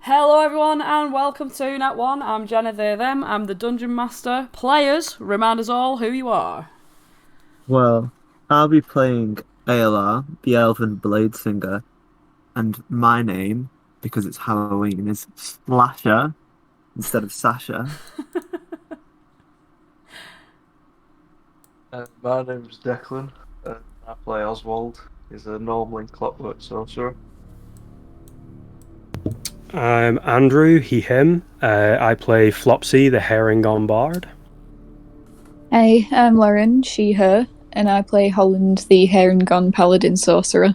Hello everyone and welcome to Net 1. I'm Jenna, they, them. I'm the Dungeon Master. Players, remind us all who you are. Well, I'll be playing Aelar, the Elven Bladesinger, and my name, because it's Halloween, is Slasher instead of Sasha. My name's Declan, and I play Oswald. He's a Gnomeling Clockwork Sorcerer. I'm Andrew, he, him. I play Flopsy, the Harengon Bard. Hey, I'm Lauren, she, her, and I play Holland, the Harengon Paladin Sorcerer.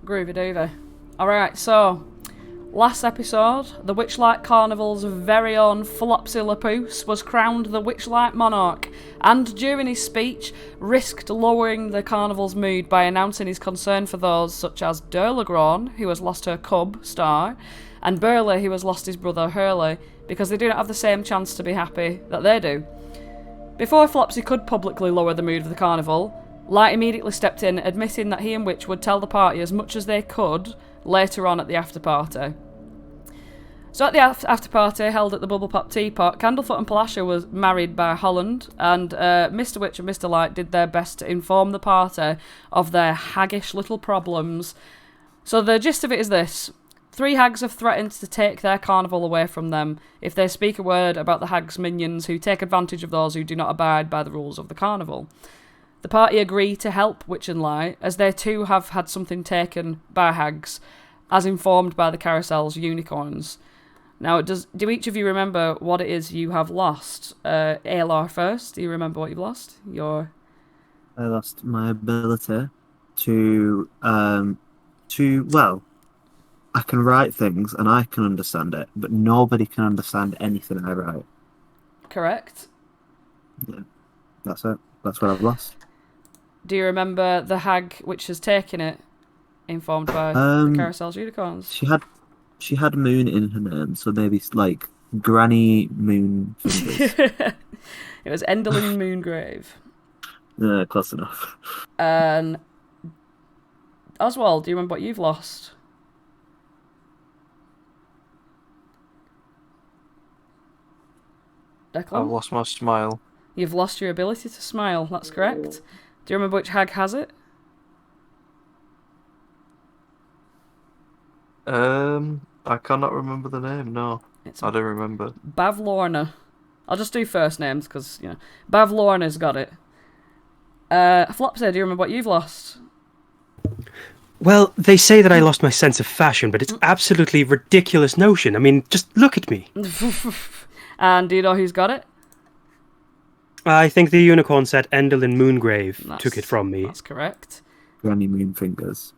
Groovy doovy. Alright, so, last episode, the Witchlight Carnival's very own Flopsy Lapoose was crowned the Witchlight Monarch, and during his speech, risked lowering the carnival's mood by announcing his concern for those such as Durlagrone, who has lost her cub, Star, and Burley, who has lost his brother, Hurley, because they do not have the same chance to be happy that they do. Before Flopsy could publicly lower the mood of the carnival, Light immediately stepped in, admitting that he and Witch would tell the party as much as they could later on at the after-party. So at the after-party held at the Bubble Pop Teapot, Candlefoot and Palasha was married by Holland, and Mr. Witch and Mr. Light did their best to inform the party of their haggish little problems. So the gist of it is this. 3 hags have threatened to take their carnival away from them if they speak a word about the hags' minions who take advantage of those who do not abide by the rules of the carnival. The party agree to help Witch and Light, as they too have had something taken by hags, as informed by the carousel's unicorns. Now, do each of you remember what it is you have lost? Aelar first, do you remember what you've lost? I lost my ability to, well, I can write things and I can understand it, but nobody can understand anything I write. Correct. Yeah, that's it. That's what I've lost. Do you remember the hag which has taken it, informed by the carousel's unicorns? She had moon in her name, so maybe like Granny Moon Fingers. It was Enderling Moongrave. Yeah, close enough. And Oswald, do you remember what you've lost? Declan? I've lost my smile. You've lost your ability to smile, that's correct. Do you remember which hag has it? I cannot remember the name, no. I don't remember. Bavlorna. I'll just do first names, because, you know. Bavlorna's got it. Flopsy, do you remember what you've lost? Well, they say that I lost my sense of fashion, but it's absolutely ridiculous notion. I mean, just look at me. And do you know who's got it? I think the unicorn said Enderlin Moongrave took it from me. That's correct. Granny Moon Fingers.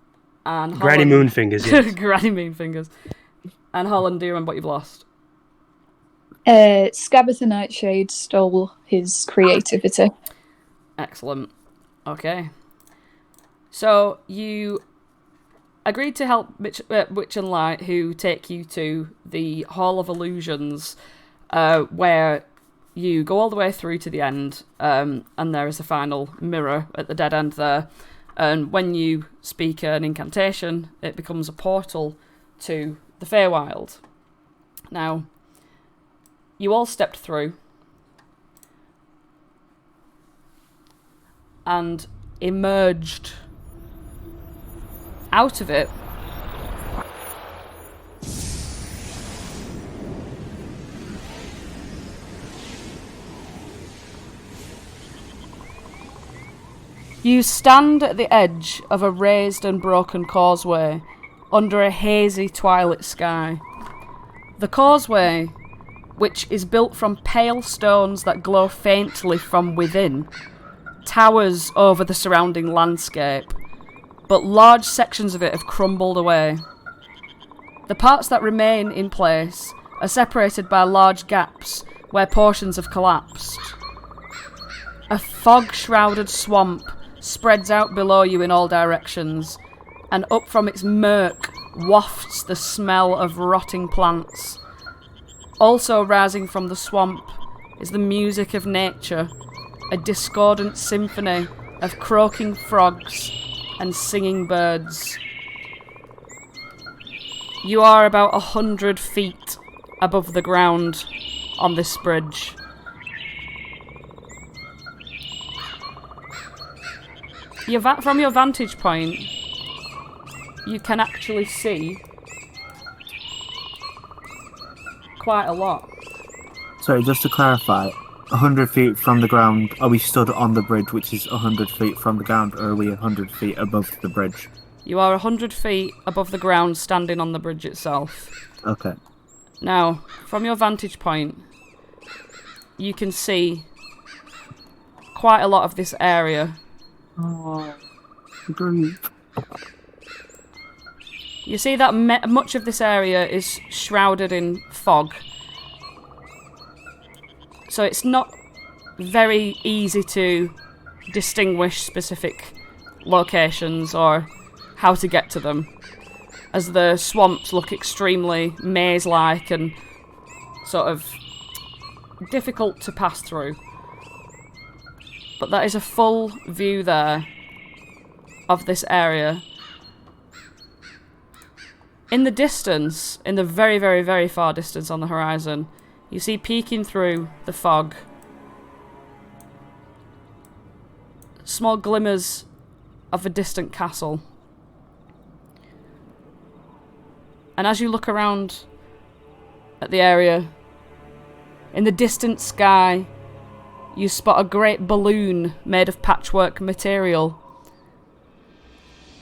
And Granny Moonfingers, yes. Granny Moonfingers. And Holland, do you remember what you've lost? Scabbard the Nightshade stole his creativity. Excellent. Okay. So, you agreed to help Witch and Light, who take you to the Hall of Illusions, where you go all the way through to the end, and there is a final mirror at the dead end there. And when you speak an incantation, it becomes a portal to the Feywild. Now, you all stepped through and emerged out of it. You stand at the edge of a raised and broken causeway under a hazy twilight sky. The causeway, which is built from pale stones that glow faintly from within, towers over the surrounding landscape, but large sections of it have crumbled away. The parts that remain in place are separated by large gaps where portions have collapsed. A fog-shrouded swamp spreads out below you in all directions, and up from its murk wafts the smell of rotting plants. Also rising from the swamp is the music of nature, a discordant symphony of croaking frogs and singing birds. You are about 100 feet above the ground on this bridge. From your vantage point, you can actually see quite a lot. Sorry, just to clarify, 100 feet from the ground, are we stood on the bridge, which is 100 feet from the ground, or are we 100 feet above the bridge? You are 100 feet above the ground, standing on the bridge itself. Okay. Now, from your vantage point, you can see quite a lot of this area. Oh, group. You see that much of this area is shrouded in fog. So it's not very easy to distinguish specific locations or how to get to them, as the swamps look extremely maze-like and sort of difficult to pass through. But that is a full view there of this area. In the distance, in the very, very, very far distance on the horizon, you see peeking through the fog small glimmers of a distant castle. And as you look around at the area, in the distant sky, you spot a great balloon made of patchwork material.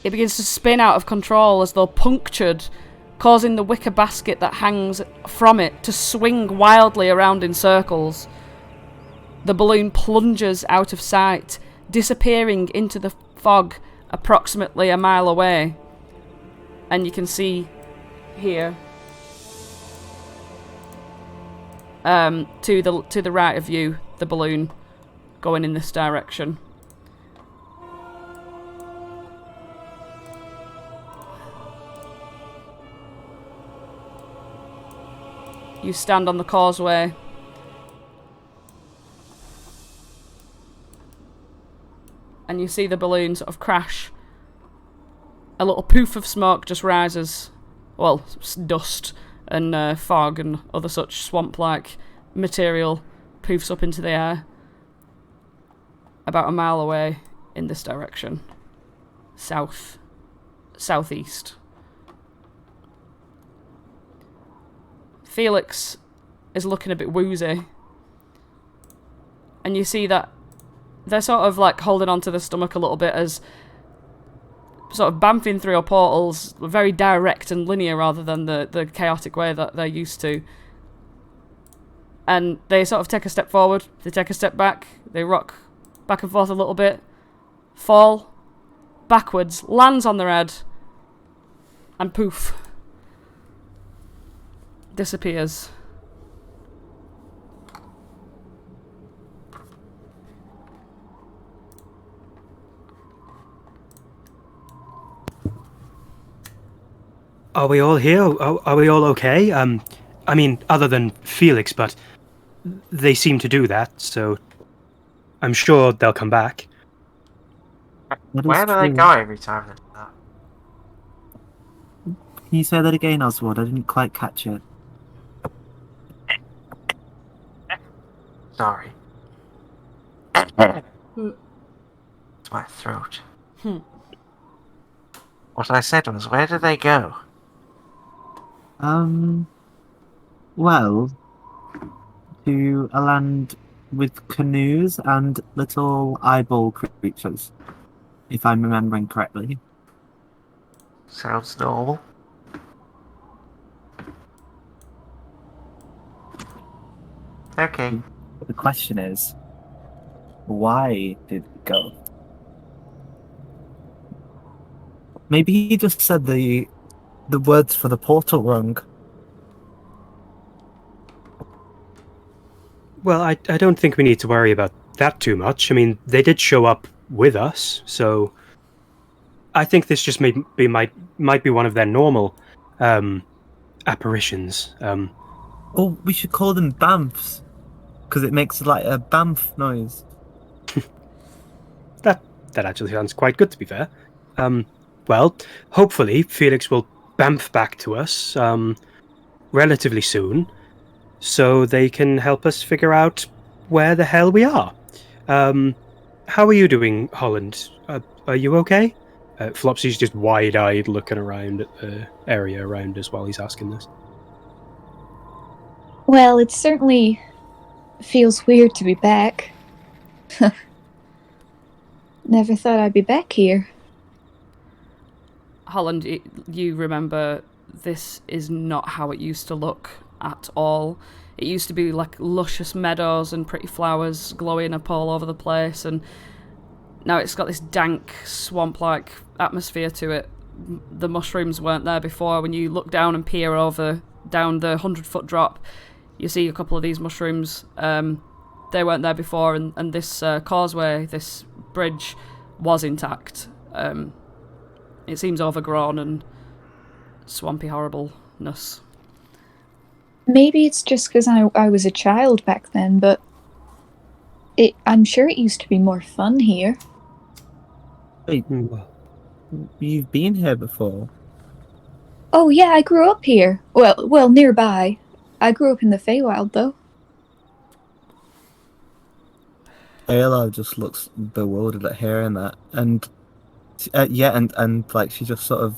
It begins to spin out of control as though punctured, causing the wicker basket that hangs from it to swing wildly around in circles. The balloon plunges out of sight, disappearing into the fog approximately a mile away. And you can see here, to the right of you, the balloon going in this direction. You stand on the causeway. And you see the balloon sort of crash. A little poof of smoke just rises. Well, dust and fog and other such swamp-like material poofs up into the air. About a mile away in this direction. Southeast. Felix is looking a bit woozy. And you see that they're sort of like holding onto their stomach a little bit as sort of bamfing through your portals, very direct and linear rather than the chaotic way that they're used to. And they sort of take a step forward, they take a step back, they rock back and forth a little bit, fall backwards, lands on their head, and poof, disappears. Are we all here? Are we all okay? I mean, other than Felix, but they seem to do that, so I'm sure they'll come back. Where do they go every time they do that? Can you say that again, Oswald? I didn't quite catch it. Sorry. It's my throat. What I said was, where do they go? Well, to a land with canoes and little eyeball creatures, if I'm remembering correctly. Sounds normal. Okay. The question is, why did it go? Maybe he just said the words for the portal wrong. Well, I don't think we need to worry about that too much. I mean, they did show up with us, so I think this just might be one of their normal apparitions. Oh, we should call them bamfs, because it makes like a bamf noise. That actually sounds quite good, to be fair. Well, hopefully Felix will bamf back to us relatively soon, so they can help us figure out where the hell we are. How are you doing, Holland? Are you okay? Flopsy's just wide-eyed looking around at the area around us while he's asking this. Well, it certainly feels weird to be back. Never thought I'd be back here. Holland, you remember this is not how it used to look at all. It used to be like luscious meadows and pretty flowers glowing up all over the place, and now it's got this dank, swamp-like atmosphere to it. The mushrooms weren't there before. When you look down and peer down the 100-foot drop, you see a couple of these mushrooms. They weren't there before, and this causeway, this bridge, was intact. It seems overgrown and swampy horribleness. Maybe it's just because I was a child back then, but I'm sure it used to be more fun here. Wait, you've been here before? Oh yeah, I grew up here. Well, nearby. I grew up in the Feywild, though. Aelar just looks bewildered at hearing that, and and like she just sort of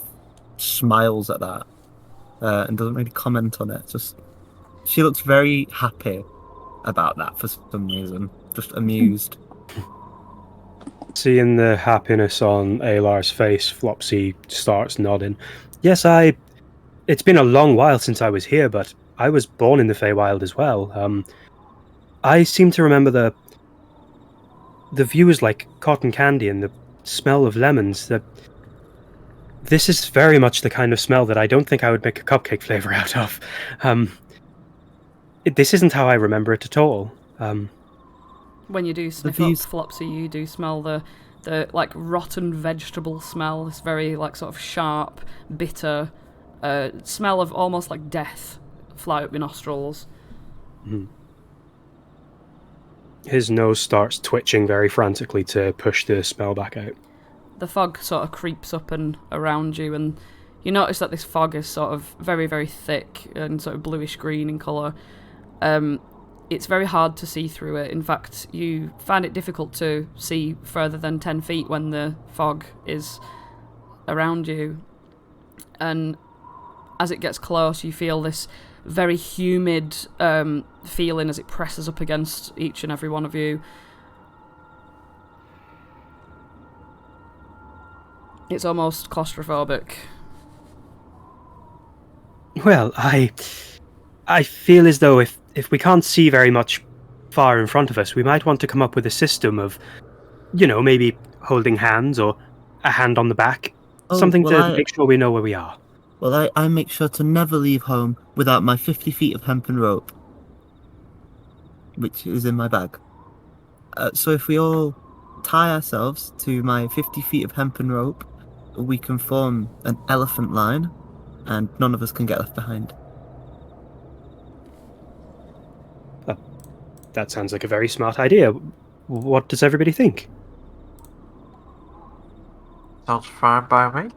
smiles at that, and doesn't really comment on it. Just she looks very happy about that for some reason, just amused. Seeing the happiness on Aelar's face, Flopsy starts nodding. Yes, it's been a long while since I was here, but I was born in the Feywild as well. I seem to remember the view is like cotton candy and the smell of lemons. This is very much the kind of smell that I don't think I would make a cupcake flavor out of. This isn't how I remember it at all. When you do sniff up Flopsy, you do smell the like rotten vegetable smell. This very like sort of sharp, bitter smell of almost like death fly up your nostrils. Mm-hmm. His nose starts twitching very frantically to push the smell back out. The fog sort of creeps up and around you, and you notice that this fog is sort of very, very thick and sort of bluish-green in colour. It's very hard to see through it. In fact, you find it difficult to see further than 10 feet when the fog is around you. And as it gets close, you feel this very humid feeling as it presses up against each and every one of you. It's almost claustrophobic. Well, I feel as though if we can't see very much far in front of us, we might want to come up with a system of, maybe holding hands or a hand on the back. Something to make sure we know where we are. Well, I make sure to never leave home without my 50 feet of hempen rope, which is in my bag. So if we all tie ourselves to my 50 feet of hempen rope, we can form an elephant line, and none of us can get left behind. That sounds like a very smart idea. What does everybody think? Sounds fine by me.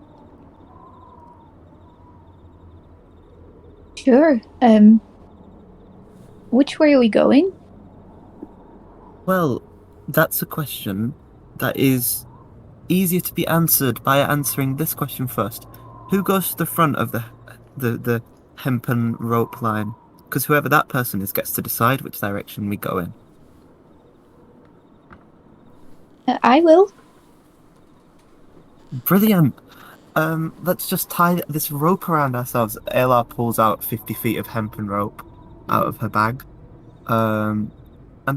Sure. Which way are we going? Well, that's a question that is easier to be answered by answering this question first. Who goes to the front of the hempen rope line? Because whoever that person is gets to decide which direction we go in. I will. Brilliant. Let's just tie this rope around ourselves. Aelar pulls out 50 feet of hempen rope out of her bag, and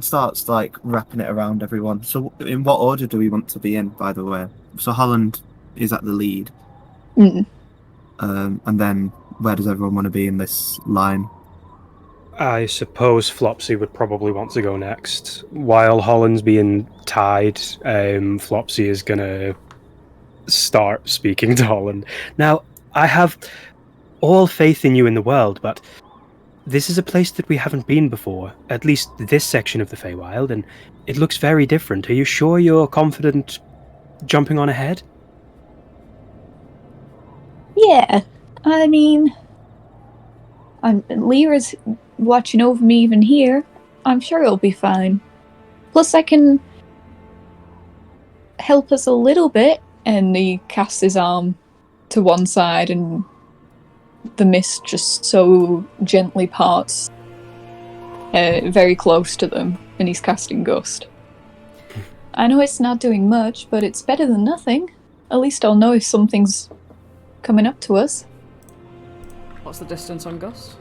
starts like wrapping it around everyone. So, in what order do we want to be in? By the way, so Holland is at the lead, and then where does everyone want to be in this line? I suppose Flopsy would probably want to go next. While Holland's being tied, Flopsy is gonna start speaking to Holland. Now, I have all faith in you in the world, but this is a place that we haven't been before, at least this section of the Feywild, and it looks very different. Are you sure you're confident jumping on ahead? Yeah, I mean, Lyra's watching over me even here. I'm sure it'll be fine. Plus, I can help us a little bit. And he casts his arm to one side, and the mist just so gently parts very close to them, and he's casting Ghost. I know it's not doing much, but it's better than nothing. At least I'll know if something's coming up to us. What's the distance on Gust?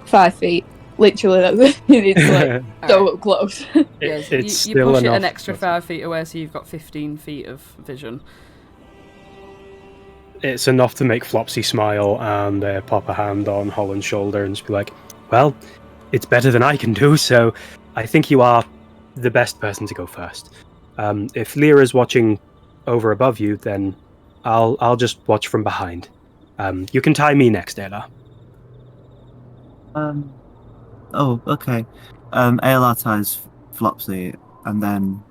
5 feet. Literally, it's like so close. Yes, It's you still push it enough. an extra 5 feet away, so you've got 15 feet of vision. It's enough to make Flopsy smile and pop a hand on Holland's shoulder and just be like, well, it's better than I can do, so I think you are the best person to go first. If Lyra's watching over above you, then I'll just watch from behind. You can tie me next, Aelar. Oh, okay. Aelar ties Flopsy and then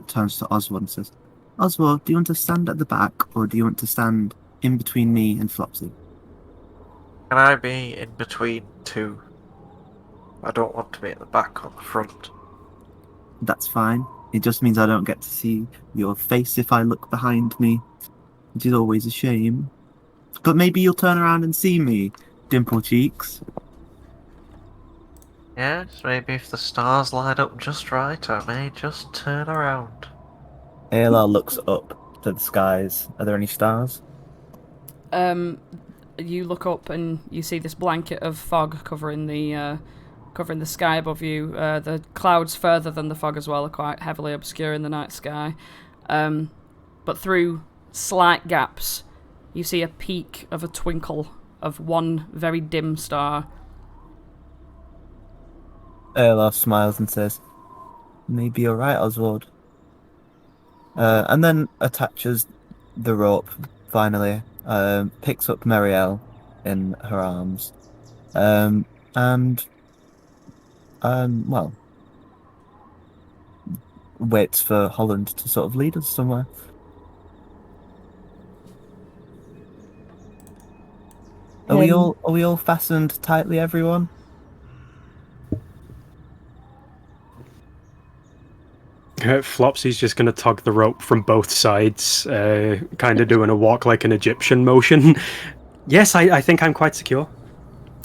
turns to Oswald and says, Oswald, do you want to stand at the back or do you want to stand in between me and Flopsy? Can I be in between two? I don't want to be at the back or the front. That's fine. It just means I don't get to see your face if I look behind me, which is always a shame. But maybe you'll turn around and see me, dimple cheeks. Yes, maybe if the stars line up just right, I may just turn around. Aelar looks up to the skies. Are there any stars? You look up and you see this blanket of fog covering the sky above you. The clouds further than the fog as well are quite heavily obscuring the night sky. But through slight gaps, you see a peak of a twinkle of one very dim star. Aelar smiles and says, maybe you're right, Oswald. And then attaches the rope, finally. Picks up Marielle in her arms. Well, waits for Holland to sort of lead us somewhere. Are we all fastened tightly, everyone? Flopsy's just going to tug the rope from both sides, kind of doing a walk like an Egyptian motion. Yes, I think I'm quite secure.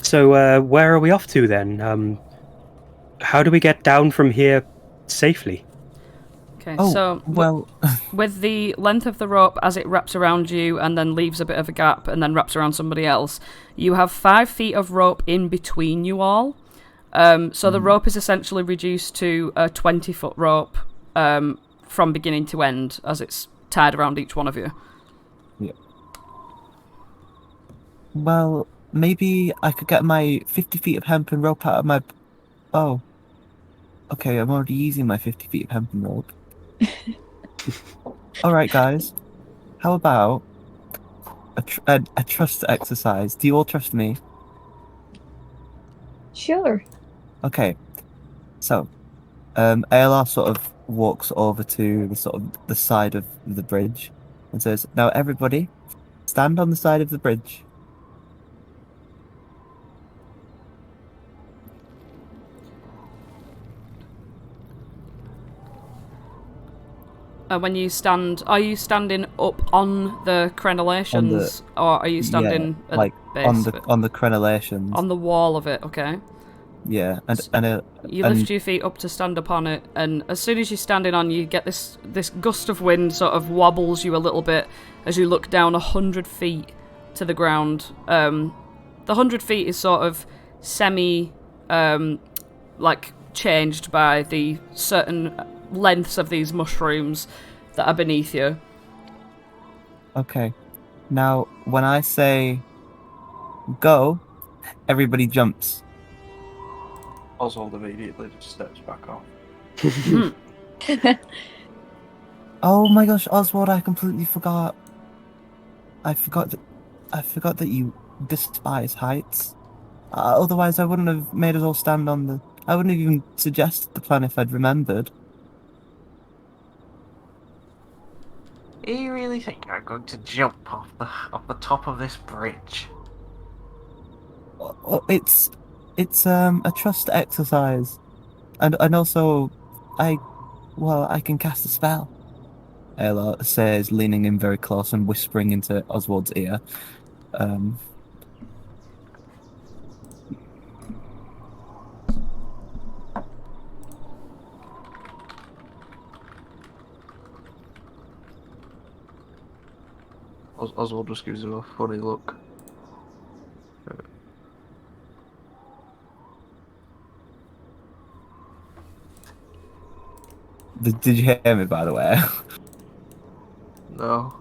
So where are we off to then? How do we get down from here safely? Okay, Oh, so well, with the length of the rope as it wraps around you and then leaves a bit of a gap and then wraps around somebody else, you have 5 feet of rope in between you all. So the rope is essentially reduced to a 20-foot rope from beginning to end as it's tied around each one of you. yeah. Well, maybe I could get my 50 feet of hempen rope out of my... Oh. Okay, I'm already using my 50 feet of hempen rope. Alright, guys. How about a trust exercise? Do you all trust me? Sure. Okay. So, Aelar sort of walks over to the side of the bridge and says, now everybody, stand on the side of the bridge. When you stand, are you standing up on the crenellations, or are you standing at like the base on of it? the crenellations. On the wall of it, okay. Yeah, You lift your feet up to stand upon it, and as soon as you're standing on, you get this gust of wind sort of wobbles you a little bit as you look down 100 feet to the ground. The 100 feet is sort of semi, like, changed by the certain lengths of these mushrooms that are beneath you. Okay. Now, when I say go, everybody jumps. Oswald immediately just steps back off. Oh my gosh, Oswald, I completely forgot. I forgot that you despise heights. Otherwise, I wouldn't have made us all stand on the... I wouldn't have even suggested the plan if I'd remembered. Do you really think I'm going to jump off the top of this bridge? Oh, it's a trust exercise, and also, I I can cast a spell. Aelar says, leaning in very close and whispering into Oswald's ear. Um, Oswald just gives him a funny look. did you hear me, by the way? No.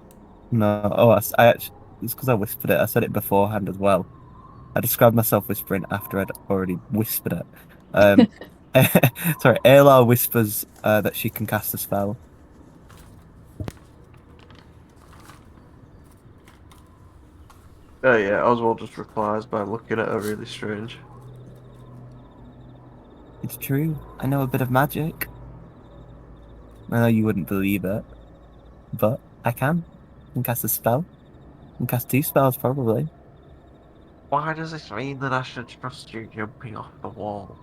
No. Oh, I actually, it's because I whispered it. I said it beforehand as well. I described myself whispering after I'd already whispered it. Sorry, Aelar whispers that she can cast a spell. Oh yeah, Oswald just replies by looking at her really strange. It's true. I know a bit of magic. I know you wouldn't believe it, but I can. I can cast a spell. I can cast 2 spells, probably. Why does this mean that I should trust you jumping off the wall?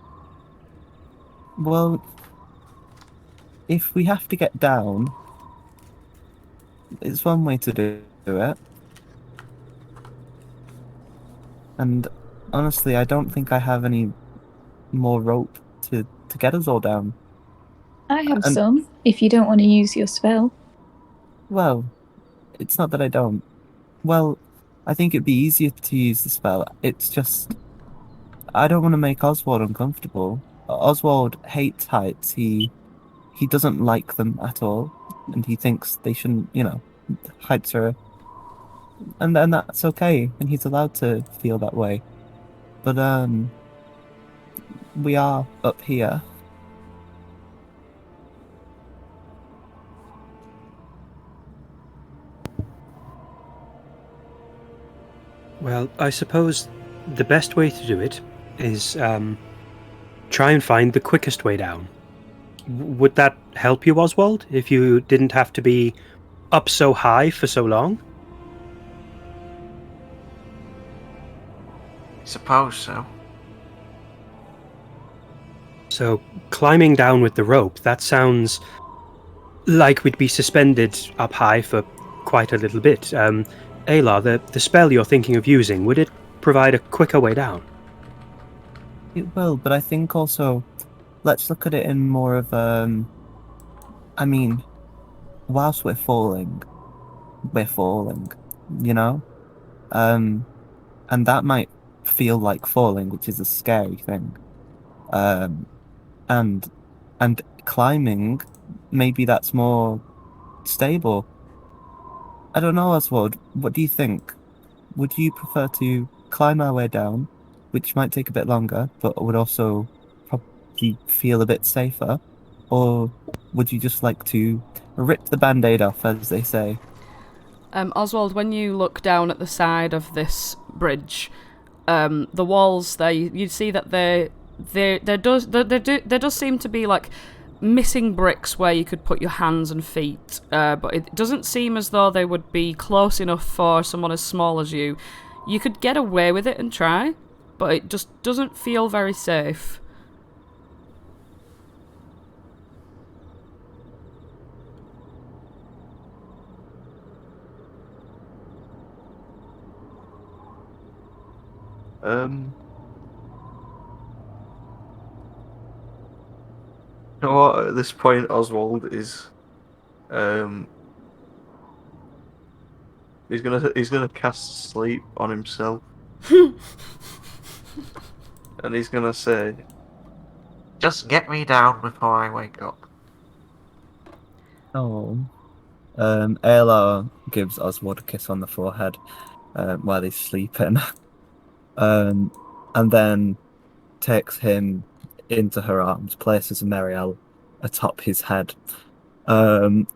Well, if we have to get down, it's one way to do it. And honestly, I don't think I have any more rope to get us all down. I have And- some, if you don't want to use your spell. Well, it's not that I don't. Well, I think it'd be easier to use the spell. It's just, I don't want to make Oswald uncomfortable. Oswald hates heights. He doesn't like them at all, and he thinks they shouldn't. Heights are, and that's okay, and he's allowed to feel that way. But we are up here. Well, I suppose the best way to do it is try and find the quickest way down. Would that help you, Oswald, if you didn't have to be up so high for so long? I suppose so. So, climbing down with the rope, that sounds like we'd be suspended up high for quite a little bit. Aelar, the spell you're thinking of using, would it provide a quicker way down? It will, but I think also, let's look at it in more of I mean, whilst we're falling, you know? And that might feel like falling, which is a scary thing. And climbing, maybe that's more stable. I don't know, Oswald. What do you think? Would you prefer to climb our way down, which might take a bit longer, but would also probably feel a bit safer? Or would you just like to rip the band-aid off, as they say? Oswald, when you look down at the side of this bridge, the walls there, you see that there does seem to be like missing bricks where you could put your hands and feet, but it doesn't seem as though they would be close enough for someone as small as you. You could get away with it and try, but it just doesn't feel very safe. You know what? At this point, Oswald is, he's gonna cast sleep on himself, and he's gonna say, "Just get me down before I wake up." Oh. Aelar gives Oswald a kiss on the forehead while he's sleeping. And then takes him into her arms, places Meriel atop his head, and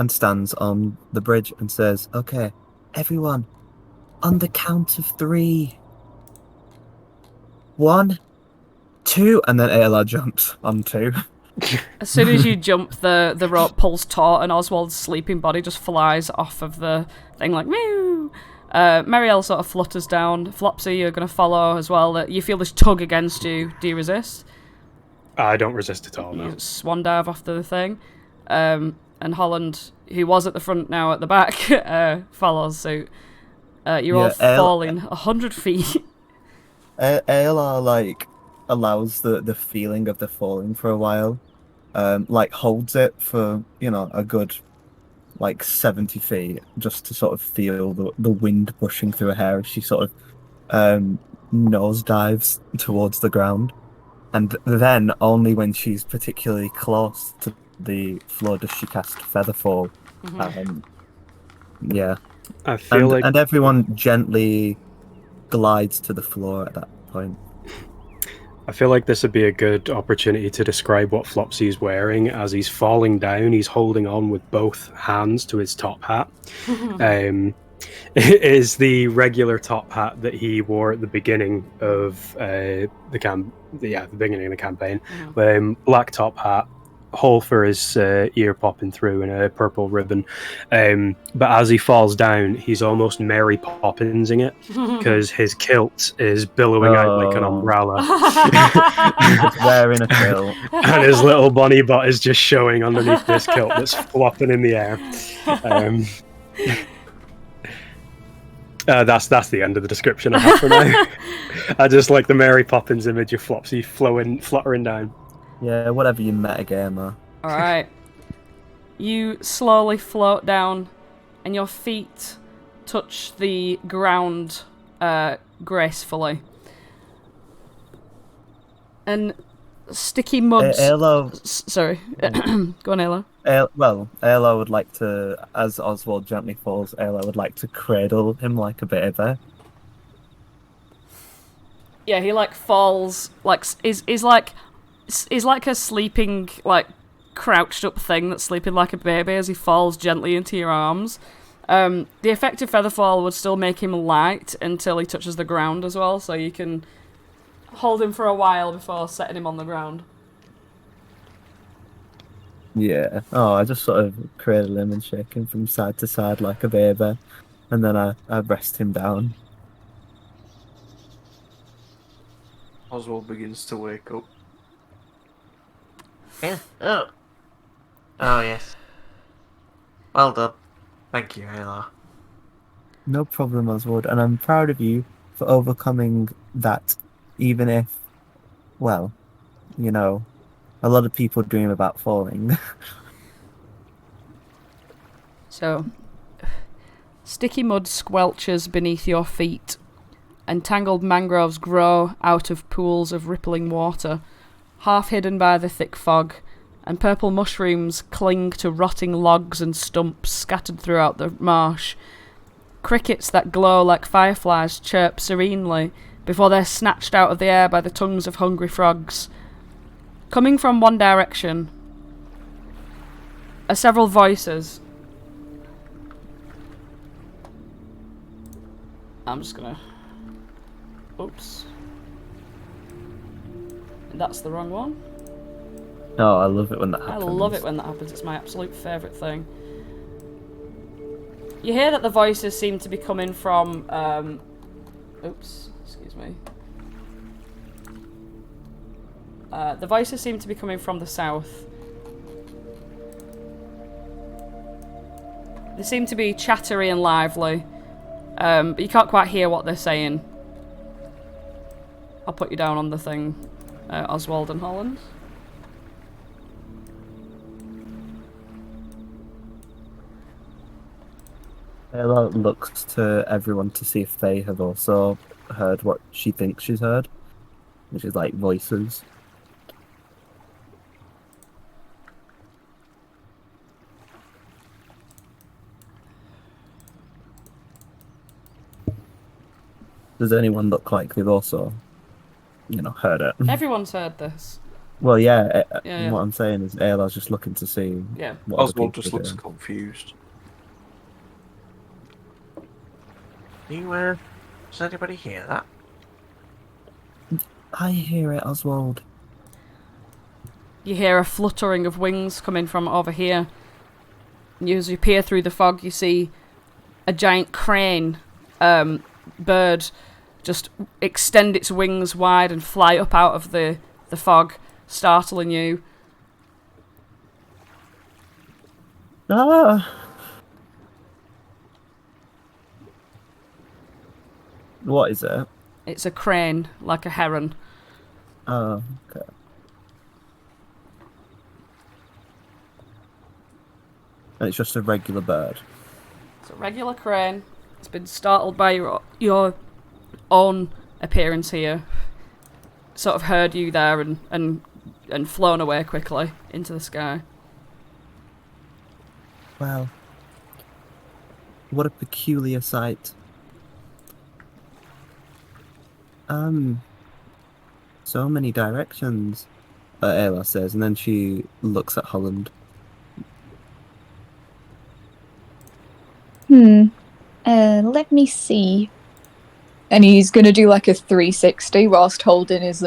stands on the bridge and says, "Okay, everyone, on the count of 3. 1, 2," and then Aelar jumps on 2. As soon as you jump, the rope pulls taut, and Oswald's sleeping body just flies off of the thing like meow. Marielle sort of flutters down. Flopsy, you're going to follow as well. You feel this tug against you. Do you resist? I don't resist at all, no. You swan dive after the thing. And Holland, who was at the front now at the back, follows suit. You're all falling 100 feet. Aelar, like, allows the feeling of the falling for a while. Like, holds it for, a good, 70 feet, just to sort of feel the wind pushing through her hair as she sort of nose dives towards the ground. And then, only when she's particularly close to the floor does she cast Featherfall. Yeah. I feel and everyone gently glides to the floor at that point. I feel like this would be a good opportunity to describe what Flopsy is wearing. As he's falling down, he's holding on with both hands to his top hat. It is the regular top hat that he wore at the beginning of the beginning of the campaign. Black top hat, hole for his ear popping through, and a purple ribbon. But as he falls down, he's almost Mary Poppinsing it, because his kilt is billowing out like an umbrella. He's wearing a kilt. And his little bunny butt is just showing underneath this kilt that's flopping in the air. That's the end of the description I have for now. I just like the Mary Poppins image of Flopsy fluttering down. Yeah, whatever you metagamer. Alright. You slowly float down, and your feet touch the ground gracefully. And sticky mud... Sorry. Go on, Aelar. Aelar would like to, as Oswald gently falls, Aelar would like to cradle him like a baby. Yeah, he falls, is like a sleeping, crouched up thing that's sleeping like a baby as he falls gently into your arms. The effective Featherfall would still make him light until he touches the ground as well, so you can hold him for a while before setting him on the ground. Yeah. Oh, I just sort of cradle him and shake him from side to side like a baby, and then I rest him down. Oswald begins to wake up. Yeah. Oh, yes. Well done. Thank you, Aelar. No problem, Oswald, and I'm proud of you for overcoming that, even if, well, a lot of people dream about falling. So, sticky mud squelches beneath your feet, and tangled mangroves grow out of pools of rippling water, half hidden by the thick fog, and purple mushrooms cling to rotting logs and stumps scattered throughout the marsh. Crickets that glow like fireflies chirp serenely before they're snatched out of the air by the tongues of hungry frogs. Coming from one direction are several voices. I'm just gonna... Oops. That's the wrong one. Oh, I love it when that happens. I love it when that happens. It's my absolute favourite thing. You hear that the voices seem to be coming from... Oops, excuse me. The voices seem to be coming from the south. They seem to be chattery and lively, but you can't quite hear what they're saying. I'll put you down on the thing, Oswald and Holland. Aelar looks to everyone to see if they have also heard what she thinks she's heard, which is like voices. Does anyone look like they've also, heard it? Everyone's heard this. Well, yeah. Yeah. What I'm saying is Aelar's just looking to see. Yeah. What other Oswald people just are looks doing. confused. Does anybody hear that? I hear it, Oswald. You hear a fluttering of wings coming from over here. And as you peer through the fog, you see a giant crane bird just extend its wings wide and fly up out of the fog, startling you. Ah! What is it? It's a crane, like a heron. Oh, okay. And it's just a regular bird. It's a regular crane. It's been startled by your own appearance here. Sort of heard you there and flown away quickly into the sky. Well, what a peculiar sight. So many directions, Aelar says, and then she looks at Holland. Let me see. And he's gonna do like a 360 whilst holding his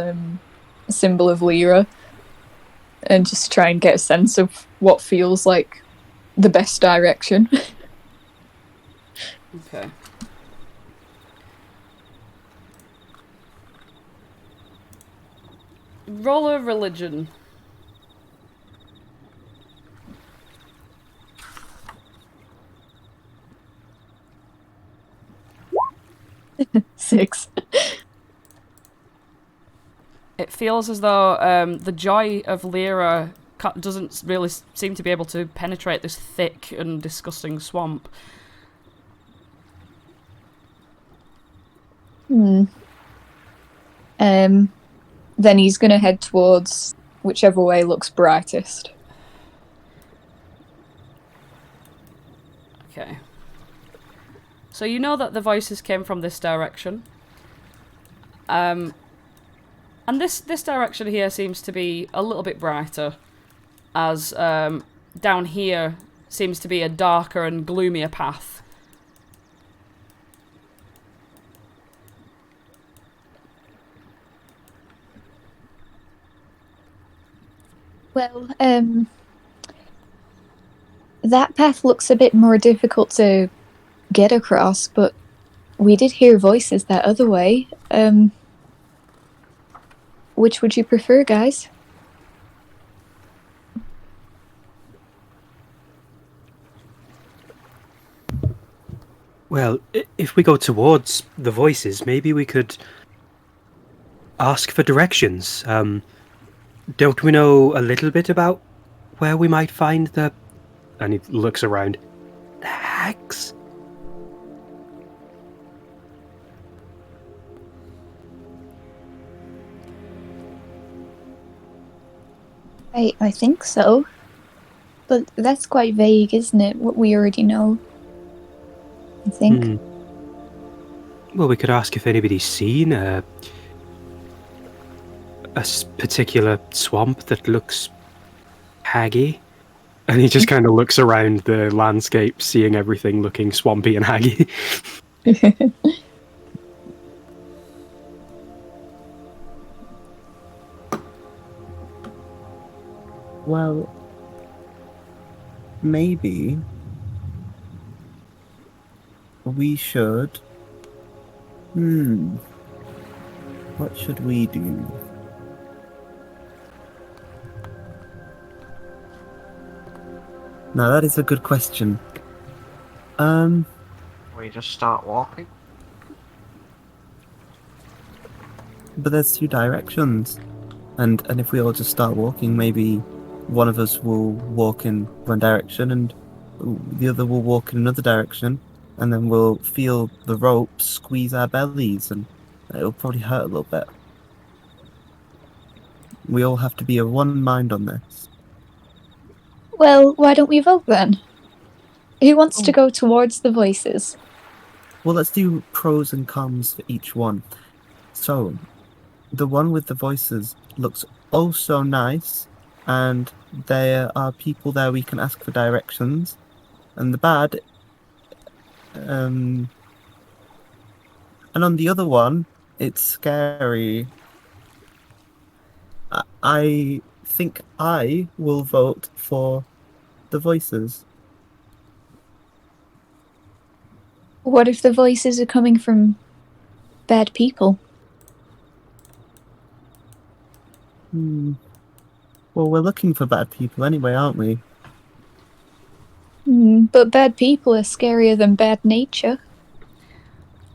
symbol of Lyra, and just try and get a sense of what feels like the best direction. Okay. Roll a religion. Six. It feels as though the joy of Lyra doesn't really seem to be able to penetrate this thick and disgusting swamp. Then he's gonna head towards whichever way looks brightest. Okay. So you know that the voices came from this direction. And this direction here seems to be a little bit brighter, as down here seems to be a darker and gloomier path. Well, that path looks a bit more difficult to get across, but we did hear voices that other way. Which would you prefer, guys? Well, if we go towards the voices, maybe we could ask for directions. Don't we know a little bit about where we might find the... And he looks around. The hags? I think so. But that's quite vague, isn't it? What we already know. I think. Well, we could ask if anybody's seen a particular swamp that looks haggy. And he just kind of looks around the landscape, seeing everything looking swampy and haggy. Well, maybe we should... What should we do? Now that is a good question. We just start walking. But there's two directions. And if we all just start walking, maybe one of us will walk in one direction and the other will walk in another direction, and then we'll feel the rope squeeze our bellies, and it'll probably hurt a little bit. We all have to be of one mind on this. Well, why don't we vote then? Who wants to go towards the voices? Well, let's do pros and cons for each one. So, the one with the voices looks oh so nice, and there are people there we can ask for directions. And the bad, and on the other one, it's scary. I think I will vote for the voices. What if the voices are coming from bad people? Well, we're looking for bad people anyway, aren't we? But bad people are scarier than bad nature.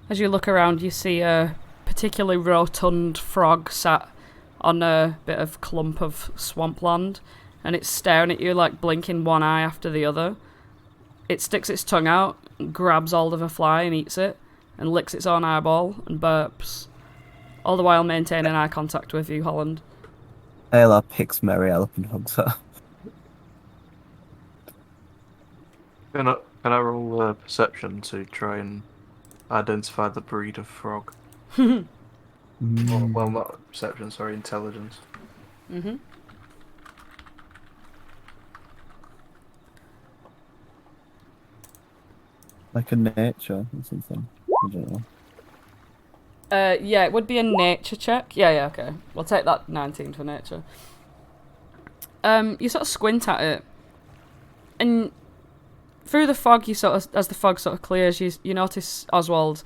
As you look around, you see a particularly rotund frog sat on a bit of clump of swampland, and it's staring at you like blinking one eye after the other. It sticks its tongue out, grabs hold of a fly and eats it, and licks its own eyeball and burps, all the while maintaining eye contact with you, Holland. Aelar picks Marielle up and hugs her. Can I roll perception to try and identify the breed of frog? Well, not perception, sorry, intelligence. Mm-hmm. Like a nature or something. I don't know. Yeah, it would be a nature check. Yeah, okay. We'll take that 19 for nature. You sort of squint at it, and through the fog, as the fog sort of clears, you notice Oswald.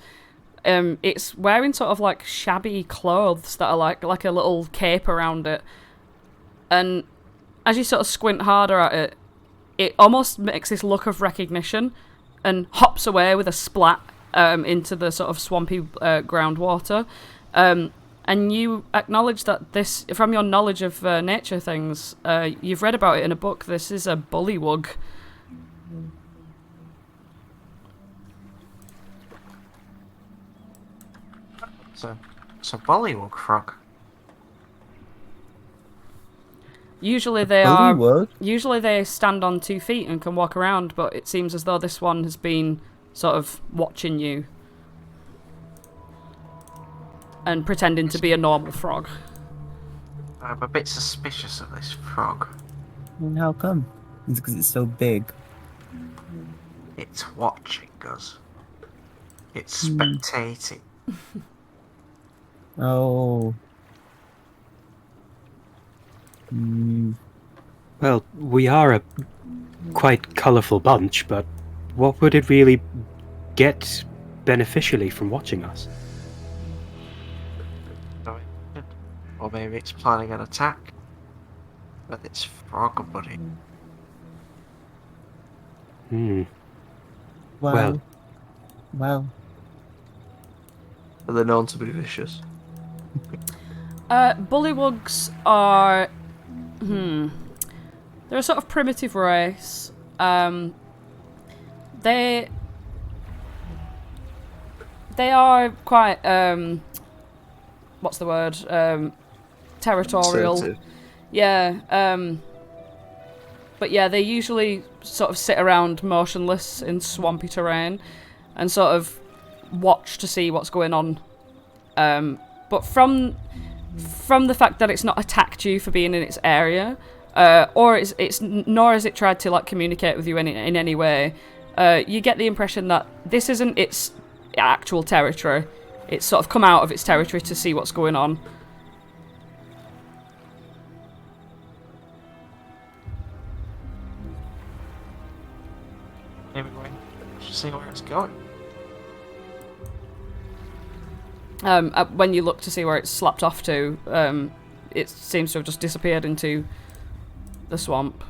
It's wearing sort of like shabby clothes that are like a little cape around it, and as you sort of squint harder at it, it almost makes this look of recognition, and hops away with a splat into the sort of swampy groundwater. And you acknowledge that this, from your knowledge of nature things, you've read about it in a book. This is a bullywug. It's a bullywug frog. Usually they stand on 2 feet and can walk around, but it seems as though this one has been sort of watching you and pretending to be a normal frog. I'm a bit suspicious of this frog. And how come? It's because it's so big. It's watching us. It's spectating. Oh. Well, we are a quite colourful bunch, but what would it really get beneficially from watching us? Or maybe it's planning an attack with its frog buddy. Well. Are they known to be vicious? Bullywugs are... They're a sort of primitive race. They are quite... what's the word? Territorial. Assertive. Yeah. But yeah, they usually sort of sit around motionless in swampy terrain and sort of watch to see what's going on. But from the fact that it's not attacked you for being in its area, or nor has it tried to like communicate with you in any way, you get the impression that this isn't its actual territory. It's sort of come out of its territory to see what's going on. Maybe we should see where it's going. When you look to see where it's slapped off to, it seems to have just disappeared into the swamp.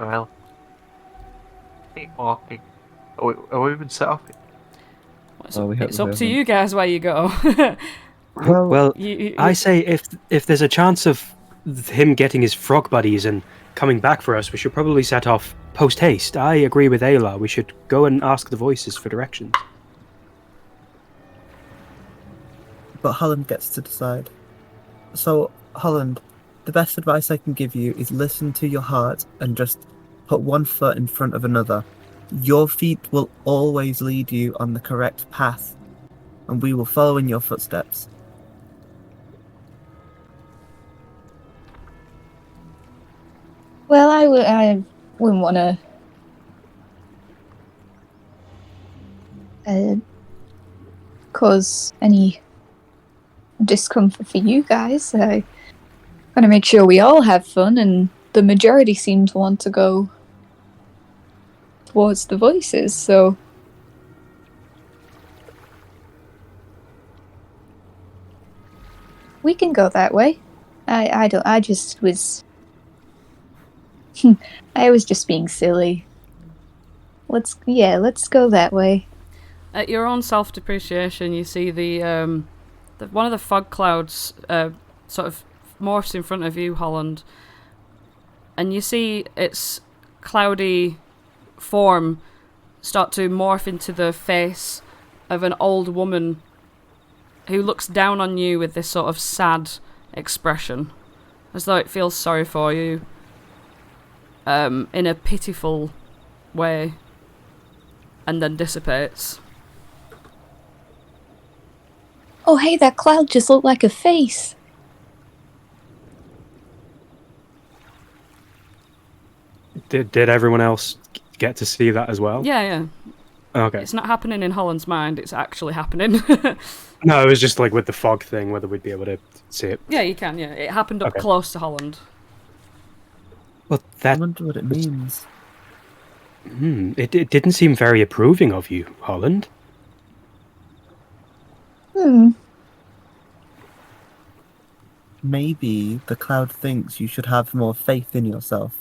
Well, keep walking. Are we even set up? It's up to you guys where you go. Well, I say if there's a chance of him getting his frog buddies and coming back for us, we should probably set off post-haste. I agree with Aelar. We should go and ask the voices for directions. But Holland gets to decide. So, Holland, the best advice I can give you is listen to your heart and just put one foot in front of another. Your feet will always lead you on the correct path, and we will follow in your footsteps. Well, I wouldn't want to cause any discomfort for you guys. I want to make sure we all have fun, and the majority seem to want to go towards the voices, so... We can go that way. I just was... I was just being silly. Let's go that way. At your own self-depreciation, you see the one of the fog clouds sort of morphs in front of you, Holland, and you see its cloudy form start to morph into the face of an old woman who looks down on you with this sort of sad expression, as though it feels sorry for you, in a pitiful way, and then dissipates. Oh, hey, that cloud just looked like a face. Did everyone else get to see that as well? Yeah. Okay. It's not happening in Holland's mind, it's actually happening. No, it was just like with the fog thing, whether we'd be able to see it. Yeah, you can, yeah. It happened up Okay. close to Holland. Well, I that wonder what it means. it didn't seem very approving of you, Holland. Maybe the cloud thinks you should have more faith in yourself.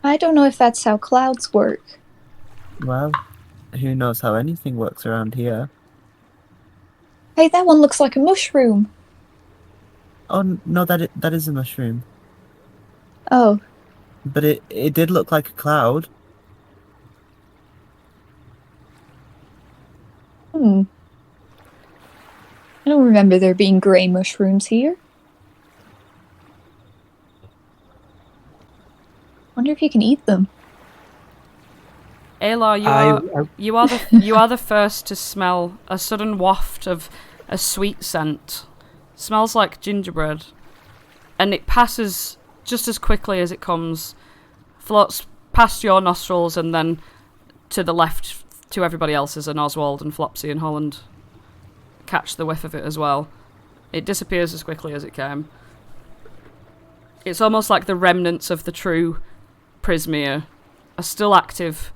I don't know if that's how clouds work. Well, who knows how anything works around here. Hey, that one looks like a mushroom. Oh, no, that is a mushroom. Oh, But it did look like a cloud. I don't remember there being grey mushrooms here. Wonder if you can eat them. Aelar, you are the first to smell a sudden waft of a sweet scent. Smells like gingerbread, and it passes just as quickly as it comes, floats past your nostrils, and then to the left to everybody else's, and Oswald and Flopsy and Holland catch the whiff of it as well. It disappears as quickly as it came. It's almost like the remnants of the true Prismere are still active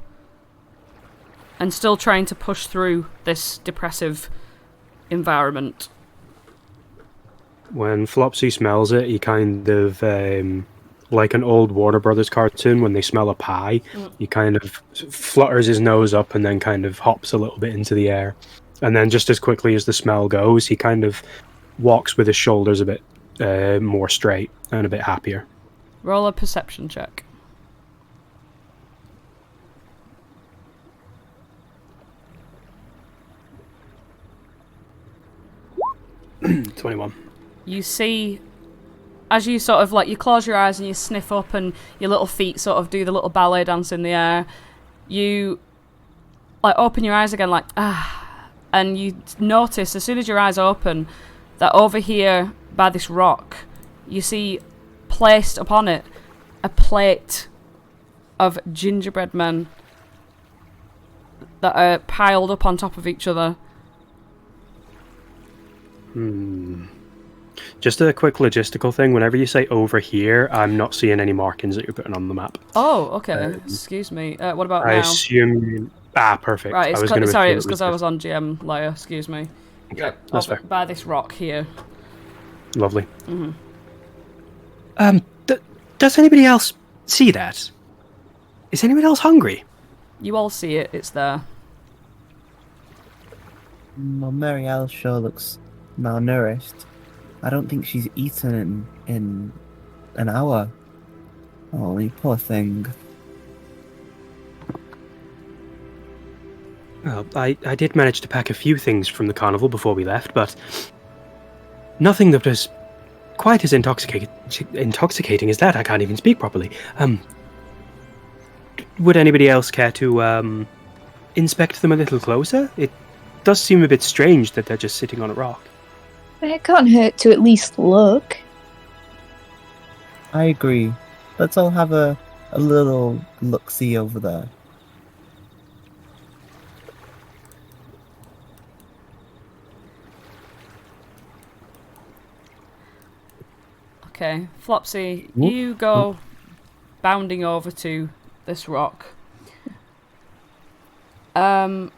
and still trying to push through this depressive environment. When Flopsy smells it, he kind of, like an old Warner Brothers cartoon, when they smell a pie, he kind of flutters his nose up and then kind of hops a little bit into the air. And then just as quickly as the smell goes, he kind of walks with his shoulders a bit more straight and a bit happier. Roll a perception check. Mm. 21. You see, as you sort of like, you close your eyes and you sniff up and your little feet sort of do the little ballet dance in the air, you like open your eyes again like, and you notice as soon as your eyes open that over here by this rock, you see placed upon it a plate of gingerbread men that are piled up on top of each other. Just a quick logistical thing. Whenever you say over here, I'm not seeing any markings that you're putting on the map. Oh, okay. Excuse me. What about I now? assume... perfect. Right, I was gonna sorry, assume it's because I was on GM layer. Excuse me. Okay, that's fair. By this rock here. Lovely. Does anybody else see that? Is anyone else hungry? You all see it. It's there. Well, Mary Alice sure looks malnourished. I don't think she's eaten in an hour. Oh, you poor thing. Well, I did manage to pack a few things from the carnival before we left, but nothing that was quite as intoxicating as that. I can't even speak properly. Would anybody else care to inspect them a little closer? It does seem a bit strange that they're just sitting on a rock. It can't hurt to at least look. I agree. Let's all have a little look-see over there. Okay, Flopsy, you go bounding over to this rock. Can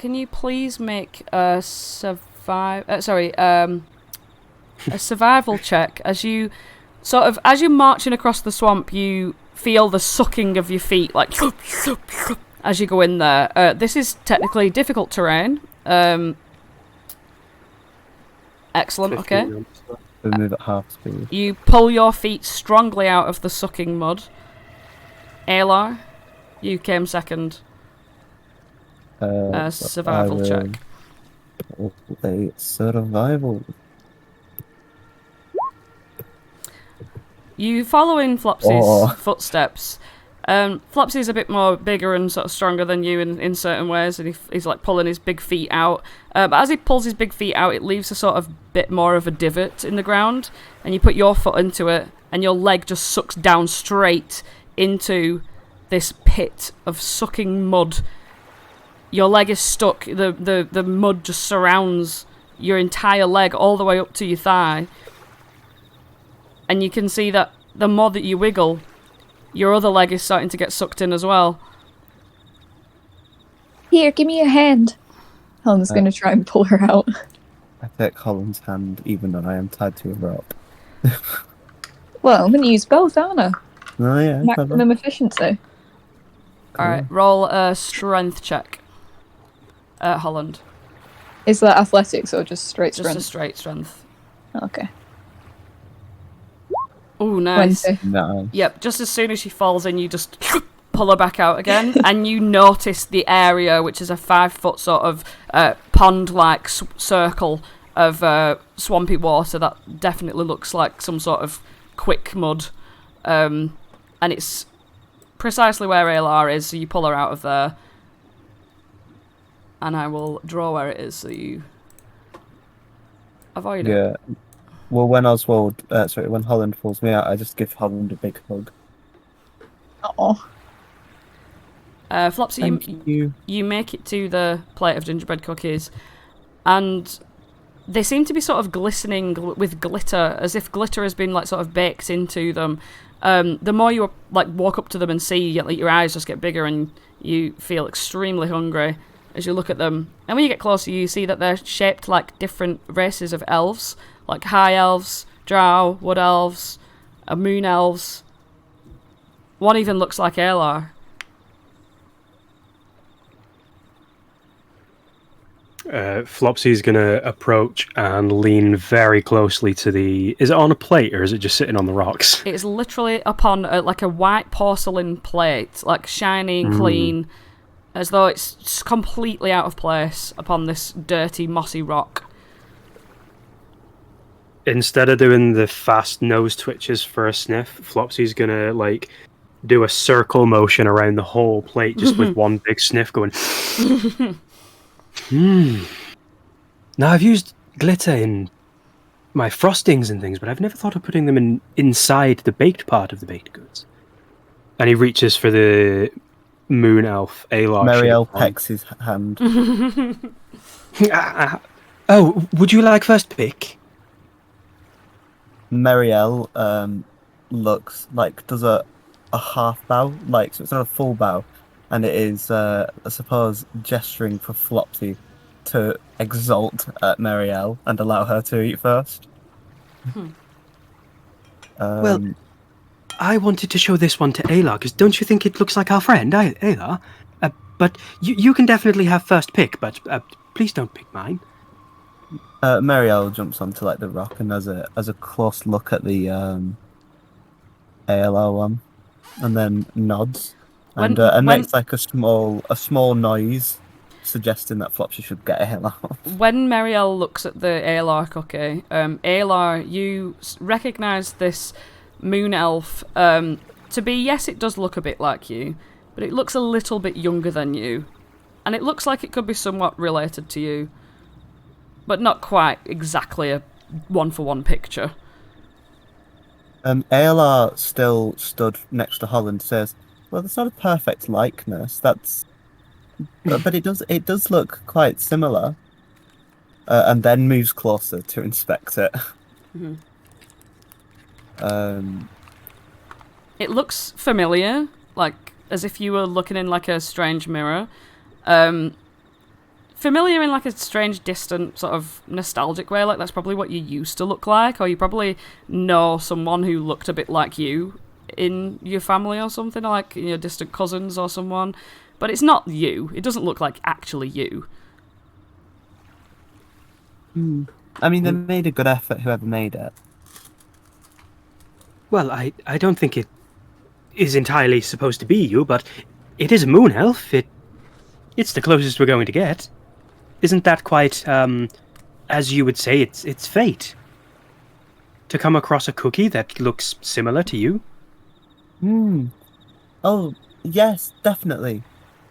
you please make a survival check as you're marching across the swamp. You feel the sucking of your feet, like as you go in there. This is technically difficult terrain. Excellent. Okay. We move at half speed. You pull your feet strongly out of the sucking mud. Aelar, you came second. Survival check. A survival. You follow in Flopsy's footsteps. Flopsy's a bit more bigger and sort of stronger than you in certain ways, and he's like pulling his big feet out. But as he pulls his big feet out, it leaves a sort of bit more of a divot in the ground, and you put your foot into it, and your leg just sucks down straight into this pit of sucking mud. Your leg is stuck. The mud just surrounds your entire leg all the way up to your thigh. And you can see that the more that you wiggle, your other leg is starting to get sucked in as well. Here, give me a hand. Holland's going to try and pull her out. I take Holland's hand, even though I am tied to a rope. Well, I'm going to use both, aren't I? Oh, yeah. Maximum efficiency. Alright, roll a strength check. Holland. Is that athletics or just straight strength? Just a straight strength. Okay. Oh, nice. 20. No. Yep, just as soon as she falls in, you just pull her back out again, and you notice the area, which is a 5-foot sort of pond-like circle of swampy water that definitely looks like some sort of quick mud. And it's precisely where Aelar is, so you pull her out of there. And I will draw where it is, so you avoid it. Yeah. Well, when when Holland pulls me out, I just give Holland a big hug. Oh. Flopsy, Thank you. You make it to the plate of gingerbread cookies, and they seem to be sort of glistening with glitter, as if glitter has been like sort of baked into them. The more you like walk up to them and see, your eyes just get bigger, and you feel extremely hungry as you look at them. And when you get closer, you see that they're shaped like different races of elves, like high elves, drow, wood elves, moon elves. One even looks like Aelar. Flopsy's gonna approach and lean very closely to the... Is it on a plate or is it just sitting on the rocks? It's literally upon like a white porcelain plate, like shiny and clean, as though it's completely out of place upon this dirty, mossy rock. Instead of doing the fast nose twitches for a sniff, Flopsy's gonna like do a circle motion around the whole plate just with one big sniff going. Now I've used glitter in my frostings and things, but I've never thought of putting them inside the baked part of the baked goods. And he reaches for the moon elf Aelar. Marielle pecks his hand. Oh, would you like first pick? Marielle looks like does a half bow, like so it's not a full bow, and it is I suppose gesturing for Flopsy to exalt at Marielle and allow her to eat first. Well, I wanted to show this one to Aelar, because don't you think it looks like our friend, Aelar? But you can definitely have first pick, but please don't pick mine. Marielle jumps onto like the rock and has a close look at the ALR one, and then nods and makes like a small noise, suggesting that Flopsy should get ALR. When Marielle looks at the Aelar cookie, Aelar, you recognise this moon elf to be, yes, it does look a bit like you, but it looks a little bit younger than you, and it looks like it could be somewhat related to you, but not quite exactly a one-for-one picture. ALR still stood next to Holland, says, "Well, that's not a perfect likeness. That's, but it does look quite similar." And then moves closer to inspect it. It looks familiar, like as if you were looking in like a strange mirror. Familiar in like a strange, distant, sort of nostalgic way. Like that's probably what you used to look like, or you probably know someone who looked a bit like you in your family or something, like your distant cousins or someone. But it's not you. It doesn't look like actually you. I mean, they made a good effort, whoever made it. Well, I don't think it is entirely supposed to be you, but it is a moon elf. It's the closest we're going to get. Isn't that quite, as you would say, it's fate? To come across a cookie that looks similar to you? Oh, yes, definitely.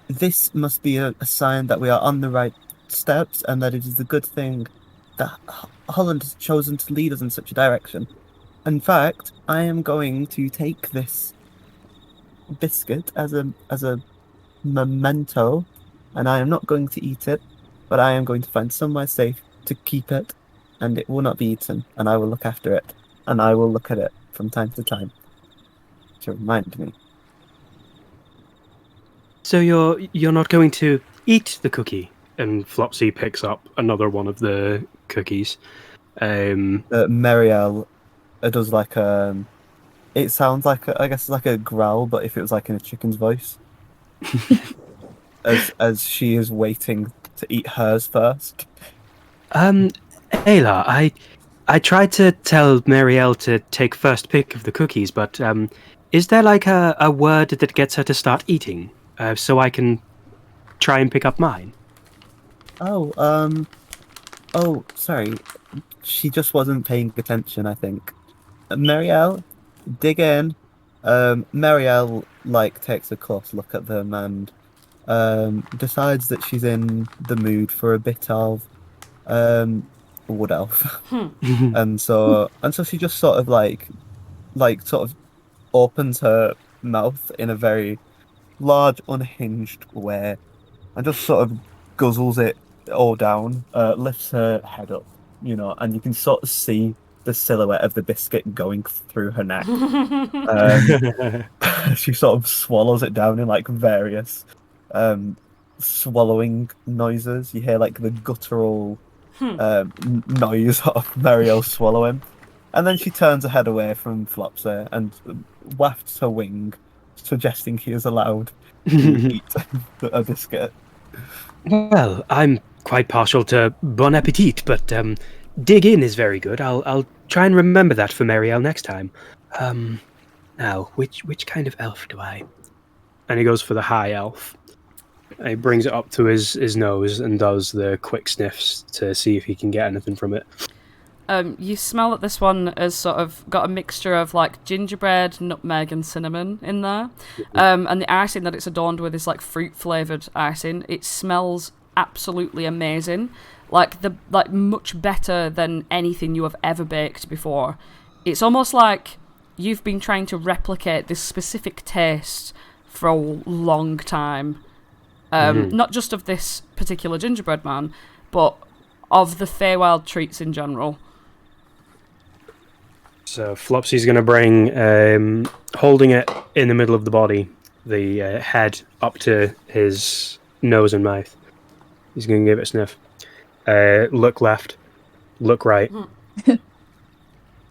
This must be a sign that we are on the right steps, and that it is a good thing that Holland has chosen to lead us in such a direction. In fact, I am going to take this biscuit as a memento, and I am not going to eat it, but I am going to find somewhere safe to keep it, and it will not be eaten, and I will look after it, and I will look at it from time to time to remind me. So you're not going to eat the cookie? And Flopsy picks up another one of the cookies. Meriel does like it sounds like I guess like a growl, but if it was like in a chicken's voice, as she is waiting to eat hers first. Aelar, I tried to tell Marielle to take first pick of the cookies, but is there like a word that gets her to start eating, so I can try and pick up mine? Oh, sorry. She just wasn't paying attention, I think. Marielle, dig in. Marielle, takes a close look at them and decides that she's in the mood for a bit of wood elf. and so she just sort of opens her mouth in a very large, unhinged way and just sort of guzzles it all down, lifts her head up, and you can sort of see the silhouette of the biscuit going through her neck. She sort of swallows it down in various swallowing noises. You hear the guttural noise of Marielle swallowing, and then she turns her head away from Flopsy and wafts her wing, suggesting he is allowed to eat a biscuit. Well, I'm quite partial to bon appetit, but dig in is very good. I'll try and remember that for Marielle next time. Now, which kind of elf do I? And he goes for the high elf. And he brings it up to his nose and does the quick sniffs to see if he can get anything from it. You smell that this one has sort of got a mixture of gingerbread, nutmeg, and cinnamon in there. And the icing that it's adorned with is fruit flavoured icing. It smells absolutely amazing. Much better than anything you have ever baked before. It's almost like you've been trying to replicate this specific taste for a long time. Not just of this particular gingerbread man, but of the Feywild treats in general. So Flopsy's going to bring, holding it in the middle of the body, the head up to his nose and mouth. He's going to give it a sniff. Look left, look right,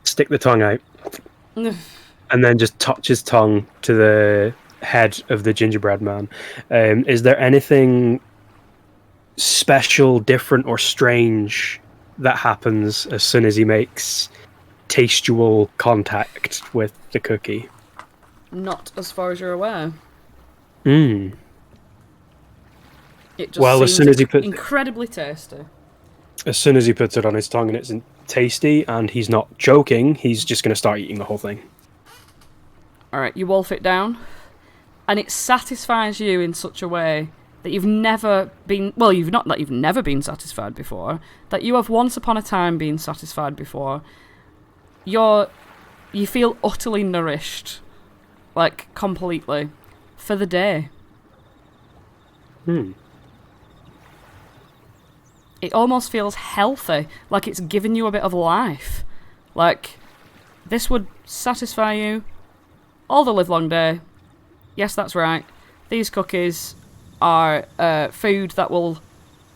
stick the tongue out, and then just touch his tongue to the head of the gingerbread man. Is there anything special, different, or strange that happens as soon as he makes tastual contact with the cookie? Not as far as you're aware. Mm. It just Well, as soon as he puts incredibly tasty. As soon as he puts it on his tongue and it's tasty and he's not joking, he's just going to start eating the whole thing. Alright, you wolf it down. And it satisfies you in such a way that you've never been... Well, you've never been satisfied before. That you have once upon a time been satisfied before. You feel utterly nourished. Completely. For the day. It almost feels healthy. It's given you a bit of life. This would satisfy you all the livelong day. Yes, that's right. These cookies are food that will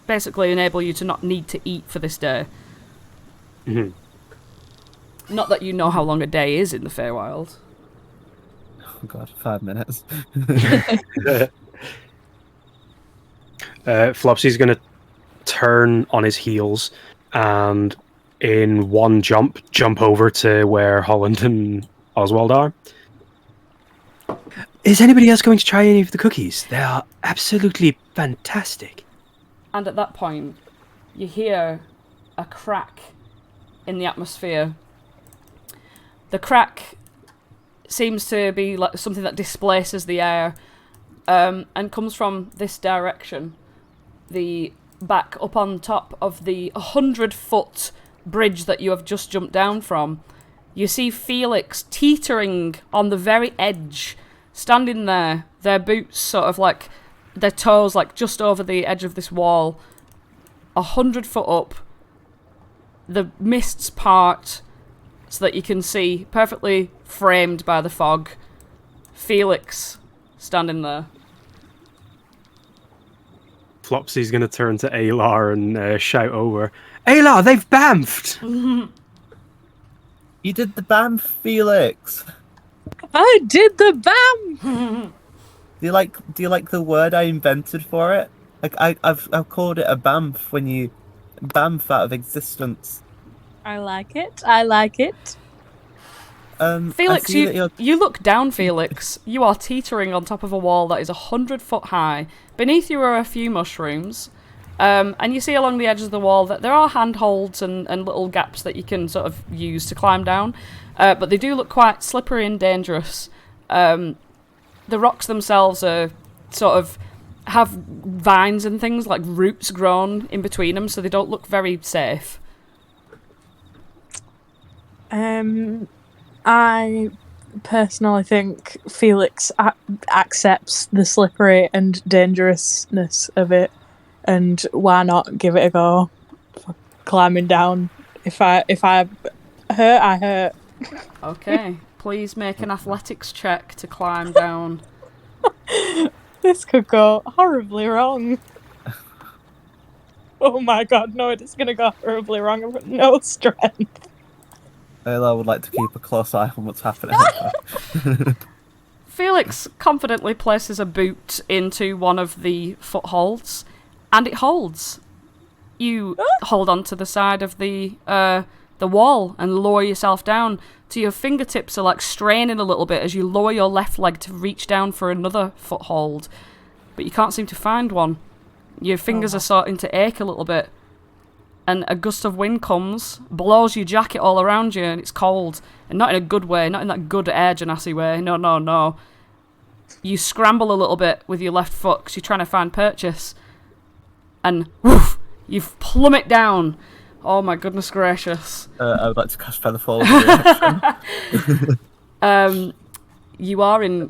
basically enable you to not need to eat for this day. Mhm. Not that you know how long a day is in the Feywild. Oh god, 5 minutes. Flopsy's going to turn on his heels and in one jump over to where Holland and Oswald are. Is anybody else going to try any of the cookies? They are absolutely fantastic. And at that point, you hear a crack in the atmosphere. The crack seems to be like something that displaces the air and comes from this direction. The back up on top of the 100-foot bridge that you have just jumped down from. You see Felix teetering on the very edge, standing there, their boots sort of like, their toes like just over the edge of this wall, 100 foot up. The mists part so that you can see, perfectly framed by the fog, Felix standing there. Flopsy's going to turn to Aelar and shout over, Aelar, they've bamfed! You did the BAM, Felix. I did the BAM! Do you like the word I invented for it? Like I've called it a BAMF when you BAMF out of existence. I like it. I like it. Felix, I see that you look down, Felix. You are teetering on top of a wall that is 100 foot high. Beneath you are a few mushrooms. And you see along the edges of the wall that there are handholds and little gaps that you can sort of use to climb down. But they do look quite slippery and dangerous. The rocks themselves are sort of have vines and things like roots grown in between them, so they don't look very safe. I personally think Felix accepts the slippery and dangerousness of it, and why not give it a go for climbing down? If I hurt, I hurt. Okay, please make an athletics check to climb down. This could go horribly wrong. Oh my god, no, it's gonna go horribly wrong. I've got no strength. Aelar would like to keep a close eye on what's happening. Felix confidently places a boot into one of the footholds, and it holds. You hold onto the side of the wall and lower yourself down to your fingertips are like straining a little bit as you lower your left leg to reach down for another foothold, but you can't seem to find one. Your fingers are starting to ache a little bit, and a gust of wind comes, blows your jacket all around you, and it's cold, and not in a good way, not in that good air Genasi way. No. You scramble a little bit with your left foot because you're trying to find purchase, and woof, you plummet down. Oh my goodness gracious. I would like to cast Featherfall. You are in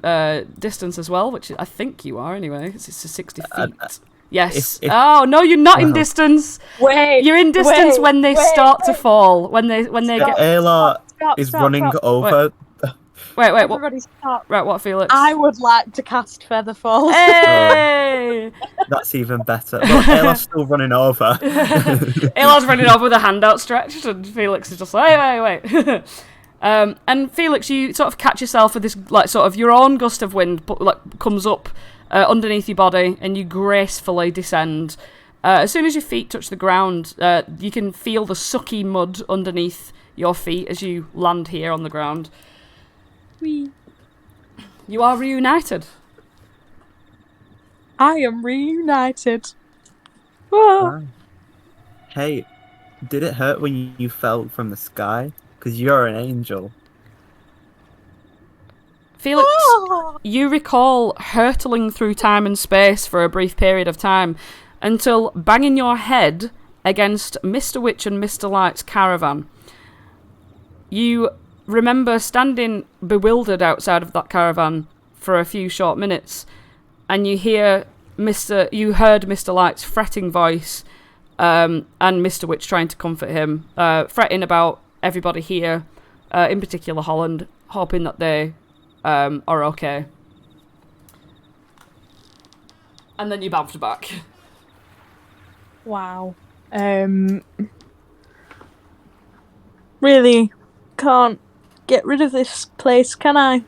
distance as well, which I think you are anyway, because it's a 60 feet. Yes. Oh, no, you're not in distance. Wait. You're in distance when they start to fall. When they get... Aelar is running over. Wait, what? Everybody stop. Right, what, Felix? I would like to cast Featherfall. Hey! That's even better. Well, Aelar's still running over. Aelar's running over with a hand outstretched, and Felix is just like, wait. And Felix, you sort of catch yourself with this, like, sort of your own gust of wind, but like comes up underneath your body, and you gracefully descend. As soon as your feet touch the ground, you can feel the sucky mud underneath your feet as you land here on the ground. Whee. You are reunited. I am reunited. Wow. Hey, did it hurt when you fell from the sky? Because you're an angel. Felix, you recall hurtling through time and space for a brief period of time until banging your head against Mr. Witch and Mr. Light's caravan. You remember standing bewildered outside of that caravan for a few short minutes, and you heard Mr. Light's fretting voice, and Mr. Witch trying to comfort him, fretting about everybody here, in particular Holland, hoping that they are okay. And then you bounced back. Wow. Really can't get rid of this place, can I?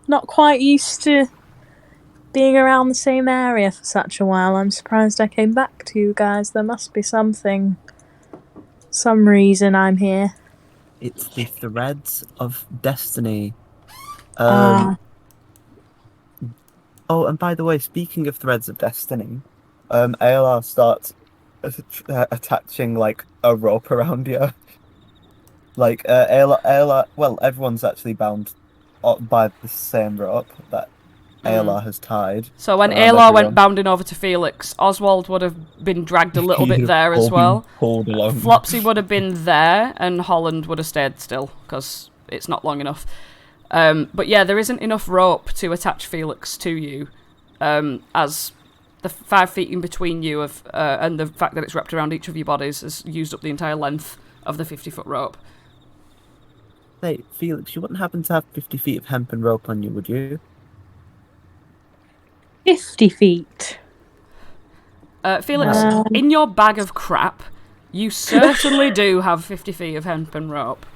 Not quite used to being around the same area for such a while. I'm surprised I came back to you guys. There must be some reason I'm here. It's the threads of destiny. Ah. Oh, and by the way, speaking of threads of destiny, Aelar starts attaching like a rope around you. Like Aelar, well, everyone's actually bound by the same rope that Aelar has tied. So when Aelar went bounding over to Felix, Oswald would have been dragged a little bit there as well. Pulled along. Flopsy would have been there, and Holland would have stayed still because it's not long enough. But yeah, there isn't enough rope to attach Felix to you, as the 5 feet in between you and the fact that it's wrapped around each of your bodies has used up the entire length of the 50-foot rope. Hey, Felix, you wouldn't happen to have 50 feet of hempen rope on you, would you? 50 feet. Felix, in your bag of crap, you certainly do have 50 feet of hempen rope.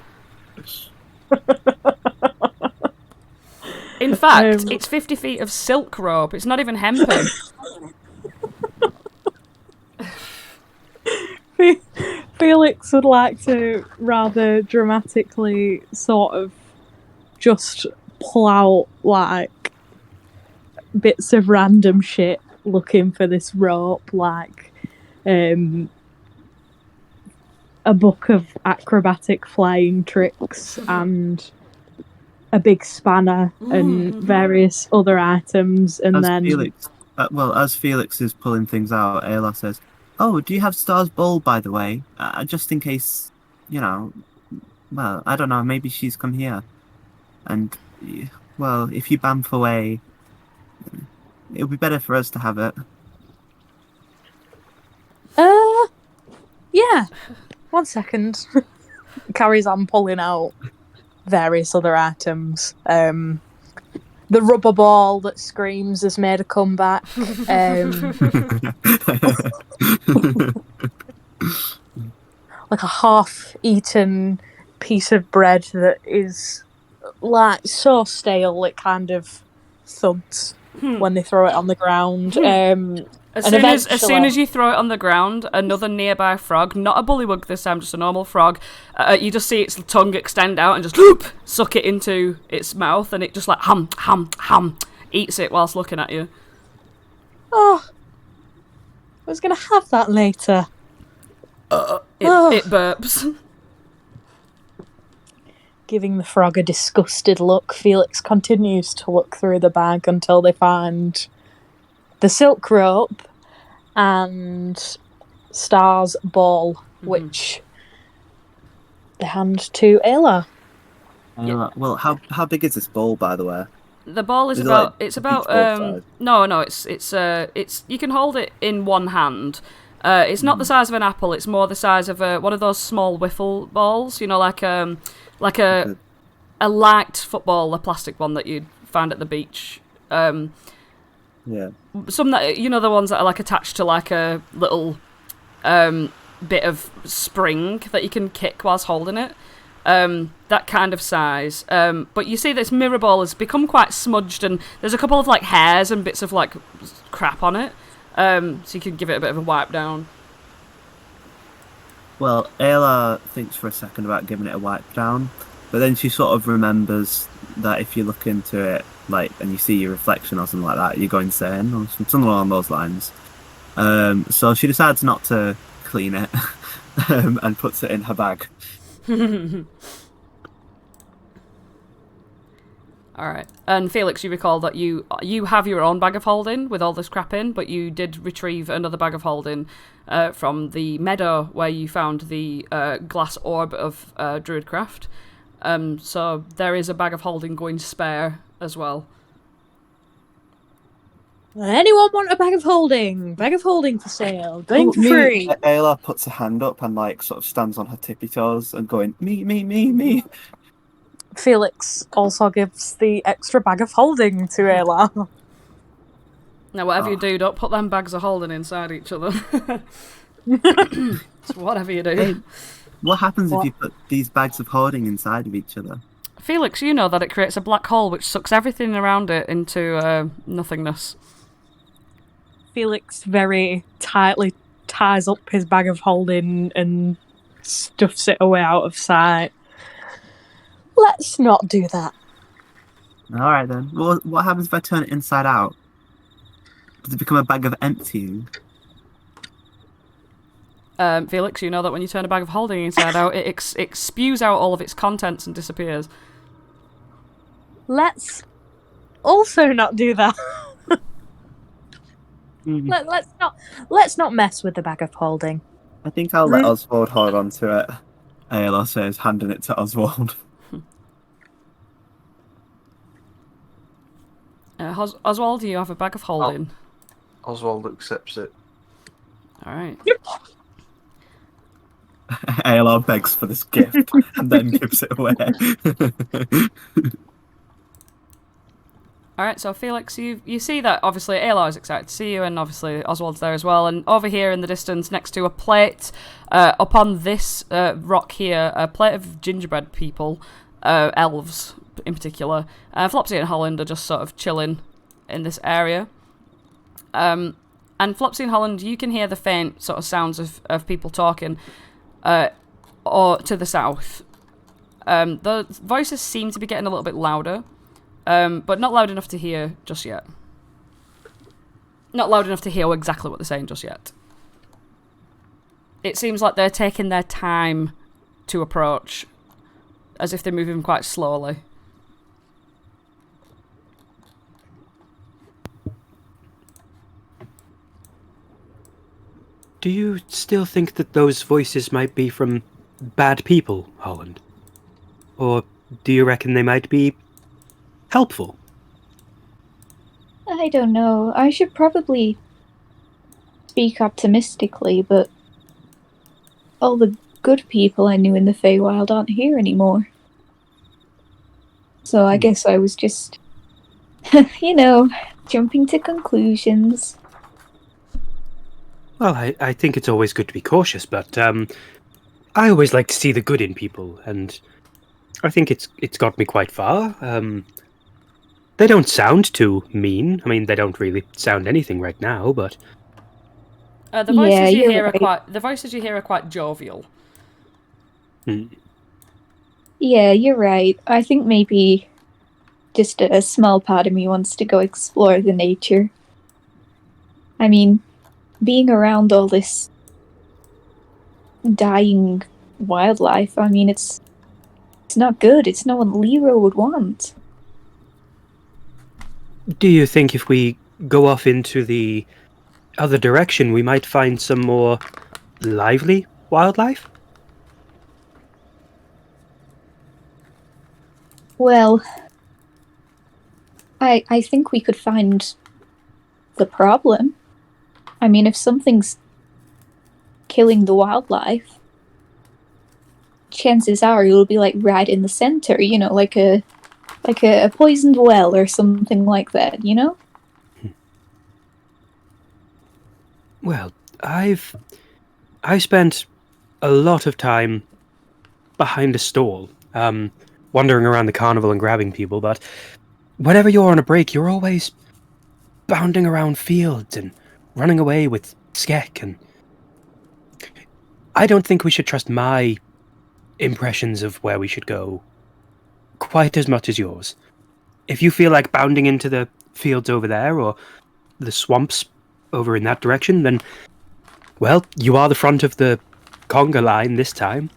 In fact, it's 50 feet of silk rope. It's not even hempen. Felix would like to rather dramatically sort of just pull out like bits of random shit looking for this rope, like a book of acrobatic flying tricks and a big spanner and various other items, and as Felix is pulling things out, Aelar says, "Oh, do you have Star's bowl, by the way? Just in case, well, I don't know, maybe she's come here. And, well, if you bamf away, it'll be better for us to have it." Yeah. 1 second. Carries on pulling out various other items. The rubber ball that screams has made a comeback. Like a half-eaten piece of bread that is like so stale it kind of thuds when they throw it on the ground. As soon as you throw it on the ground, another nearby frog, not a bullywug this time, just a normal frog, you just see its tongue extend out and just suck it into its mouth, and it just like hum, eats it whilst looking at you. Oh, I was going to have that later. It burps. Giving the frog a disgusted look, Felix continues to look through the bag until they find the silk rope and Star's ball, which they hand to Aelar. Yeah. Well, how big is this ball, by the way? The ball is about. It's about. No. It's. You can hold it in one hand. It's not the size of an apple. It's more the size of one of those small wiffle balls. Like a light football, a plastic one that you'd find at the beach. Yeah. Some that the ones that are like attached to like a little bit of spring that you can kick whilst holding it. That kind of size. But you see this mirror ball has become quite smudged, and there's a couple of like hairs and bits of like crap on it. So you can give it a bit of a wipe down. Well, Aelar thinks for a second about giving it a wipe down, but then she sort of remembers that if you look into it, like, and you see your reflection or something like that, you go insane, or something along those lines. So she decides not to clean it, and puts it in her bag. Alright. And Felix, you recall that you have your own bag of holding with all this crap in, but you did retrieve another bag of holding from the meadow where you found the glass orb of Druidcraft. So there is a bag of holding going spare as well. Anyone want a bag of holding? Bag of holding for sale. Going for free. Aelar puts her hand up and like sort of stands on her tippy toes and going, me. Felix also gives the extra bag of holding to Aelar. Now, whatever you do, don't put them bags of holding inside each other. So whatever you do. Hey, what happens What? if you put these bags of hoarding inside of each other? Felix, you know that it creates a black hole which sucks everything around it into nothingness. Felix very tightly ties up his bag of holding and stuffs it away out of sight. Let's not do that. All right then. What happens if I turn it inside out? Does it become a bag of emptying? Felix, you know that when you turn a bag of holding inside out, it spews out all of its contents and disappears. Let's also not do that. Let's not mess with the bag of holding. I think I'll let Oswald hold on to it. Aelar says, handing it to Oswald. Oswald, do you have a bag of holding? Oswald accepts it. Alright. Aelar begs for this gift and then gives it away. Alright, so Felix, you see that obviously Aelar is excited to see you, and obviously Oswald's there as well. And over here in the distance, next to a plate, up on this rock here, a plate of gingerbread people, elves in particular. Flopsy and Holland are just sort of chilling in this area. And Flopsy and Holland, you can hear the faint sort of sounds of people talking or to the south. The voices seem to be getting a little bit louder. But not loud enough to hear just yet. Not loud enough to hear exactly what they're saying just yet. It seems like they're taking their time to approach, as if they're moving quite slowly. Do you still think that those voices might be from bad people, Holland? Or do you reckon they might be helpful? I don't know. I should probably speak optimistically, but all the good people I knew in the Feywild aren't here anymore. So I guess I was just, jumping to conclusions. Well, I think it's always good to be cautious, but I always like to see the good in people, and I think it's got me quite far. They don't sound too mean. I mean, they don't really sound anything right now, but the voices you hear right. are quite jovial. Yeah, you're right. I think maybe just a small part of me wants to go explore the nature. I mean, being around all this dying wildlife, I mean, it's not good. It's not what Lero would want. do you think if we go off into the other direction, we might find some more lively wildlife? Well, I think we could find the problem. I mean, if something's killing the wildlife, chances are it'll be like right in the center, like a poisoned well or something like that, Well, I've spent a lot of time behind a stall, wandering around the carnival and grabbing people, but whenever you're on a break, you're always bounding around fields and running away with Skek, and I don't think we should trust my impressions of where we should go quite as much as yours. If you feel like bounding into the fields over there, or the swamps over in that direction, then, well, you are the front of the conga line this time.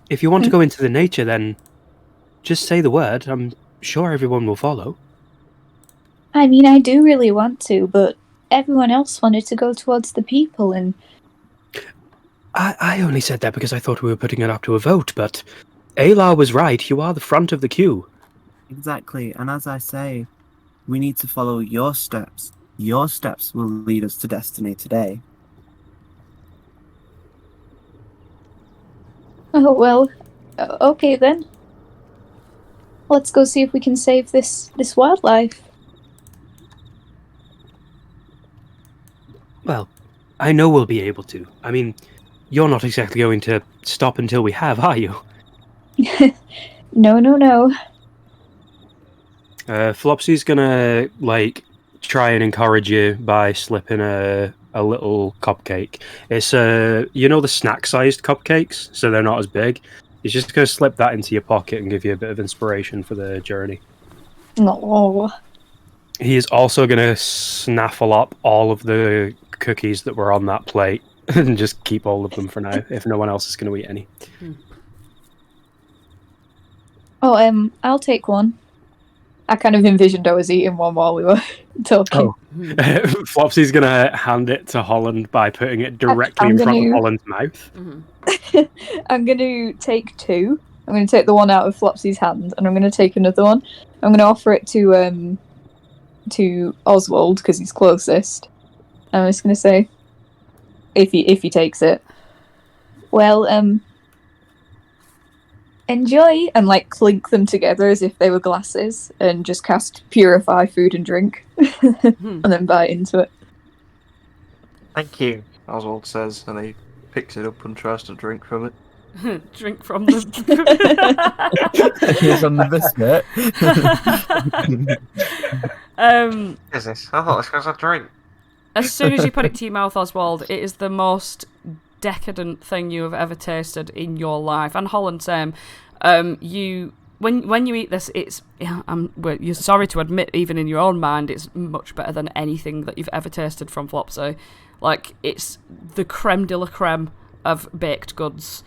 If you want to go into the nature, then just say the word. I'm sure everyone will follow. I mean, I do really want to, but everyone else wanted to go towards the people, and I only said that because I thought we were putting it up to a vote, but Aelar was right. You are the front of the queue. Exactly, and as I say, we need to follow your steps. Your steps will lead us to destiny today. oh well, okay then. let's go see if we can save this wildlife. Well, I know we'll be able to. I mean, you're not exactly going to stop until we have, are you? No. Flopsy's gonna, try and encourage you by slipping a little cupcake. It's, the snack-sized cupcakes, so they're not as big. He's just gonna slip that into your pocket and give you a bit of inspiration for the journey. No. He is also gonna snaffle up all of the cookies that were on that plate and just keep all of them for now, if no one else is gonna eat any. Oh, I'll take one. I kind of envisioned I was eating one while we were talking. Flopsy's gonna hand it to Holland by putting it directly in front of Holland's mouth. I'm going to take two. I'm going to take the one out of Flopsy's hand, and I'm going to take another one. I'm going to offer it to Oswald because he's closest. I'm just going to say, if he takes it, well, enjoy, and clink them together as if they were glasses, and just cast Purify Food and Drink, and then bite into it. Thank you, Oswald says, and he picks it up and tries to drink from it. Drink from the... From the biscuit. Is this? I thought this was a drink. As soon as you put it to your mouth, Oswald, it is the most decadent thing you have ever tasted in your life. And Holland, same. When you eat this, you're sorry to admit, even in your own mind, it's much better than anything that you've ever tasted from Flopsy. It's the creme de la creme of baked goods.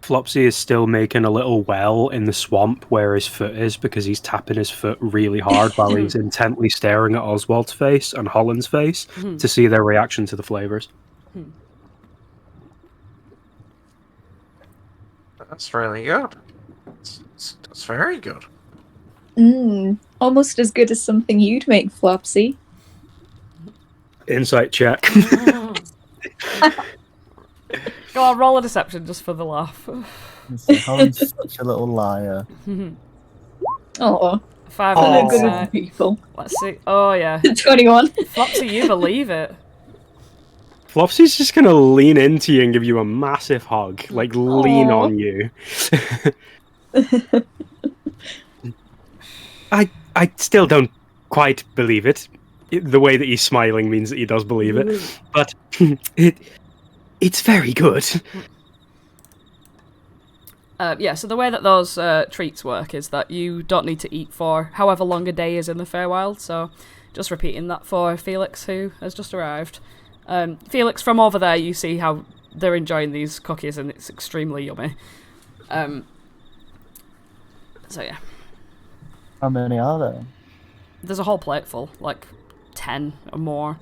Flopsy is still making a little well in the swamp where his foot is because he's tapping his foot really hard while he's intently staring at Oswald's face and Holland's face to see their reaction to the flavours. That's really good. That's very good. Almost as good as something you'd make, Flopsy. Insight check. Go on, roll a deception just for the laugh. Holland's such a little liar. Oh, 5 they're minutes. good people. Let's see. Oh, yeah. 21. Flopsy, you believe it. Flopsy's just going to lean into you and give you a massive hug. Lean on you. I still don't quite believe it. The way that he's smiling means that he does believe it. But it's very good. So the way that those treats work is that you don't need to eat for however long a day is in the Feywild. So just repeating that for Felix, who has just arrived. Felix, from over there, you see how they're enjoying these cookies, and it's extremely yummy. So yeah. How many are there? There's a whole plate full, 10 or more.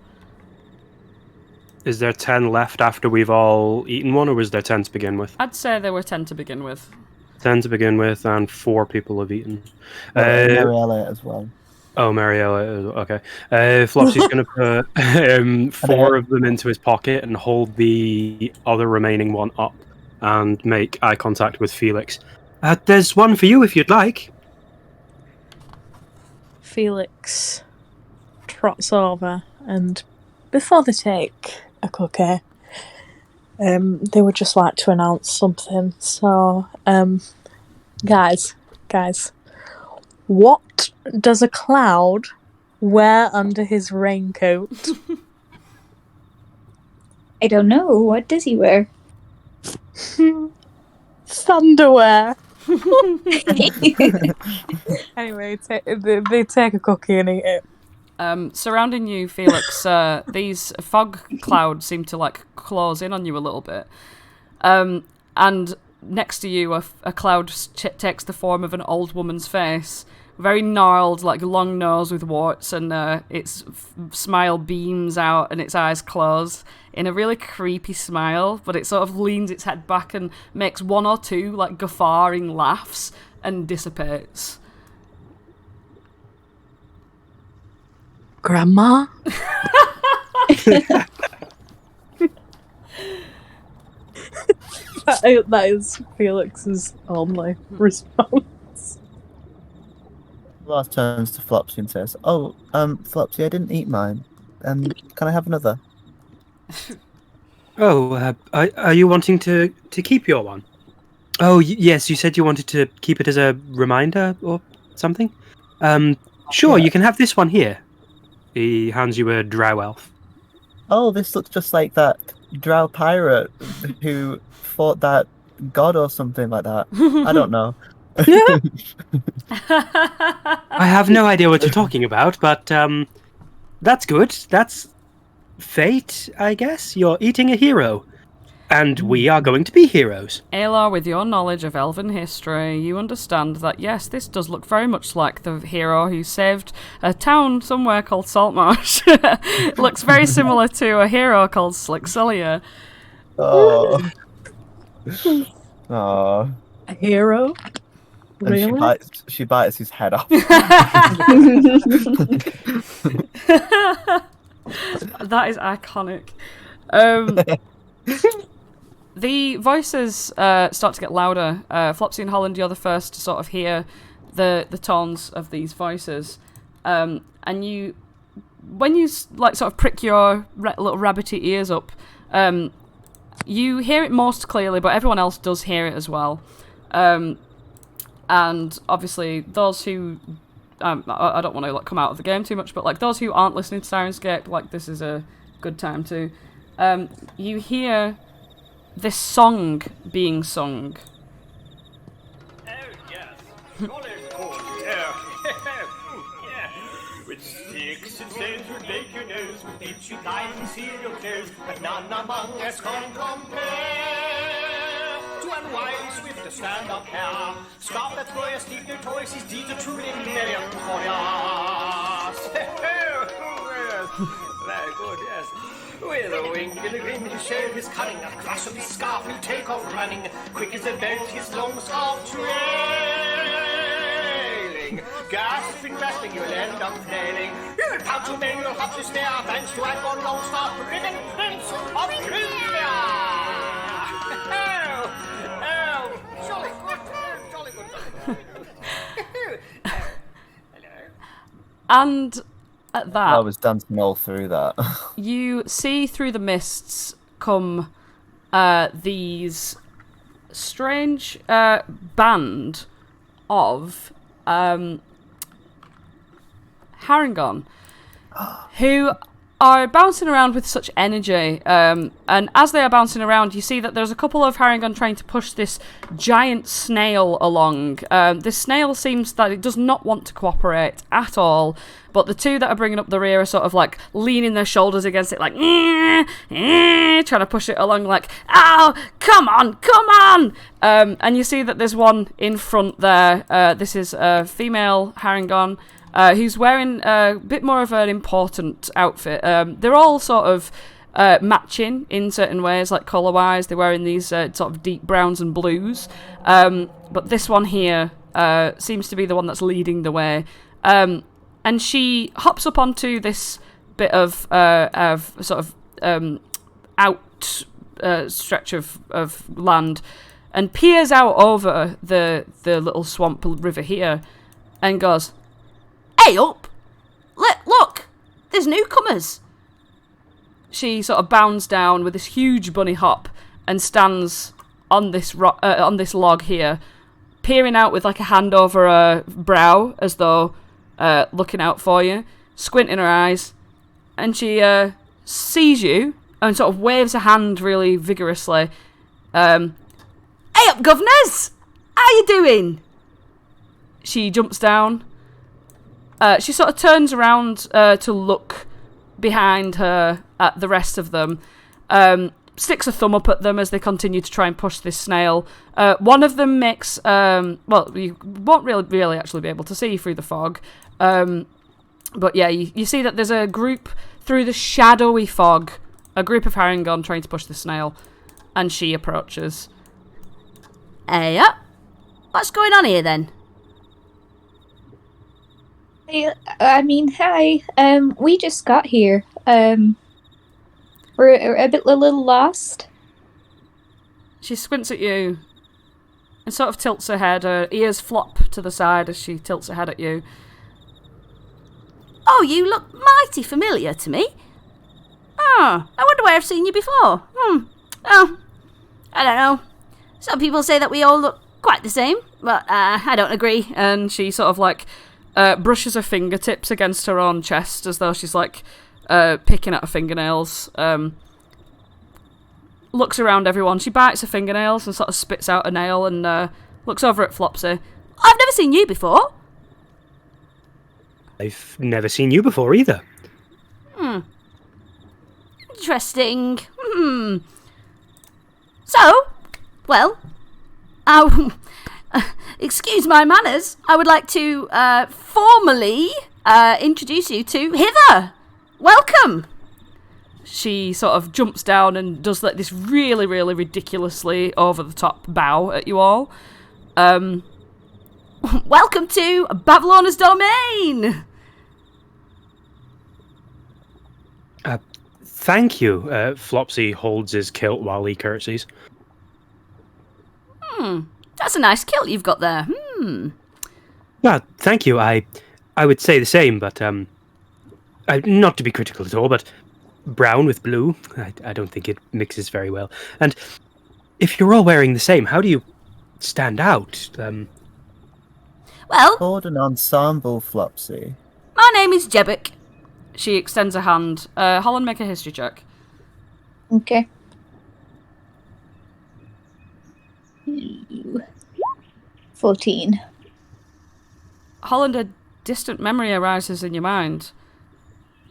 Is there 10 left after we've all eaten one, or was there 10 to begin with? I'd say there were 10 to begin with. 10 to begin with, and 4 people have eaten. Mariella as well. Oh, Mariella, okay. Flopsy's going to put 4 of them into his pocket and hold the other remaining one up and make eye contact with Felix. There's one for you if you'd like. Felix trots over, and before they take a cookie, they would just like to announce something. So, guys, what does a cloud wear under his raincoat? I don't know. What does he wear? Thunderwear. Anyway, they take a cookie and eat it. Surrounding you, Felix, these fog clouds seem to close in on you a little bit. And next to you, a cloud takes the form of an old woman's face. Very gnarled, long nose with warts, and its smile beams out and its eyes close in a really creepy smile, but it sort of leans its head back and makes 1 or 2 guffawing laughs and dissipates. Grandma? That is Felix's only response. Last turns to Flopsy and says, "Oh, Flopsy, I didn't eat mine. Can I have another?" Oh, are you wanting to keep your one? Oh, yes, you said you wanted to keep it as a reminder or something? Sure, Yeah. you can have this one here. He hands you a drow elf. Oh, this looks just like that drow pirate who fought that god or something like that. I don't know. I have no idea what you're talking about, but that's good. That's fate, I guess. You're eating a hero. And we are going to be heroes. Aelar, with your knowledge of elven history, you understand that, yes, this does look very much like the hero who saved a town somewhere called Saltmarsh. Looks very similar to a hero called Slixilia. Oh. Oh. A hero? And Really? she bites his head off. That is iconic. The voices start to get louder. Flopsy and Holland, you're the first to sort of hear the tones of these voices. And you, when you like sort of prick your little rabbity ears up, you hear it most clearly, but everyone else does hear it as well. And obviously, those who I don't want to like come out of the game too much, but like those who aren't listening to Sirenscape, like this is a good time to. You hear this song being sung. Oh, yes. Scholars call you. Yeah. With sticks and stones would make your nose, with bits you dive and seal your clothes, but none among us can compare to unwily swift to stand up here. Scarf that throw steep their toys, his deeds are truly very glorious. Very good, yes. With a wink and a grin to show his cunning, a crash of his scarf he'll take off running, quick as a boat his long scarf trailing. Gasping, grasping, you'll end up flailing. You'll pout your men, you'll have to stare, thanks to Aegon Longstar, ribbon prince of Privia! Oh, jolly good, jolly good, jolly good. Hello. And at that, I was dancing all through that. you see through the mists come these strange band of Harengon, who are bouncing around with such energy. And as they are bouncing around, you see that there's a couple of Harengon trying to push this giant snail along. This snail seems that it does not want to cooperate at all. But the two that are bringing up the rear are sort of like leaning their shoulders against it, like, trying to push it along, like, oh, come on, come on! And you see that there's one in front there. This is a female Harengon who's wearing a bit more of an important outfit. They're all sort of matching in certain ways, like colour-wise. They're wearing these sort of deep browns and blues. But this one here seems to be the one that's leading the way. And she hops up onto this bit of sort of stretch of land and peers out over the little swamp river here and goes, "Hey up! Look! There's newcomers!" She sort of bounds down with this huge bunny hop and stands on this on this log here, peering out with like a hand over her brow as though looking out for you, squinting her eyes, and she sees you and sort of waves a hand really vigorously. Hey up, governors! How you doing? She jumps down. She sort of turns around to look behind her at the rest of them. Sticks a thumb up at them as they continue to try and push this snail. One of them makes... well, you won't really actually be able to see through the fog. But yeah, you see that there's a group through the shadowy fog. A group of Harengon trying to push the snail. And she approaches. Hey up! What's going on here then? Hi. We just got here. We're a little lost. She squints at you and sort of tilts her head. Her ears flop to the side as she tilts her head at you. Oh, you look mighty familiar to me. Oh, I wonder where I've seen you before. Oh, I don't know. Some people say that we all look quite the same, but I don't agree. And she sort of like brushes her fingertips against her own chest as though she's like picking at her fingernails. Looks around everyone. She bites her fingernails and sort of spits out a nail and looks over at Flopsy. I've never seen you before. I've never seen you before either. Interesting. So, well, excuse my manners. I would like to formally introduce you to Hither. Welcome. She sort of jumps down and does like this really, really ridiculously over-the-top bow at you all. Welcome to Babylon's domain. Thank you. Flopsy holds his kilt while he curtsies. That's a nice kilt you've got there. Well, thank you. I would say the same, but not to be critical at all, but brown with blue, I don't think it mixes very well. And if you're all wearing the same, how do you stand out? Well, Called an ensemble, Flopsy. my name is Jebic. She extends her hand. Holland, make a history check. Okay. 14. Holland, a distant memory arises in your mind.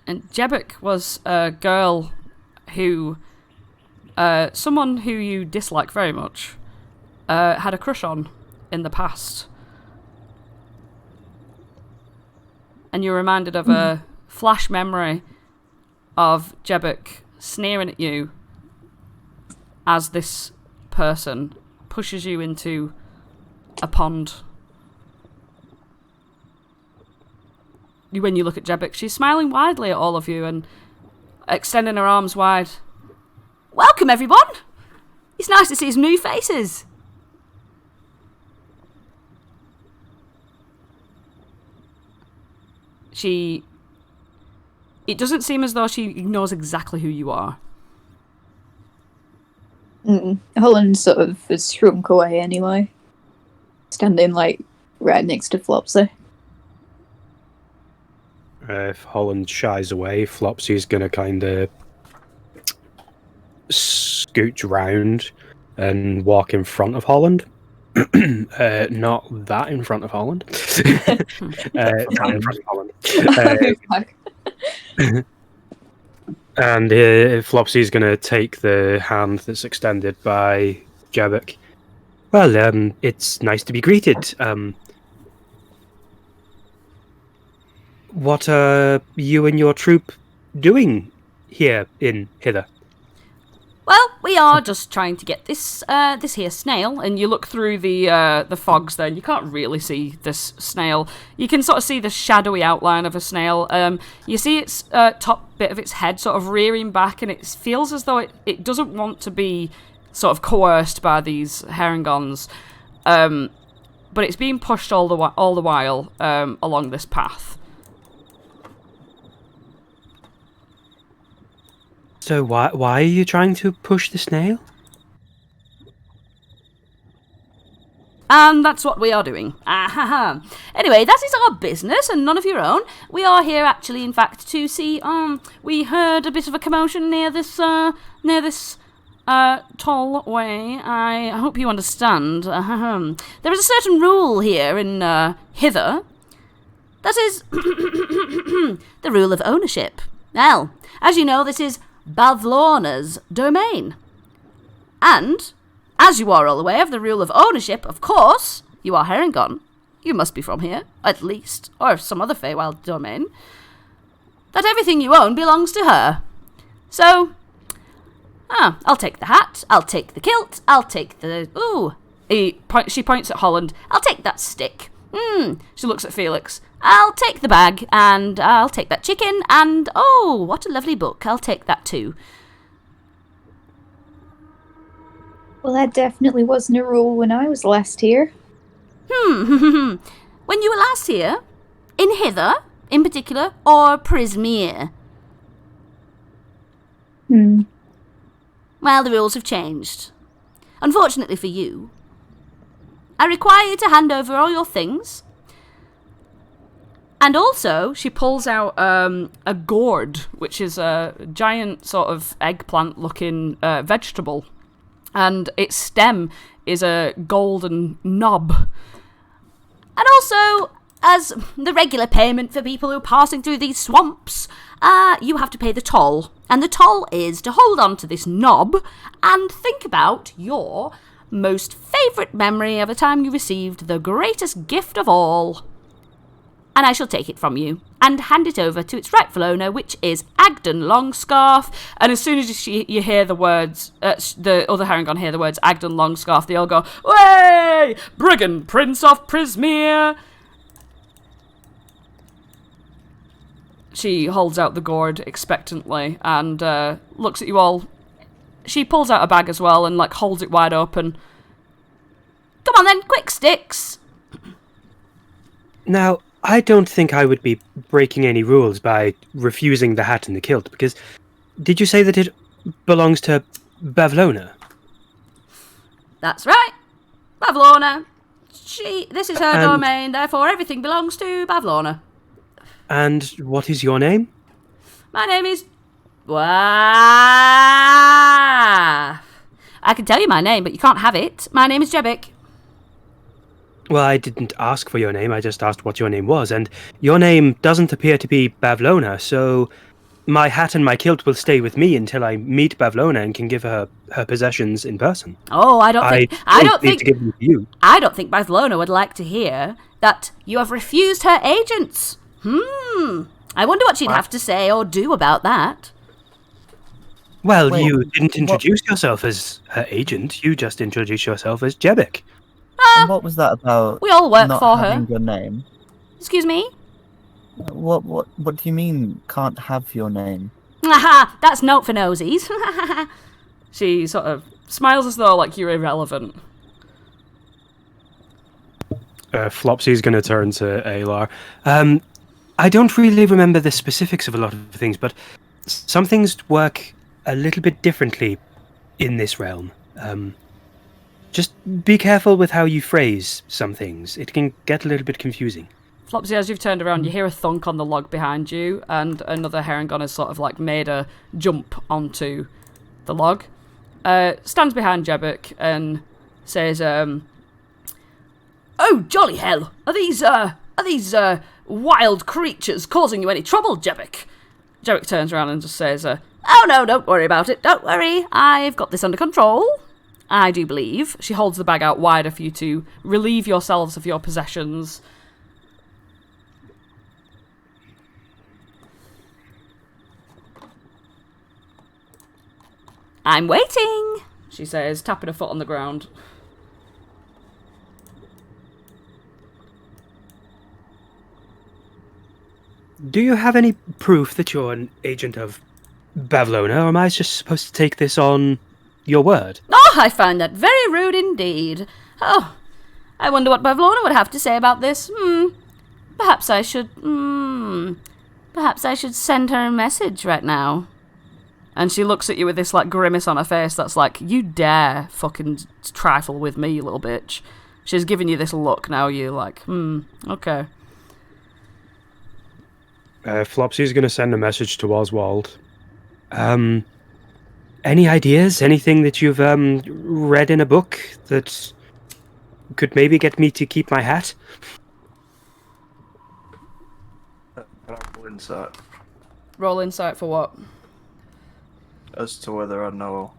And Jebic was a girl who, someone who you dislike very much, had a crush on in the past. And you're reminded of a flash memory of Jebic sneering at you as this person pushes you into a pond. When you look at Jebic, she's smiling widely at all of you and extending her arms wide. Welcome, everyone. It's nice to see some new faces. It doesn't seem as though she ignores exactly who you are. Holland sort of has shrunk away anyway. Standing, like, right next to Flopsy. If Holland shies away, Flopsy's gonna kind of scooch round and walk in front of Holland. Not that in front of Holland. Not in front of Holland. And Flopsy's gonna take the hand that's extended by Jebic. Well, it's nice to be greeted. What are you and your troop doing here in Hither? Well, we are just trying to get this here snail. And you look through the fogs there, and you can't really see this snail. You can sort of see the shadowy outline of a snail. You see its top bit of its head sort of rearing back, and it feels as though it doesn't want to be sort of coerced by these Harengons. But it's being pushed all the while along this path. So why are you trying to push the snail? And that's what we are doing. Anyway, that is our business and none of your own. We are here actually, in fact, to see, we heard a bit of a commotion near this toll way. I hope you understand. There is a certain rule here in, Hither. That is, the rule of ownership. Well, as you know, this is Bavlorna's domain. And, as you are all aware of the rule of ownership, of course, you are Harengon. You must be from here, at least, or some other Feywild domain. That everything you own belongs to her. So, I'll take the hat, I'll take the kilt, I'll take the... She points at Holland. I'll take that stick. She looks at Felix. I'll take the bag, and I'll take that chicken, and oh, what a lovely book. I'll take that too. Well, that definitely wasn't a rule when I was last here. When you were last here? In Hither, in particular, or Prismere? Well, the rules have changed. Unfortunately for you. I require you to hand over all your things. And also, she pulls out a gourd, which is a giant sort of eggplant-looking vegetable. And its stem is a golden knob. And also, as the regular payment for people who are passing through these swamps, you have to pay the toll. And the toll is to hold on to this knob and think about your most favourite memory of the time you received the greatest gift of all. And I shall take it from you and hand it over to its rightful owner, which is Agden Longscarf. And as soon as you hear the words, the other Harengon hear the words Agden Longscarf, they all go, "Way! Brigand Prince of Prismere!" She holds out the gourd expectantly and looks at you all. She pulls out a bag as well and like holds it wide open. "Come on then, quick sticks!" Now, I don't think I would be breaking any rules by refusing the hat and the kilt, because did you say that it belongs to Bavlona? That's right. Bavlona. This is her domain, therefore everything belongs to Bavlona. And what is your name? My name is... I can tell you my name, but you can't have it. My name is Jebic. Well, I didn't ask for your name, I just asked what your name was, and your name doesn't appear to be Bavlona, so my hat and my kilt will stay with me until I meet Bavlona and can give her her possessions in person. Oh, I don't think to give them to you. I don't think Bavlona would like to hear that you have refused her agents. I wonder what she'd have to say or do about that. Well, you didn't introduce yourself as her agent, you just introduced yourself as Jebic. And what was that about? We all work not for having her. your name? Excuse me? What do you mean can't have your name? Aha! That's note for nosies. She sort of smiles as though like you're irrelevant. Flopsy's going to turn to Aelar. I don't really remember the specifics of a lot of things, but some things work a little bit differently in this realm. Just be careful with how you phrase some things. It can get a little bit confusing. Flopsy, as you've turned around, you hear a thunk on the log behind you, and another Harengon has sort of like made a jump onto the log. Stands behind Jebic and says, "Oh, jolly hell! Are these wild creatures causing you any trouble, Jebic?" Jebic turns around and just says, "Oh no, don't worry about it. Don't worry. I've got this under control. I do believe." She holds the bag out wider for you to relieve yourselves of your possessions. "I'm waiting," she says, tapping her foot on the ground. Do you have any proof that you're an agent of Bavlona, or am I just supposed to take this on your word? Oh, I find that very rude indeed. Oh, I wonder what Bavlona would have to say about this. Perhaps I should send her a message right now. And she looks at you with this like grimace on her face that's like, "You dare fucking trifle with me, you little bitch." She's giving you this look now, you're like, okay. Flopsy's going to send a message to Oswald. Any ideas? Anything that you've read in a book that could maybe get me to keep my hat? Roll insight Roll insight for what? as to whether I know.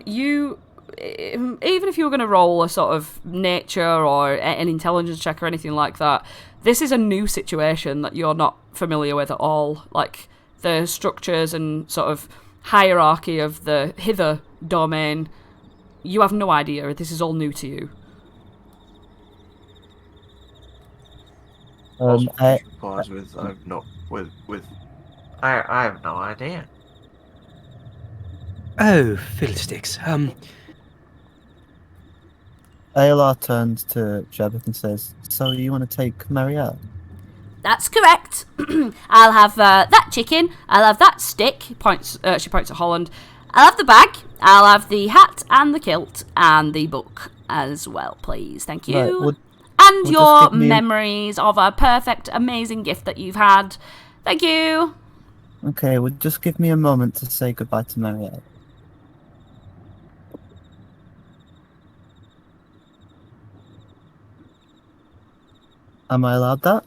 You, even if you were going to roll a sort of nature or an intelligence check or anything like that, this is a new situation that you're not familiar with at all. Like, the structures and sort of hierarchy of the Hither domain, you have no idea. This is all new to you. I have no idea. Oh, fiddlesticks. Aelar turns to Jebek and says, "So you want to take Marielle?" That's correct. I'll have that chicken. I'll have that stick. She points at Holland. I'll have the bag. I'll have the hat and the kilt and the book as well, please. Thank you. Right, and we'll your just give me memories of a perfect, amazing gift that you've had. Thank you. Okay, well, just give me a moment to say goodbye to Marielle. Am I allowed that?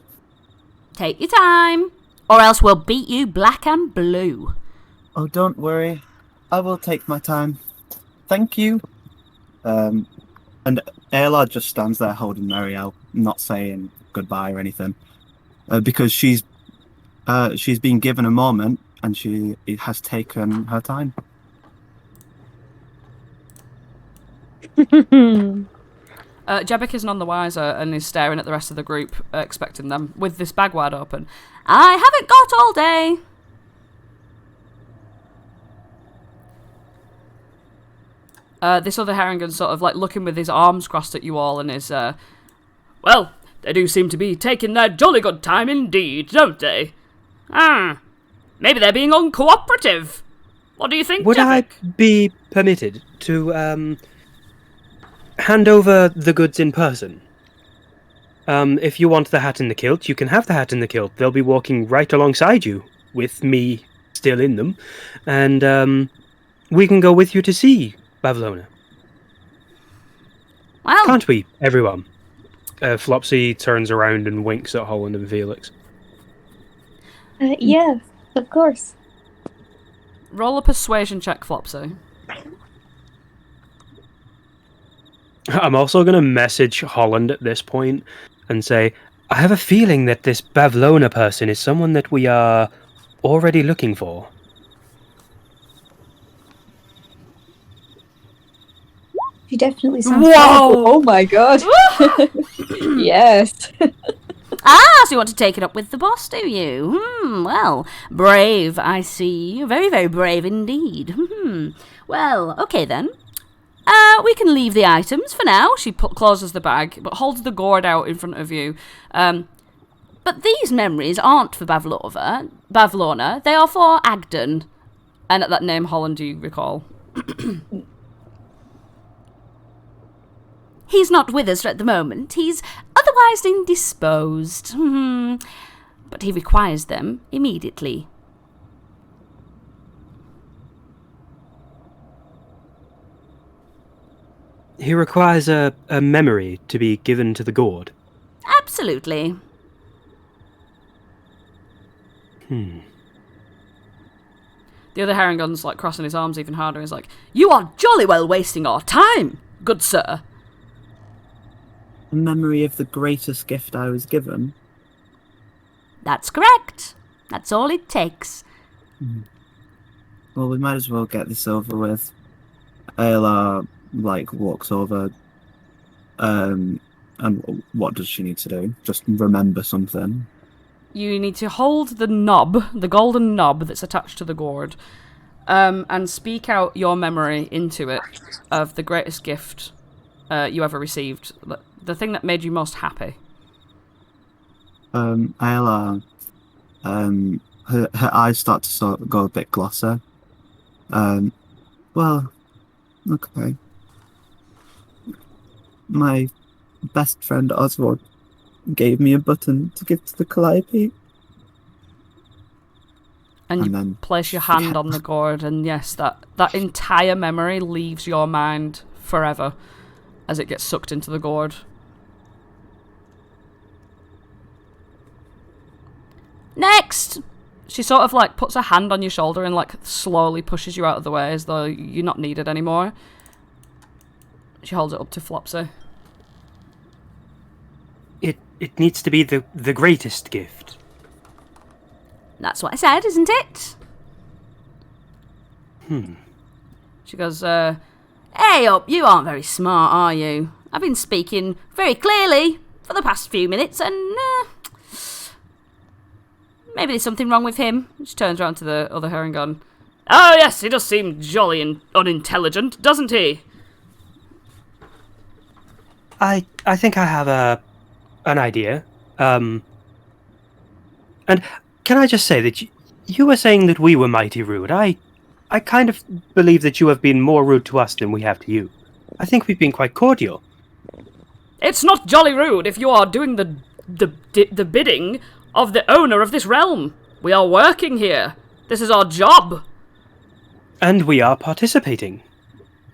Take your time, or else we'll beat you black and blue. Oh, don't worry. I will take my time. Thank you. And Aelar just stands there holding Marielle, not saying goodbye or anything, because she's been given a moment and she has taken her time. Jebek is none the wiser and is staring at the rest of the group, expecting them, with this bag wide open. I haven't got all day. This other Harengon's sort of like looking with his arms crossed at you all and is, well, they do seem to be taking their jolly good time indeed, don't they? Maybe they're being uncooperative. What do you think, Would I Jebek? be permitted to hand over the goods in person? If you want the hat and the kilt, you can have the hat and the kilt. They'll be walking right alongside you, with me still in them, and we can go with you to see Bavlona. Well, Can't we, everyone? Flopsy turns around and winks at Holland and Felix. Yeah, of course. Roll a persuasion check, Flopsy. I'm also going to message Holland at this point and say, I have a feeling that this Bavlona person is someone that we are already looking for. She definitely sounds Whoa! powerful. Oh my god. Yes. so you want to take it up with the boss, do you? Well, brave, I see. Very, very brave indeed. Well, okay then. We can leave the items for now. She closes the bag, but holds the gourd out in front of you. But these memories aren't for Bavlona. They are for Agden. And at that name, Holland, do you recall? He's not with us at the moment. He's otherwise indisposed. But he requires them immediately. He requires a memory to be given to the gourd. Absolutely. The other Harengon's like crossing his arms even harder. He's like, "You are jolly well wasting our time, good sir." A memory of the greatest gift I was given. That's correct. That's all it takes. Well, we might as well get this over with. Aelar, walks over. And what does she need to do? Just remember something. You need to hold the knob, the golden knob that's attached to the gourd, and speak out your memory into it of the greatest gift you ever received. The thing that made you most happy. Aelar, her eyes start to sort of go a bit glosser. Well, okay. My best friend Oswald gave me a button to give to the Calliope. And you then place your hand on the gourd, and yes, that entire memory leaves your mind forever as it gets sucked into the gourd. Next! She sort of puts her hand on your shoulder and slowly pushes you out of the way as though you're not needed anymore. She holds it up to Flopsy. It needs to be the greatest gift. That's what I said, isn't it? She goes, Hey up, you aren't very smart, are you? I've been speaking very clearly for the past few minutes, and maybe there's something wrong with him. She turns around to the other Harengon. Oh yes, he does seem jolly and unintelligent, doesn't he? I think I have an idea. And can I just say that you were saying that we were mighty rude. I kind of believe that you have been more rude to us than we have to you. I think we've been quite cordial. It's not jolly rude if you are doing the bidding of the owner of this realm. We are working here. This is our job. And we are participating.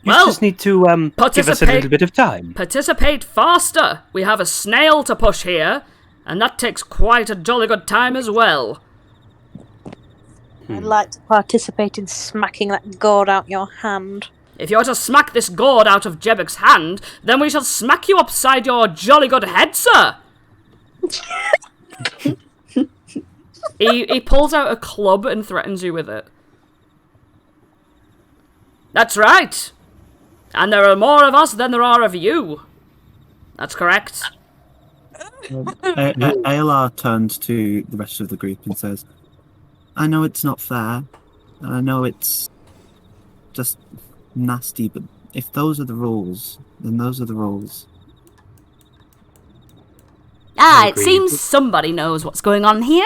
You Well, just need to give us a little bit of time. Participate faster. We have a snail to push here, and that takes quite a jolly good time as well. I'd like to participate in smacking that gourd out your hand. If you're to smack this gourd out of Jebek's hand, then we shall smack you upside your jolly good head, sir. He pulls out a club and threatens you with it. That's right. And there are more of us than there are of you. That's correct. Aelar turns to the rest of the group and says, I know it's not fair, and I know it's just nasty, but if those are the rules, then those are the rules. It seems somebody knows what's going on here.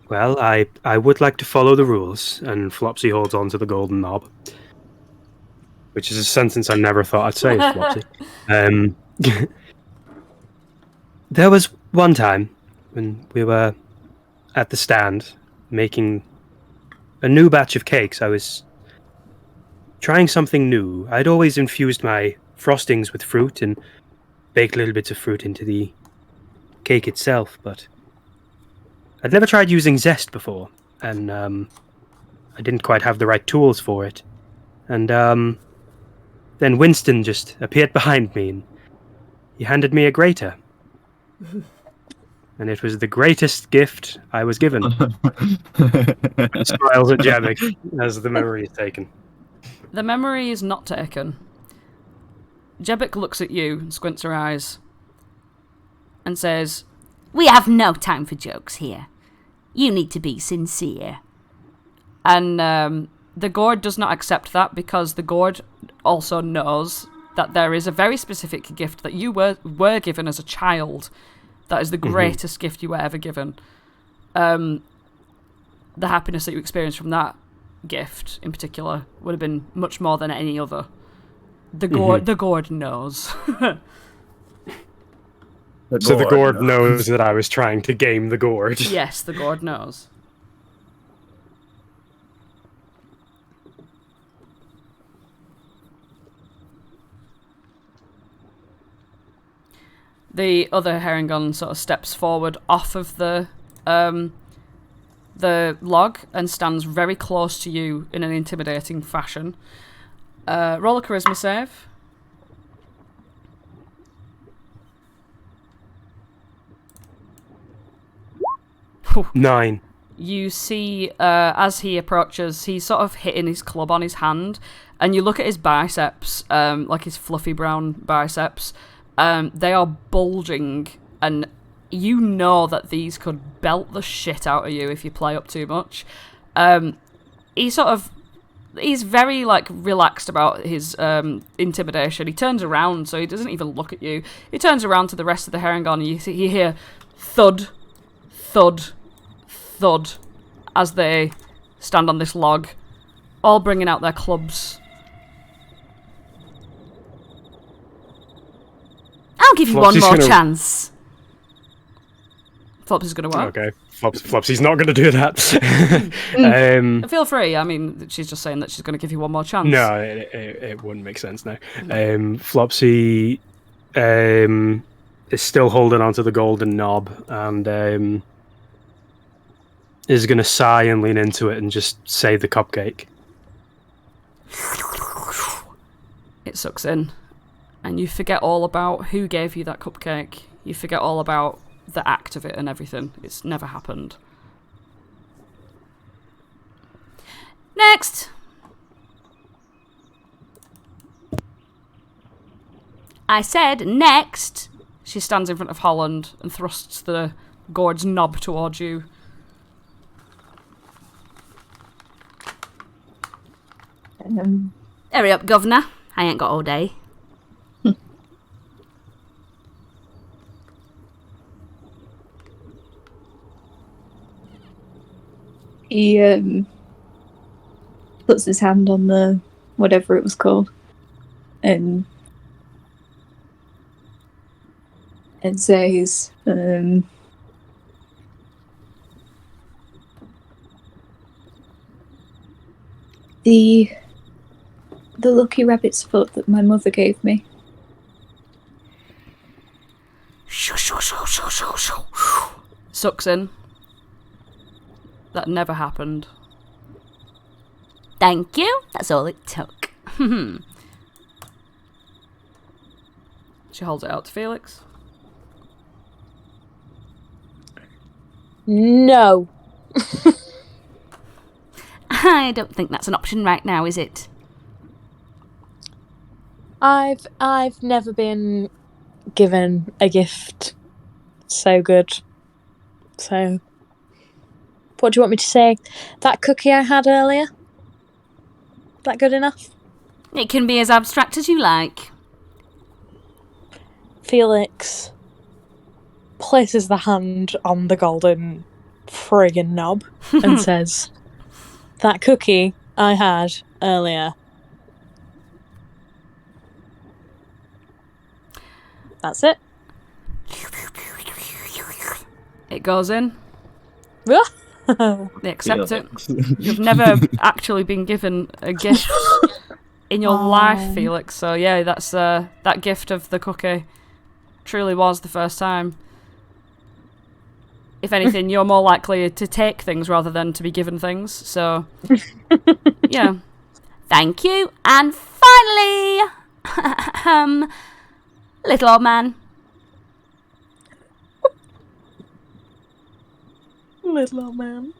Well, I would like to follow the rules, and Flopsy holds on to the golden knob. Which is a sentence I never thought I'd say, Flopsy. There was one time when we were at the stand making a new batch of cakes. I was trying something new. I'd always infused my frostings with fruit and baked little bits of fruit into the cake itself, but I'd never tried using zest before, and I didn't quite have the right tools for it. And then Winston just appeared behind me, and he handed me a grater. And it was the greatest gift I was given. Smiles at Jebek as the memory is taken. The memory is not taken. Jebek looks at you and squints her eyes and says, We have no time for jokes here. You need to be sincere. And the Gourd does not accept that, because the Gourd also knows that there is a very specific gift that you were given as a child. That is the greatest gift you were ever given. The happiness that you experienced from that gift, in particular, would have been much more than any other. The Gourd knows. So the Gourd knows that I was trying to game the Gourd. Yes, the Gourd knows. The other Harengon sort of steps forward off of the log and stands very close to you in an intimidating fashion. Roll a charisma save. Whew. 9. You see, as he approaches, he's sort of hitting his club on his hand, and you look at his biceps, like his fluffy brown biceps. They are bulging, and you know that these could belt the shit out of you if you play up too much. He's very, like, relaxed about his intimidation. He turns around, so he doesn't even look at you. He turns around to the rest of the Harengon, and you hear thud, thud, thud, as they stand on this log, all bringing out their clubs. I'll give you one more chance. Flopsy's going to work. Okay, Flopsy's not going to do that. Feel free. I mean, she's just saying that she's going to give you one more chance. No, it wouldn't make sense now. Flopsy is still holding onto the golden knob and is going to sigh and lean into it and just say the cupcake. It sucks in. And you forget all about who gave you that cupcake. You forget all about the act of it and everything. It's never happened. Next! I said next! She stands in front of Holland and thrusts the Gourd's knob towards you. Hurry up, governor. I ain't got all day. He puts his hand on the whatever it was called, and says, the lucky rabbit's foot that my mother gave me. Sucks in. That never happened. Thank you. That's all it took. She holds it out to Felix. No. I don't think that's an option right now, is it? I've never been given a gift so good. So, what do you want me to say? That cookie I had earlier? That good enough? It can be as abstract as you like. Felix places the hand on the golden friggin' knob and says, that cookie I had earlier. That's it. It goes in. Oh. They accept it. You've never actually been given a gift in your life, Felix. So yeah, that's that gift of the cookie truly was the first time. If anything, you're more likely to take things rather than to be given things. So yeah. Thank you. And finally, little old man. Little old man.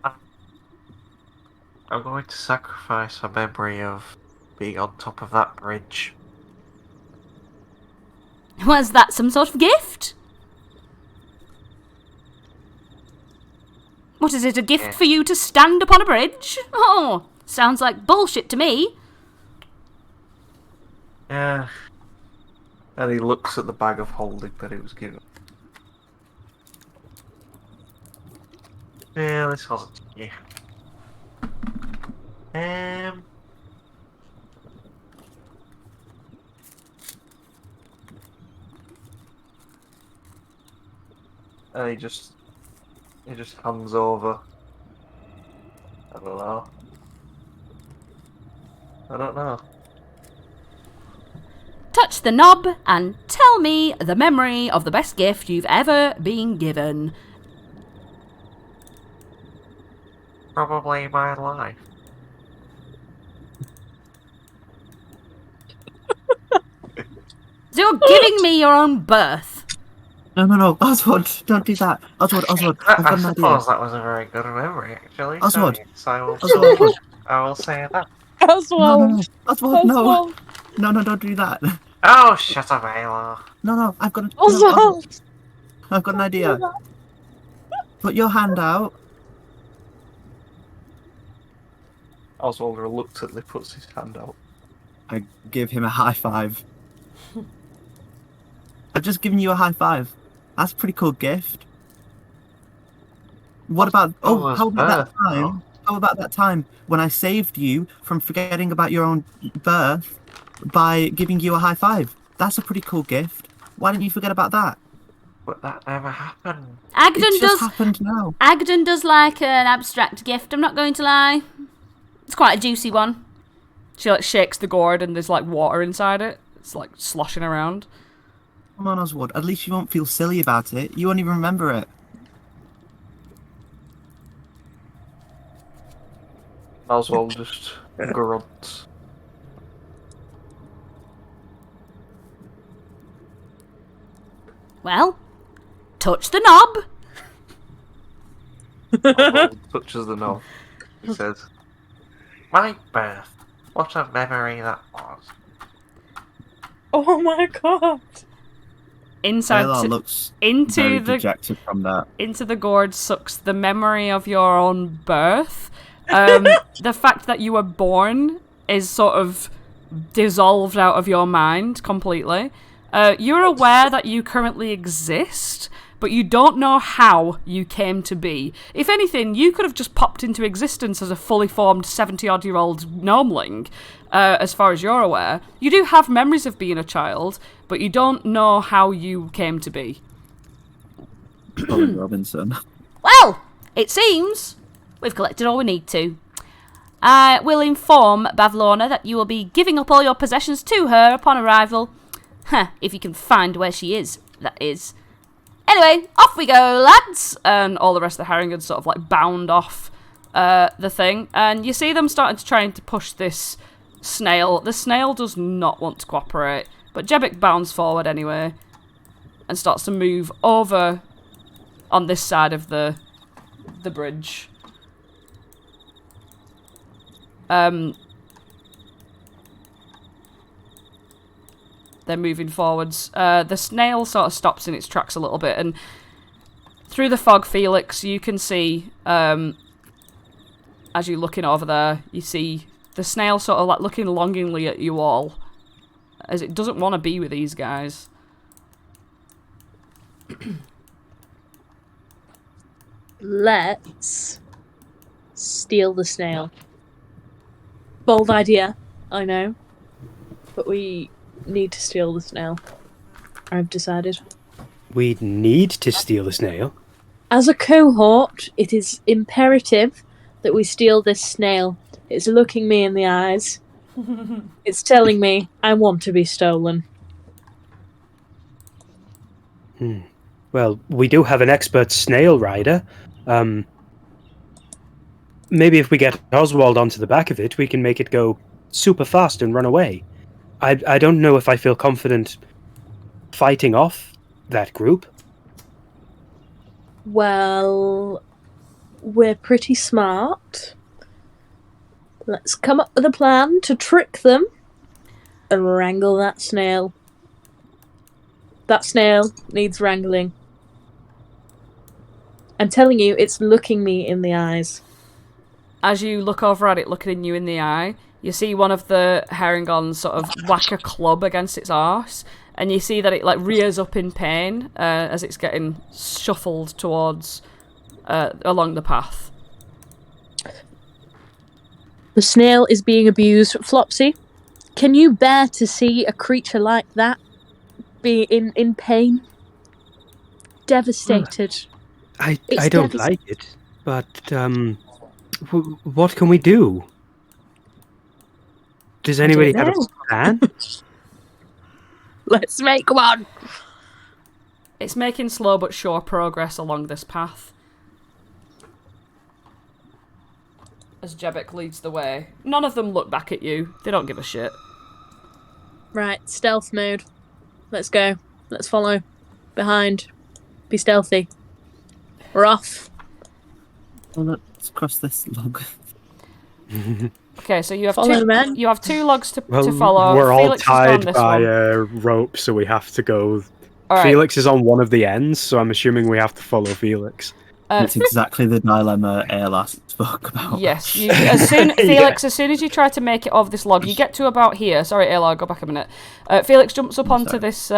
I'm going to sacrifice a memory of being on top of that bridge. Was that some sort of gift? What is it, a gift for you to stand upon a bridge? Oh, sounds like bullshit to me. Yeah. And he looks at the bag of holding that he was given. Yeah, this wasn't. Yeah. And he just hands over. I don't know. I don't know. Touch the knob and tell me the memory of the best gift you've ever been given. Probably my life. You're giving me your own birth. No, Oswald, don't do that. Oswald, I've got I an idea. suppose that was a very good memory, actually. Oswald. So Oswald. I will say that. Oswald. Oswald, no. No, don't do that. Oh, shut up, Aelar. No, I've got Oswald. I've got an idea. Put your hand out. Oswald reluctantly puts his hand out. I give him a high five. I've just given you a high five. That's a pretty cool gift. What about... how about that time? How about that time when I saved you from forgetting about your own birth by giving you a high five? That's a pretty cool gift. Why didn't you forget about that? But that never happened. It just happened now. Agden does like an abstract gift, I'm not going to lie. It's quite a juicy one. She like shakes the gourd and there's like water inside it. It's like sloshing around. Come on, Oswald. At least you won't feel silly about it. You won't even remember it. Oswald just grunts. Well, touch the knob. Oswald touches the knob. He says, "My birth. What a memory that was." Oh my god. Inside Aelar looks into very the dejected from that. into the gourd sucks the memory of your own birth, The fact that you were born is sort of dissolved out of your mind completely. You're aware that you currently exist, but you don't know how you came to be. If anything, you could have just popped into existence as a fully formed 70-odd-year-old Gnomeling, as far as you're aware. You do have memories of being a child, but you don't know how you came to be. Colin Robinson. Well, it seems we've collected all we need to. I will inform Bavlorna that you will be giving up all your possessions to her upon arrival. If you can find where she is, that is. Anyway, off we go, lads! And all the rest of the Harengon sort of like bound off the thing. And you see them starting to try to push this snail. The snail does not want to cooperate, but Jebic bounds forward anyway and starts to move over on this side of the bridge. They're moving forwards. The snail sort of stops in its tracks a little bit, and through the fog, Felix, you can see, as you're looking over there, you see the snail sort of like looking longingly at you all, as it doesn't want to be with these guys. Let's steal the snail. Bold idea, I know. But we need to steal the snail. I've decided. We need to steal the snail. As a cohort, it is imperative that we steal this snail. It's looking me in the eyes. It's telling me I want to be stolen. Well, we do have an expert snail rider. Maybe if we get Oswald onto the back of it, we can make it go super fast and run away. I don't know if I feel confident fighting off that group. Well, we're pretty smart. Let's come up with a plan to trick them and wrangle that snail. That snail needs wrangling. I'm telling you, it's looking me in the eyes. As you look over at it, looking you in the eye, you see one of the Harengons sort of whack a club against its arse, and you see that it like rears up in pain as it's getting shuffled towards along the path. The snail is being abused. Flopsy, can you bear to see a creature like that be in pain? Devastated. I don't like it, but what can we do? Does anybody have a plan? Let's make one. It's making slow but sure progress along this path. As Jebic leads the way. None of them look back at you. They don't give a shit. Right, stealth mode. Let's go. Let's follow. Behind. Be stealthy. We're off. Well, let's cross this log. Okay, so you have men. You have 2 logs to follow. We're all Felix tied by a a rope, so we have to go. All right. Felix is on one of the ends, so I'm assuming we have to follow Felix. It's exactly the dilemma Aelar spoke about. Yes, Felix, as soon as you try to make it over this log, you get to about here. Sorry, Aelar, go back a minute. Felix jumps up onto this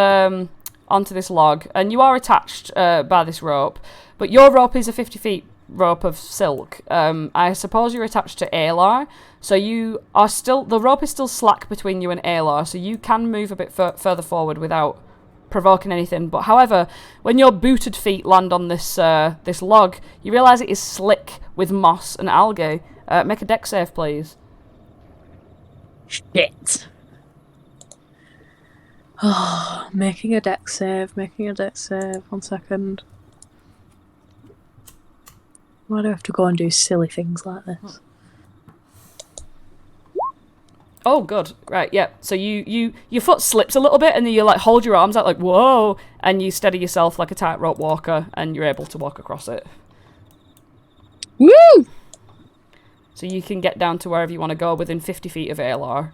log, and you are attached by this rope, but your rope is a 50 feet rope of silk. I suppose you're attached to Aelar, so you are still, the rope is still slack between you and Aelar, so you can move a bit further forward without provoking anything. But however, when your booted feet land on this log, you realise it is slick with moss and algae. Make a dex save, please. Shit. Oh, making a dex save. 1 second. Why do I have to go and do silly things like this? Oh, good. Right, yeah. So your foot slips a little bit, and then you like hold your arms out like whoa, and you steady yourself like a tightrope walker, and you're able to walk across it. Woo! So you can get down to wherever you want to go within 50 feet of Aelar.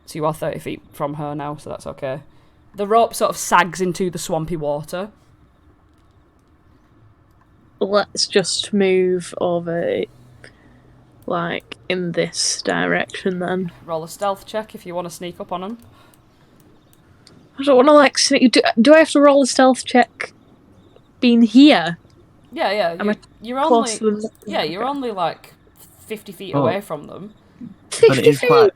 So you are 30 feet from her now, so that's okay. The rope sort of sags into the swampy water. Let's just move over. like in this direction then. Roll a stealth check if you want to sneak up on them. I don't want to like sneak. Do I have to roll a stealth check? Being here? Yeah. Am I You're close to only them? you're only like 50 feet Oh. away from them. But it 50 is feet. quite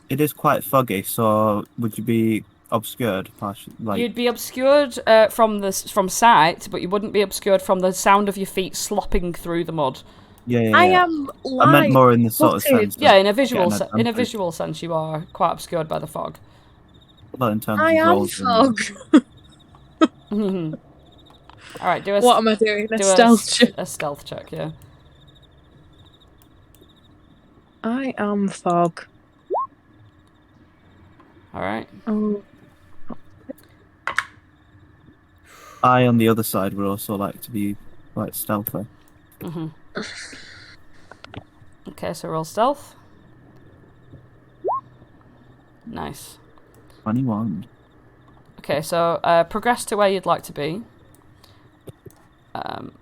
it is quite foggy. So would you be obscured? You'd be obscured from sight, but you wouldn't be obscured from the sound of your feet slopping through the mud. Yeah. I am like. I meant more in the sort of footed. sense. Yeah, in a getting advantage. visual sense, you are quite obscured by the fog. But in terms I of am rolls, fog. All right, do a What am I doing? A do stealth check. a stealth check. Yeah. I am fog. All right. Oh. I on the other side would also like to be quite stealthy. Okay, so roll stealth. Nice. 21. Okay, so progress to where you'd like to be. Well,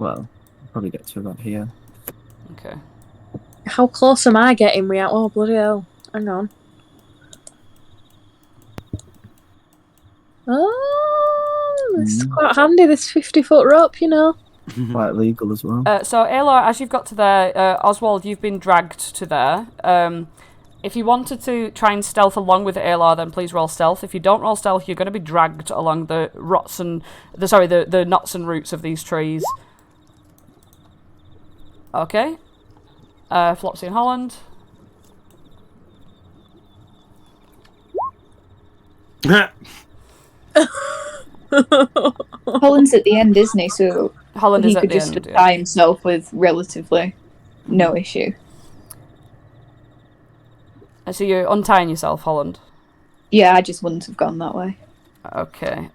I'll probably get to about here. Okay. How close am I getting? Oh, bloody hell. Hang on. Oh, this is quite handy, this 50-foot rope, you know. Quite legal as well. So, Aelar, as you've got to there, Oswald, you've been dragged to there. If you wanted to try and stealth along with Aelar, then please roll stealth. If you don't roll stealth, you're going to be dragged along the knots and roots of these trees. Okay. Flopsy and Holland. Holland's at the end, isn't he? So Holland he is at could the just end. Yeah. tie himself with relatively no issue. So you're untying yourself, Holland. Yeah, I just wouldn't have gone that way. Okay.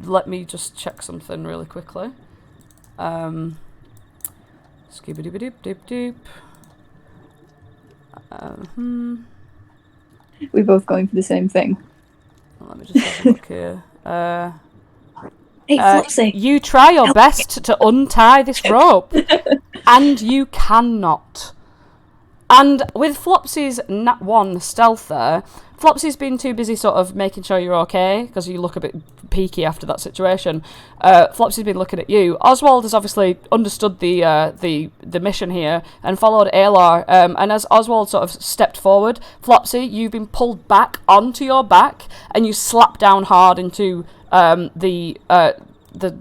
Let me just check something really quickly. Skibidi-bidi-dip-dip. We're both going for the same thing. Let me just have a look here. Hey, Flopsy! You try your best to untie this rope, and you cannot. And with Flopsy's nat 1 stealth there, Flopsy's been too busy sort of making sure you're okay, because you look a bit peaky after that situation. Flopsy's been looking at you. Oswald has obviously understood the mission here and followed Aelar. And as Oswald sort of stepped forward, Flopsy, you've been pulled back onto your back, and you slap down hard into the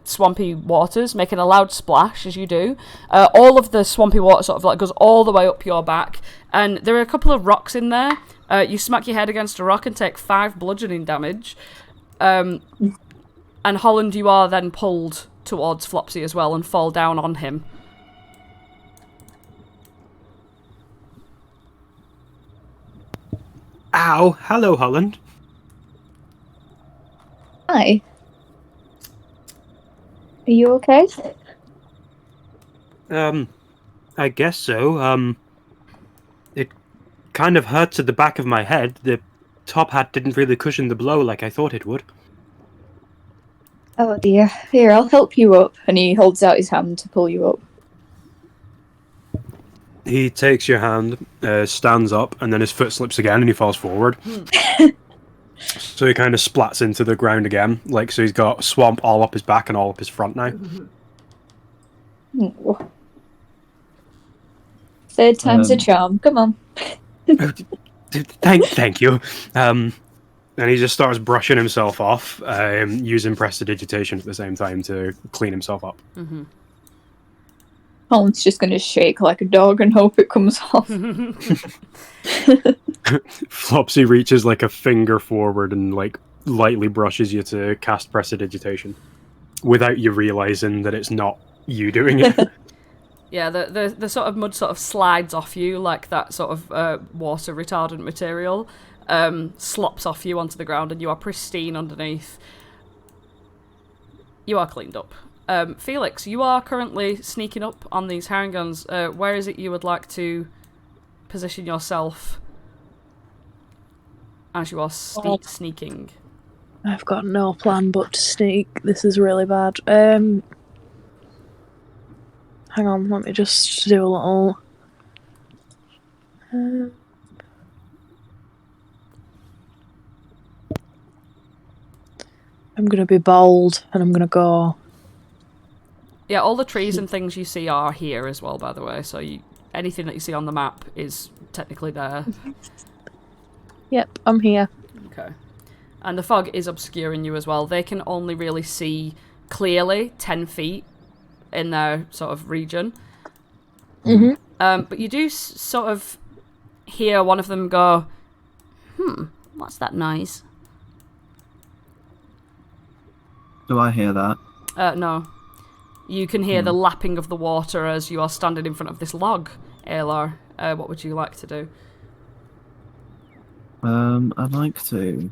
swampy waters, making a loud splash as you do. All of the swampy water sort of like goes all the way up your back, and there are a couple of rocks in there. You smack your head against a rock and take 5 bludgeoning damage. And Holland, you are then pulled towards Flopsy as well and fall down on him. Ow! Hello, Holland. Hi. Are you okay? I guess so. It kind of hurts at the back of my head. The top hat didn't really cushion the blow like I thought it would. Oh dear. Here, I'll help you up. And he holds out his hand to pull you up. He takes your hand, stands up, and then his foot slips again and he falls forward. So he kind of splats into the ground again. So he's got swamp all up his back and all up his front now. Third time's a charm. Come on. Thank you. And he just starts brushing himself off, using prestidigitation at the same time to clean himself up. Holland's just going to shake like a dog and hope it comes off. Flopsy reaches like a finger forward and lightly brushes you to cast prestidigitation, without you realizing that it's not you doing it. Yeah, the sort of mud sort of slides off you like that sort of water retardant material, slops off you onto the ground, and you are pristine underneath. You are cleaned up. Felix, you are currently sneaking up on these Harengons. Where is it you would like to position yourself as you are sneaking? I've got no plan but to sneak. This is really bad. Hang on, let me just do a little I'm gonna be bold, and I'm gonna go. Yeah, all the trees and things you see are here as well, by the way. So anything that you see on the map is technically there. Yep, I'm here. Okay. And the fog is obscuring you as well. They can only really see clearly 10 feet in their sort of region. But you do sort of hear one of them go, What's that noise? Do I hear that? no. You can hear the lapping of the water as you are standing in front of this log, Aelar. What would you like to do? I'd like to.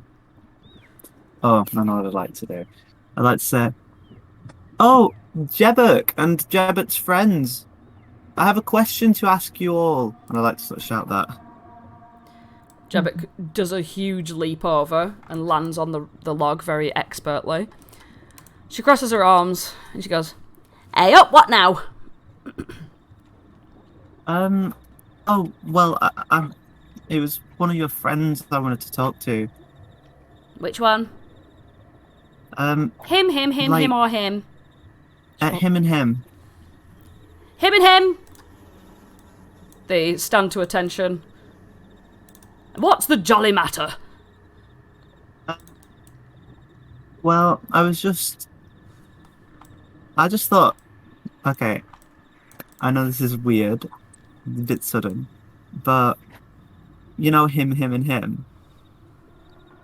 Oh, I know what I'd like to do. I'd like to say, "Oh, Jebek and Jebek's friends, I have a question to ask you all." And I'd like to sort of shout that. Jebek does a huge leap over and lands on the log very expertly. She crosses her arms and she goes, Hey up, what now? Oh, well, it was one of your friends I wanted to talk to. Which one? him, Like- him or him? Him and him. Him and him! They stand to attention. What's the jolly matter? Well, I just thought, okay, I know this is weird, a bit sudden, but you know him, and him?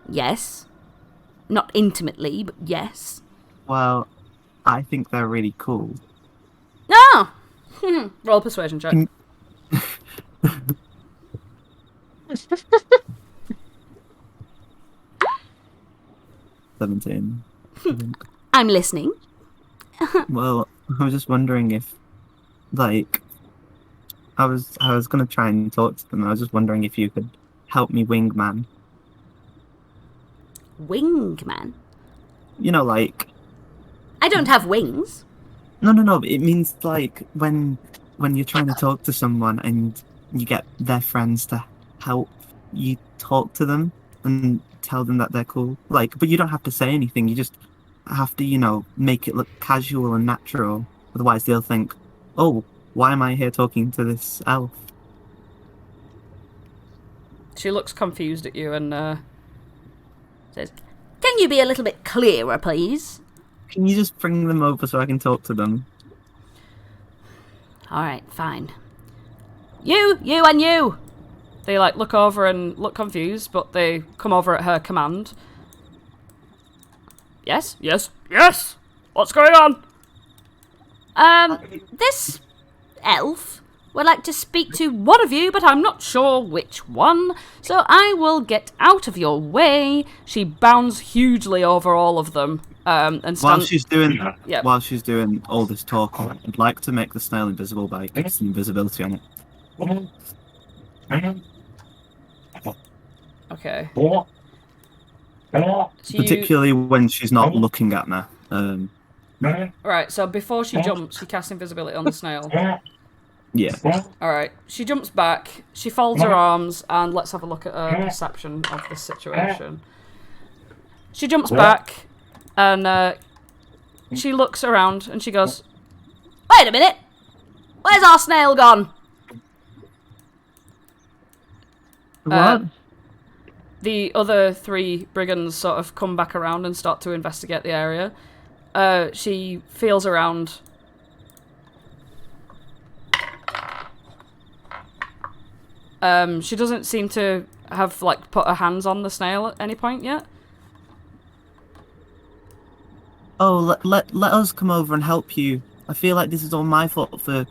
Yes. Not intimately, but yes. Well, I think they're really cool. Oh! Roll persuasion check. 17. I think. I'm listening. Well, I was just wondering if, like, I was gonna try and talk to them. I was just wondering if you could help me wingman. Wingman? You know, like, I don't have wings. no. It means like when you're trying to talk to someone and you get their friends to help you talk to them and tell them that they're cool. Like, but you don't have to say anything. You just have to, you know, make it look casual and natural. Otherwise, they'll think, "Oh, why am I here talking to this elf?" She looks confused at you and Says, can you be a little bit clearer, please? Can you just bring them over so I can talk to them? Alright, fine. You and you! they like look over and look confused, but they come over at her command. Yes? What's going on? This elf would like to speak to one of you, but I'm not sure which one, so I will get out of your way. She bounds hugely over all of them, and While stands. she's doing Yep. while she's doing all this talking, I'd like to make the snail invisible by casting invisibility on it. Okay. So you, Particularly when she's not looking at me. right, so before she jumps, she casts invisibility on the snail. Yeah. Alright, she jumps back, she folds her arms, and let's have a look at her perception of this situation. She jumps back, and she looks around, and she goes, Wait a minute! Where's our snail gone? What? the other three brigands sort of come back around and start to investigate the area. She feels around. She doesn't seem to have, like, put her hands on the snail at any point yet. Oh, let us come over and help you. I feel like this is all my fault for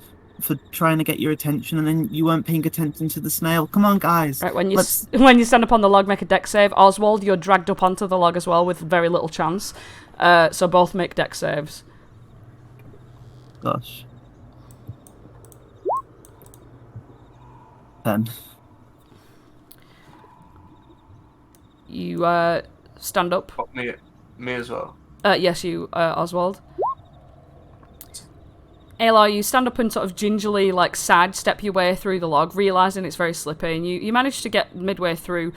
trying to get your attention, and then you weren't paying attention to the snail. Come on, guys. Right, when you when you stand up on the log, make a dex save. Oswald, you're dragged up onto the log as well with very little chance. So both make dex saves. Gosh. 10. You stand up. Oh, me as well. Yes, you, Oswald. Aelar, you stand up and sort of gingerly, like, sidestep your way through the log, realising it's very slippy, and you manage to get midway through.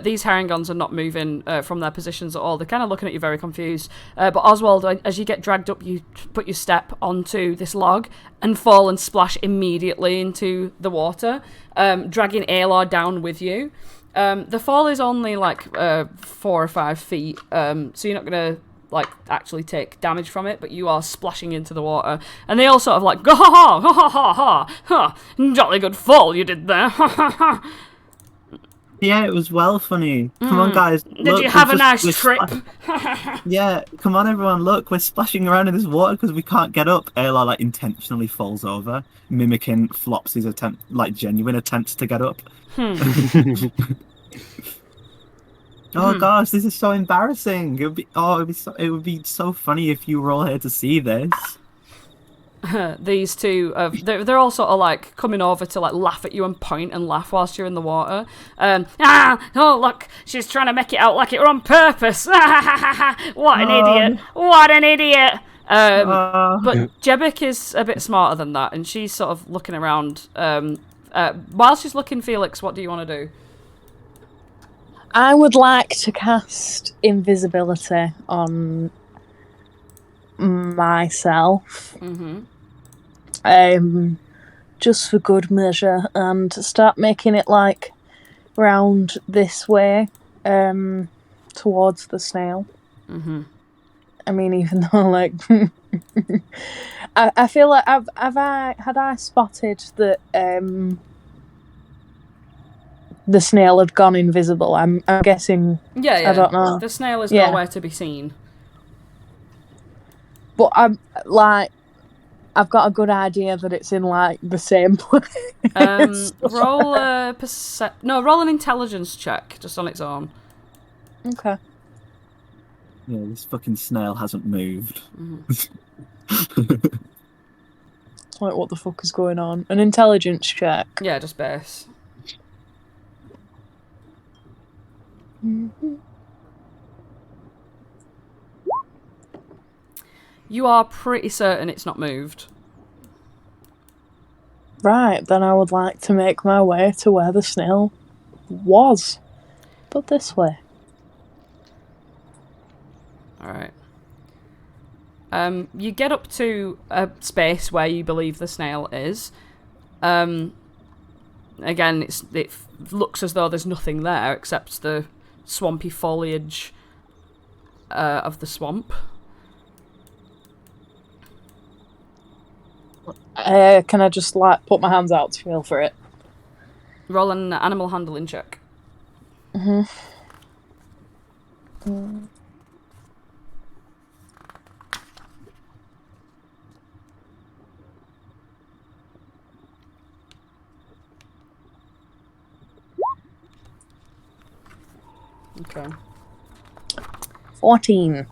These Harengons are not moving from their positions at all. They're kind of looking at you very confused. But Oswald, as you get dragged up, you put your step onto this log and fall and splash immediately into the water, dragging Aelar down with you. The fall is only, like, 4 or 5 feet, so you're not going to like actually take damage from it, but you are splashing into the water, and they all sort of like go ha ha ha ha ha ha, jolly good fall you did there. Yeah, it was well funny. Come on, guys. Did you have a nice trip? Yeah, come on, everyone. Look, we're splashing around in this water because we can't get up. Aelar like intentionally falls over, mimicking Flopsy's attempt, like genuine attempts to get up. Oh gosh, this is so embarrassing. It would be so funny if you were all here to see this. These two, they're all sort of like coming over to like laugh at you and point and laugh whilst you're in the water. Oh look, she's trying to make it out like it were on purpose. What an idiot! What an idiot! But Jebik is a bit smarter than that, and she's sort of looking around. While she's looking, Felix, what do you want to do? I would like to cast invisibility on myself. Just for good measure, and start making it like round this way, towards the snail. I mean, even though like I feel like had I spotted that the snail had gone invisible. I'm guessing. Yeah. I don't know. The snail is nowhere to be seen. But I've got a good idea that it's in like the same place. Roll a roll an intelligence check just on its own. Okay. Yeah, this fucking snail hasn't moved. Like, what the fuck is going on? An intelligence check. Yeah, just base. You are pretty certain it's not moved. Right, then I would like to make my way to where the snail was. But this way. Alright. You get up to a space where you believe the snail is. Again, it looks as though there's nothing there except the swampy foliage of the swamp. Can I just like put my hands out to feel for it? Roll an animal handling check. Okay. 14.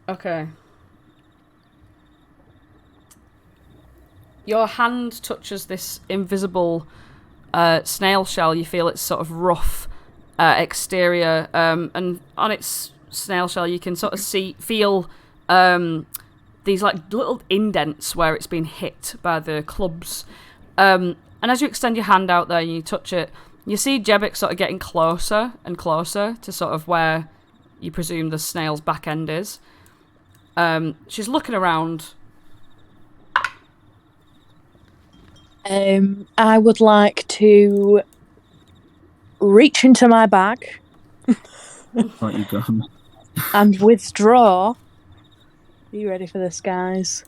Okay. Your hand touches this invisible snail shell. You feel its sort of rough exterior, and on its snail shell you can sort of feel these like little indents where it's been hit by the clubs. And as you extend your hand out there and you touch it, you see Jebik sort of getting closer and closer to sort of where you presume the snail's back end is. She's looking around. I would like to reach into my bag Right, you gone. and withdraw. Are you ready for this, guys?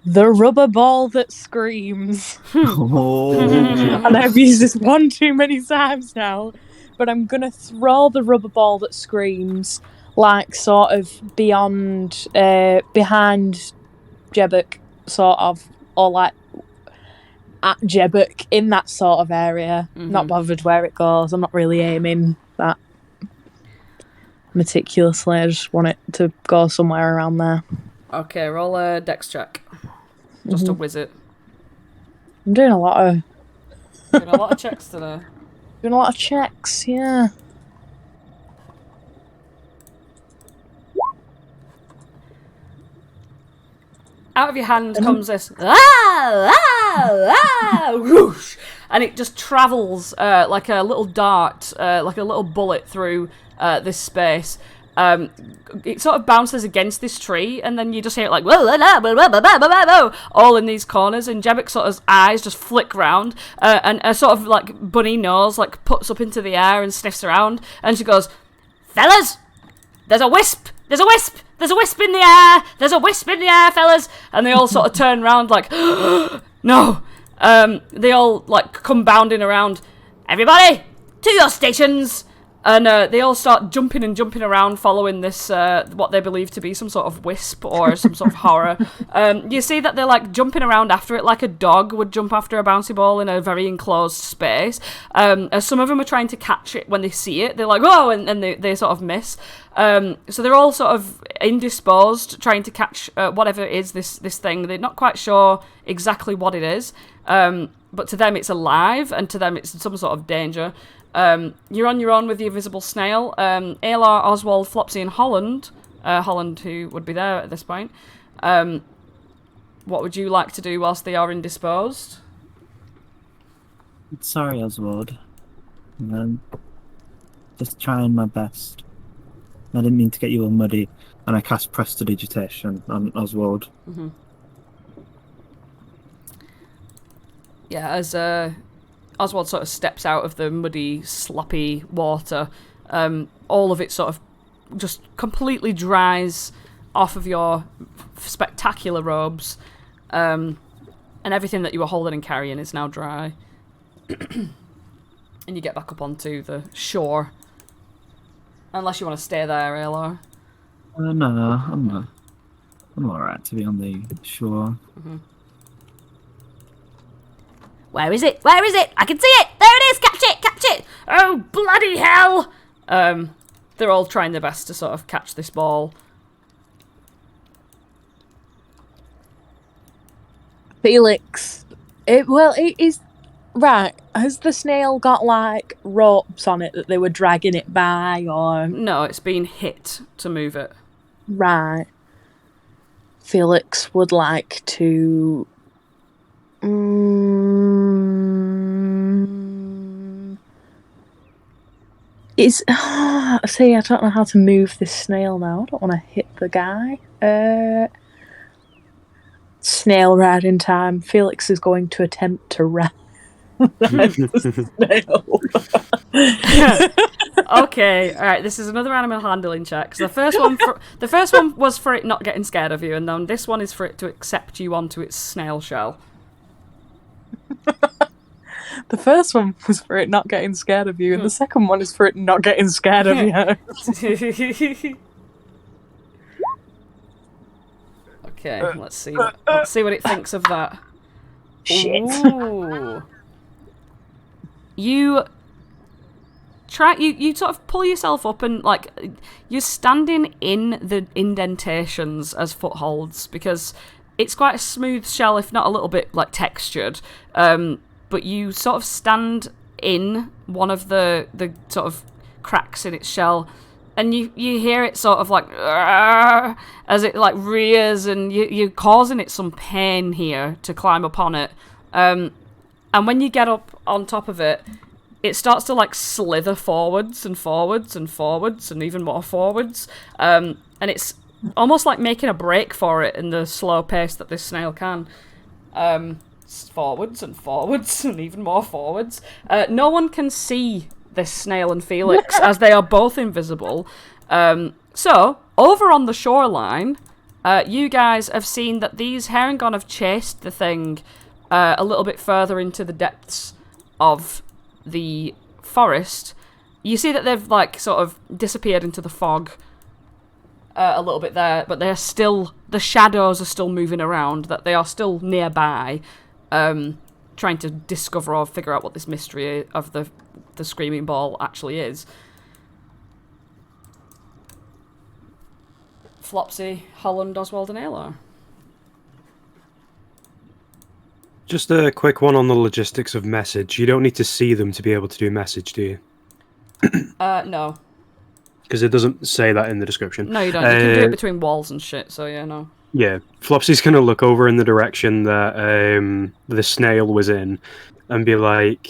The rubber ball that screams. And I've used this one too many times now, but I'm gonna throw the rubber ball that screams, like sort of behind Jebuk, sort of, or like at Jebuk, in that sort of area. Not bothered where it goes. I'm not really aiming that meticulously. I just want it to go somewhere around there. Okay, roll a dex check. Just to whiz it. I'm doing a lot of checks today. Doing a lot of checks, yeah. out of your hand comes this whoosh, and it just travels like a little dart, like a little bullet through this space. It sort of bounces against this tree, and then you just hear it like all in these corners, and Jebek's sort of eyes just flick round, and a sort of like bunny nose like puts up into the air and sniffs around, and she goes, "Fellas, there's a wisp! There's a wisp! There's a wisp in the air! There's a wisp in the air, fellas!" And they all sort of turn around like, no. They all like come bounding around. "Everybody, to your stations!" And they all start jumping around, following this, what they believe to be some sort of wisp or some sort of horror. You see that they're like jumping around after it like a dog would jump after a bouncy ball in a very enclosed space. Some of them are trying to catch it when they see it. They're like, "Oh," and they sort of miss. So they're all sort of indisposed, trying to catch whatever it is, this thing. They're not quite sure exactly what it is. But to them it's alive, and to them it's some sort of danger. You're on your own with the invisible snail. Aelar, Oswald, Flopsy, and Holland. Holland, who would be there at this point. What would you like to do whilst they are indisposed? Sorry, Oswald. Just trying my best. I didn't mean to get you all muddy, and I cast Prestidigitation on Oswald. Mm-hmm. Yeah, as Oswald sort of steps out of the muddy, sloppy water, all of it sort of just completely dries off of your spectacular robes, and everything that you were holding and carrying is now dry. And you get back up onto the shore. Unless you want to stay there, Aelar. No, I'm alright to be on the shore. Mm-hmm. Where is it? Where is it? I can see it! There it is! Catch it! Catch it! Oh, bloody hell! They're all trying their best to sort of catch this ball. Felix. It is... Right, has the snail got, like, ropes on it that they were dragging it by, or... No, it's been hit to move it. Right. Felix would like to... See, I don't know how to move this snail now. I don't want to hit the guy. Snail riding time. Felix is going to attempt to ride the snail. Okay, alright, this is another animal handling check. So the first one was for it not getting scared of you, and then this one is for it to accept you onto its snail shell. The first one was for it not getting scared of you, and the second one is for it not getting scared of you. Okay, let's see what it thinks of that. Shit. Ooh. You sort of pull yourself up, and like you're standing in the indentations as footholds, because it's quite a smooth shell, if not a little bit like textured. But you sort of stand in one of the sort of cracks in its shell, and you hear it sort of like as it like rears, and you're causing it some pain here to climb up on it. And when you get up on top of it, it starts to like slither forwards and forwards and forwards and even more forwards. And it's almost like making a break for it in the slow pace that this snail can. Forwards and forwards and even more forwards. No one can see this snail and Felix as they are both invisible. So, over on the shoreline, you guys have seen that these Harengon have chased the thing a little bit further into the depths of the forest. You see that they've like sort of disappeared into the fog a little bit there, but they're still, the shadows are still moving around, that they are still nearby, trying to discover or figure out what this mystery of the screaming ball actually is. Flopsy, Holland, Oswald, and Aelar. Just a quick one on the logistics of message. You don't need to see them to be able to do message, do you? No. Because it doesn't say that in the description. No, you don't. You can do it between walls and shit, so yeah, no. Yeah, Flopsy's going to look over in the direction that the snail was in and be like,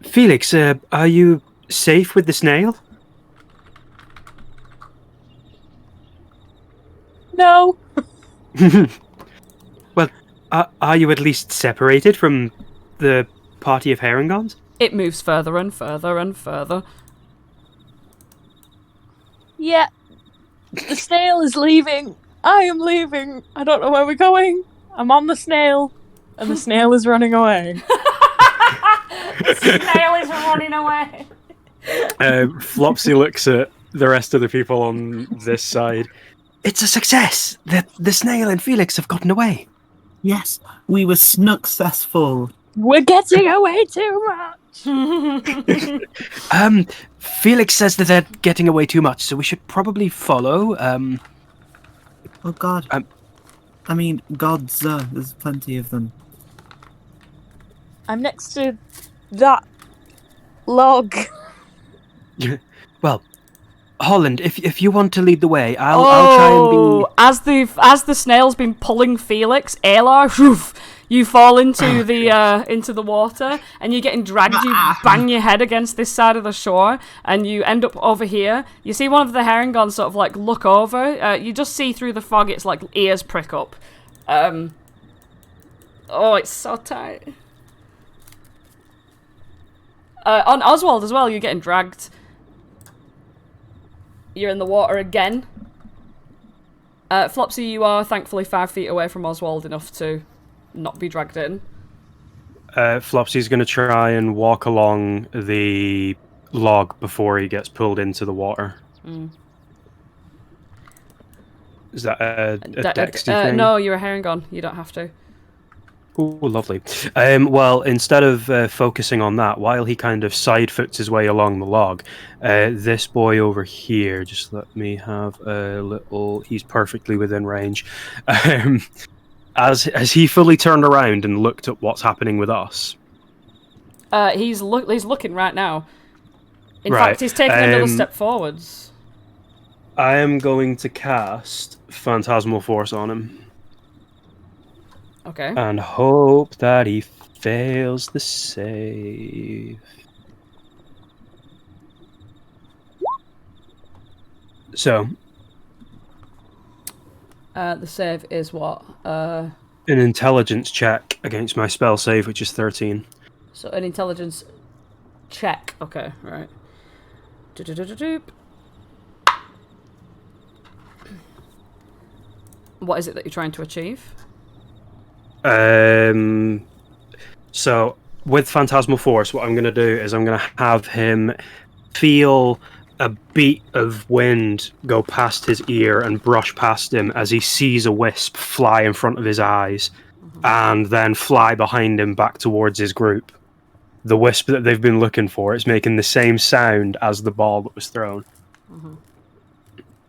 Felix, are you safe with the snail? No. Well, are you at least separated from the party of Harengons? It moves further and further and further. Yeah. The snail is leaving. I am leaving. I don't know where we're going. I'm on the snail, and the snail is running away. The snail is running away. Flopsy looks at the rest of the people on this side. It's a success! The snail and Felix have gotten away. Yes, we were successful. We're getting away too much. Felix says that they're getting away too much, so we should probably follow. Oh God. I mean, gods. There's plenty of them. I'm next to that log. Well, Holland, if you want to lead the way, I'll try and be. As the snail's been pulling Felix, Aelar, whoof, you fall into the water, and you're getting dragged. You bang your head against this side of the shore, and you end up over here. You see one of the Harengons sort of like look over. You just see through the fog. It's like ears prick up. Oh, it's so tight. On Oswald as well, you're getting dragged. You're in the water again. Flopsy, you are thankfully 5 feet away from Oswald enough to not be dragged in. Flopsy's going to try and walk along the log before he gets pulled into the water. Is that a dexty thing? No, you're a Harengon. You don't have to. Oh, lovely. Well, instead of focusing on that, while he kind of side-foots his way along the log, this boy over here, just let me have a little... He's perfectly within range. As he fully turned around and looked at what's happening with us. He's looking right now. In fact, he's taking another step forwards. I am going to cast Phantasmal Force on him. Okay. And hope that he fails the save. So. The save is what? An intelligence check against my spell save, which is 13. So an intelligence check. Okay, right. What is it that you're trying to achieve? So with Phantasmal Force, what I'm going to do is I'm going to have him feel a beat of wind go past his ear and brush past him as he sees a wisp fly in front of his eyes, and then fly behind him back towards his group. The wisp that they've been looking for is making the same sound as the ball that was thrown.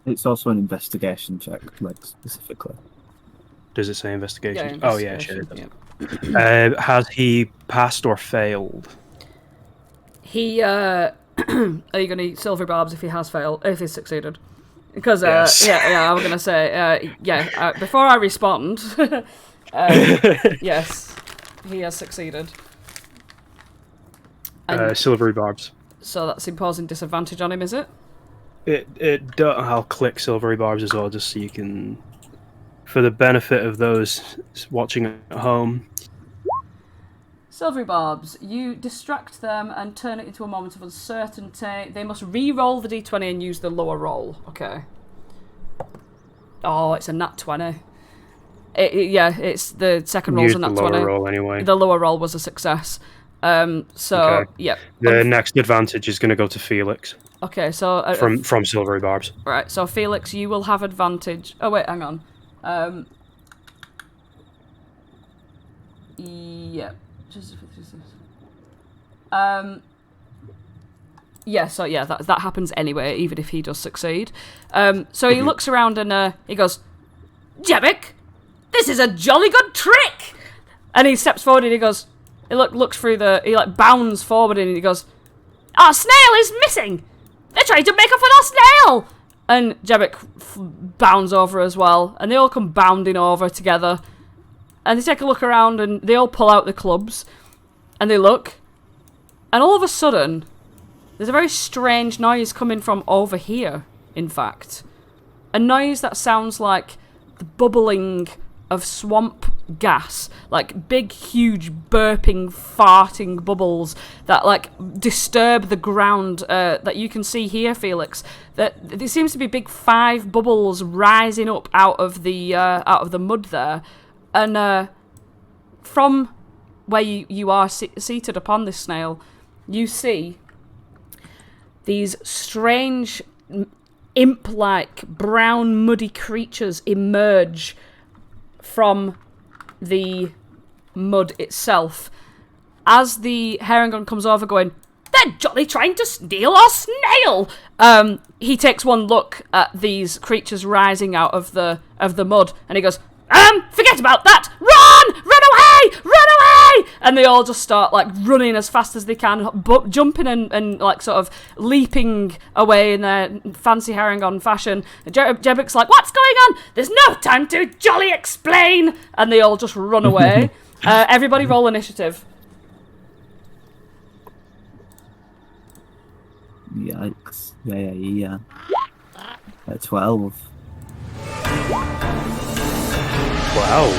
It's also an investigation check, like specifically. Does it say investigation? Yeah, Oh yeah, sure. Yeah. Has he passed or failed? He are you going to eat silver barbs if he has failed? If he's succeeded? Because Yes. yeah, I was going to say before I respond, yes, he has succeeded. And Silvery barbs. so that's imposing disadvantage on him, is it? I'll click silvery barbs as well, just so you can, for the benefit of those watching at home. Silvery barbs, you distract them and turn it into a moment of uncertainty. They must re-roll the d20 and use the lower roll. Okay. Oh, it's a nat 20. It's the second roll's a nat 20. The lower roll anyway. The lower roll was a success. Okay. Yeah. The next advantage is going to go to Felix. Okay, so from silvery barbs. right. So Felix, you will have advantage. Oh wait, hang on. Yeah. Yeah, so yeah, that happens anyway, even if he does succeed. So he looks around and he goes, Jebbick, this is a jolly good trick! And he steps forward and he goes, he looks through he like bounds forward and he goes, our snail is missing! They're trying to make off with our snail! And Jebic bounds over as well, and they all come bounding over together. And they take a look around, and they all pull out the clubs, and they look, and all of a sudden, there's a very strange noise coming from over here, in fact. A noise that sounds like the bubbling of swamp gas, like big, huge, burping, farting bubbles that, like, disturb the ground that you can see here, Felix. That there seems to be big 5 bubbles rising up out of the mud there, and from where you are seated upon this snail, you see these strange, imp-like, brown, muddy creatures emerge from the mud itself. As the Harengon comes over going, "They're jolly trying to steal our snail!" He takes one look at these creatures rising out of the mud, and he goes, "Forget about that! Run! Run away! Run away!" And they all just start, like, running as fast as they can, jumping and like, sort of leaping away in their fancy Harengon fashion. Jebic's like, "What's going on? There's no time to jolly explain!" And they all just run away. Everybody roll initiative. Yikes. Yeah. 12. Wow.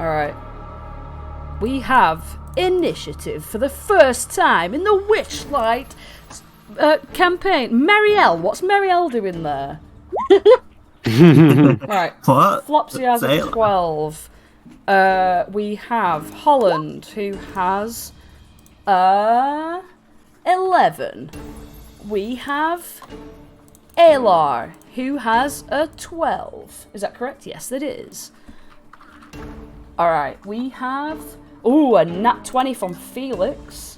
Alright. We have initiative for the first time in the Witchlight campaign. Marielle, what's Marielle doing there? Right. What? Flopsy has Say a it. 12. We have Holland, who has 11. We have Aelar, who has a 12. Is that correct? Yes, it is. Alright, we have... Ooh, a nat 20 from Felix,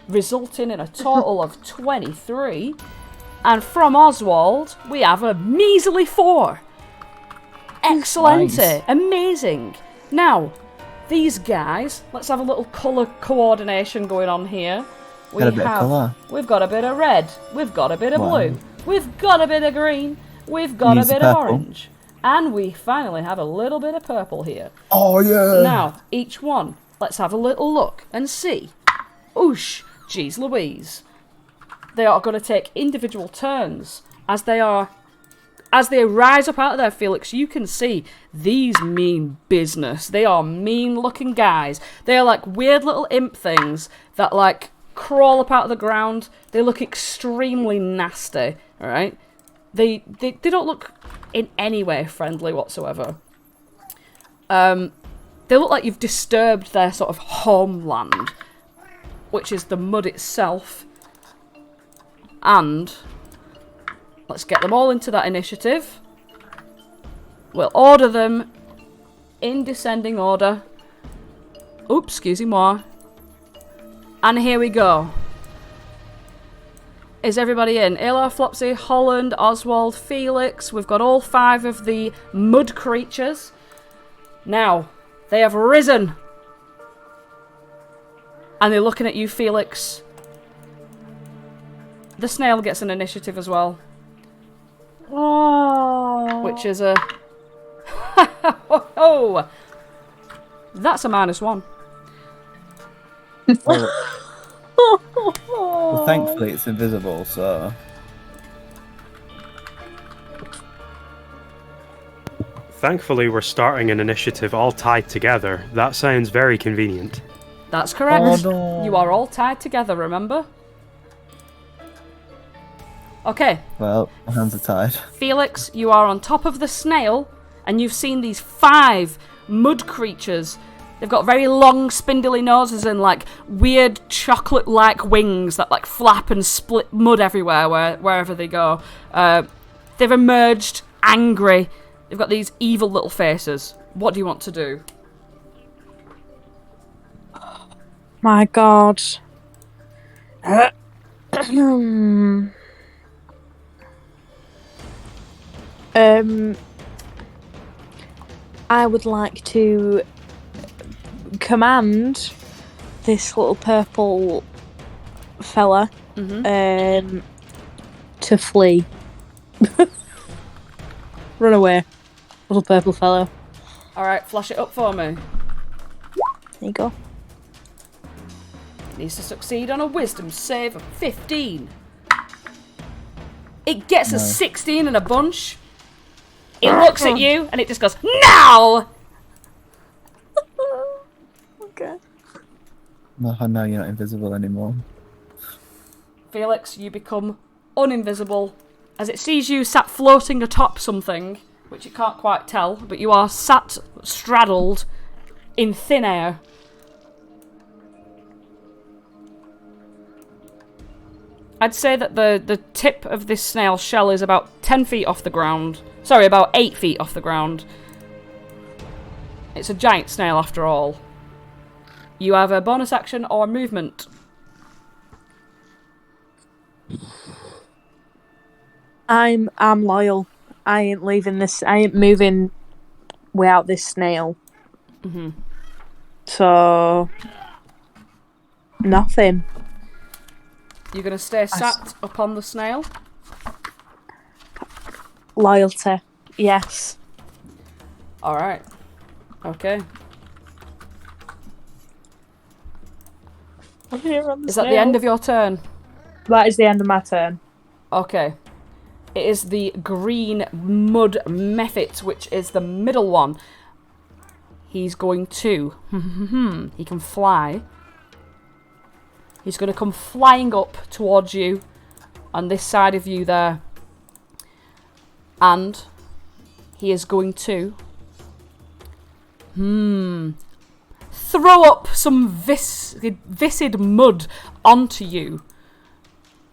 resulting in a total of 23. And from Oswald, we have a measly 4. Excellent. Nice. Amazing. Now, these guys, let's have a little colour coordination going on here. Got a bit of colour. We've got a bit of red. We've got a bit of Wow. blue. We've got a bit of green. We've got Use a the bit of purple. orange. And we finally have a little bit of purple here. Oh yeah. Now, each one, let's have a little look and see. Oosh, geez Louise. They are going to take individual turns as they rise up out of there, Felix. You can see these mean business. They are mean looking guys. They are like weird little imp things that, like, crawl up out of the ground. They look extremely nasty, alright? They don't look in any way friendly whatsoever. They look like you've disturbed their sort of homeland, which is the mud itself. And let's get them all into that initiative. We'll order them in descending order. Oops, excusez-moi. And here we go. Is everybody in? Aelar, Flopsy, Holland, Oswald, Felix. We've got all 5 of the mud creatures. Now, they have risen. And they're looking at you, Felix. The snail gets an initiative as well. Oh. Which is a... Oh, that's a -1. Well, thankfully it's invisible, so... Thankfully, we're starting an initiative all tied together. That sounds very convenient. That's correct. Oh, no. You are all tied together, remember? Okay, Well, my hands are tied. Felix, you are on top of the snail, and you've seen these 5 mud creatures. They've got very long, spindly noses and, like, weird chocolate-like wings that, like, flap and split mud everywhere wherever they go. They've emerged angry. They've got these evil little faces. What do you want to do? My God. I would like to command this little purple fella to flee. Run away, little purple fellow. Alright, flash it up for me. There you go. It needs to succeed on a wisdom save of 15. It gets a 16 in a bunch. It looks at you and it just goes, "No!" Okay. No, now you're not invisible anymore. Felix, you become uninvisible as it sees you sat floating atop something, which you can't quite tell, but you are sat straddled in thin air. I'd say that the tip of this snail shell is about 10 feet off the ground. Sorry, about 8 feet off the ground. It's a giant snail after all. You have a bonus action or movement. I'm loyal. I ain't leaving this. I ain't moving without this snail. So nothing. You're going to stay sat upon the snail? Loyalty. Yes. Alright. Okay. Is that the end of your turn? That is the end of my turn. Okay. It is the green mud mephit, which is the middle one. He's going to... he can fly. He's going to come flying up towards you on this side of you there. And he is going to... throw up some viscid mud onto you.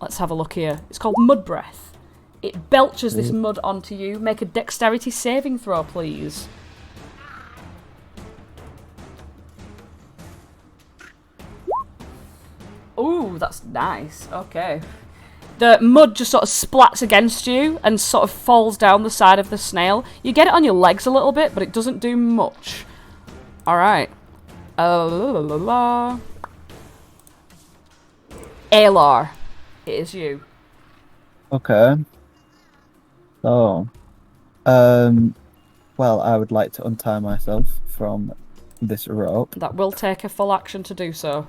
Let's have a look here. It's called Mud Breath. It belches this mud onto you. Make a dexterity saving throw, please. Ooh, that's nice. Okay. The mud just sort of splats against you and sort of falls down the side of the snail. You get it on your legs a little bit, but it doesn't do much. Alright. Aelar. It is you. Okay. So, well, I would like to untie myself from this rope. That will take a full action to do so.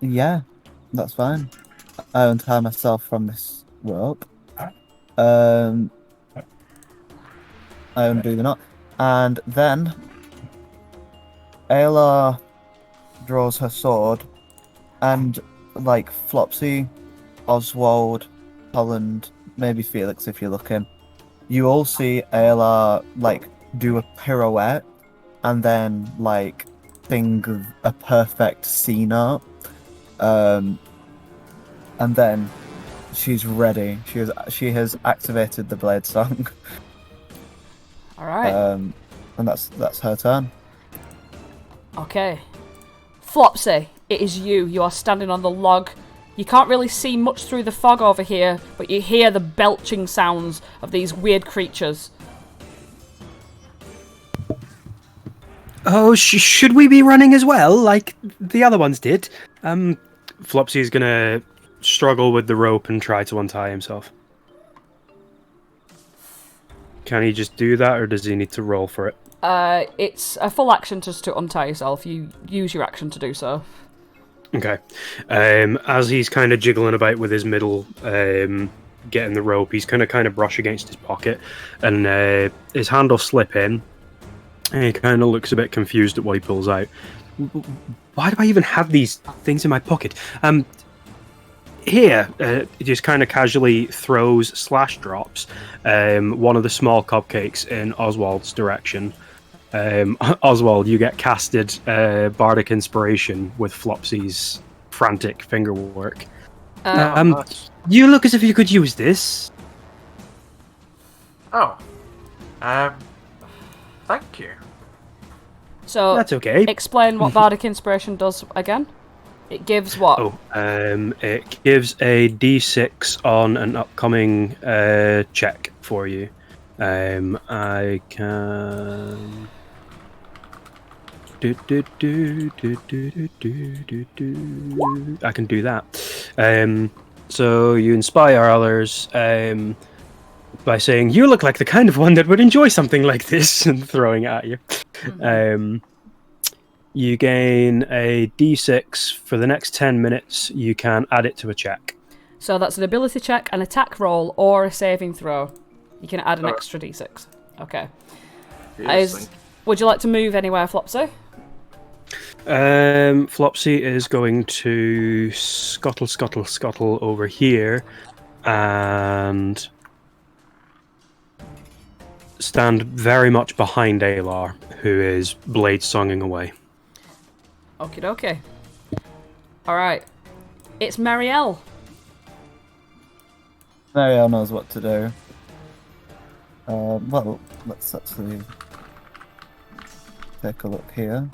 Yeah, that's fine. I untie myself from this rope. I undo the knot, and then Aelar draws her sword, and like Flopsy, Oswald, Holland, maybe Felix if you're looking, you all see Aelar like do a pirouette, and then like sing a perfect C note, and then she's ready. She has activated the blade song. All right. And that's her turn. Okay. Flopsy, it is you. You are standing on the log. You can't really see much through the fog over here, but you hear the belching sounds of these weird creatures. Oh, should we be running as well, like the other ones did? Flopsy's gonna struggle with the rope and try to untie himself. Can he just do that, or does he need to roll for it? It's a full action just to untie yourself. You use your action to do so. Okay. As he's kind of jiggling about with his middle, getting the rope, he's kind of brush against his pocket, and his hand will slip in, and he kind of looks a bit confused at what he pulls out. Why do I even have these things in my pocket? Here, he just kind of casually throws / drops one of the small cupcakes in Oswald's direction. Oswald, you get casted Bardic Inspiration with Flopsy's frantic finger work. You look as if you could use this. Oh. Thank you. So That's okay. Explain what Bardic Inspiration does again. It gives what? It gives a D6 on an upcoming check for you. I can I can do that. So you inspire others by saying, "You look like the kind of one that would enjoy something like this," and throwing it at you. You gain a d6 for the next 10 minutes. You can add it to a check. So that's an ability check, an attack roll, or a saving throw. You can add an extra d6. Okay. Would you like to move anywhere, Flopsy? Flopsy is going to scuttle over here and stand very much behind Aelar, who is blade songing away. Okie dokie. Alright. It's Marielle. Marielle knows what to do. Well, let's actually take a look here.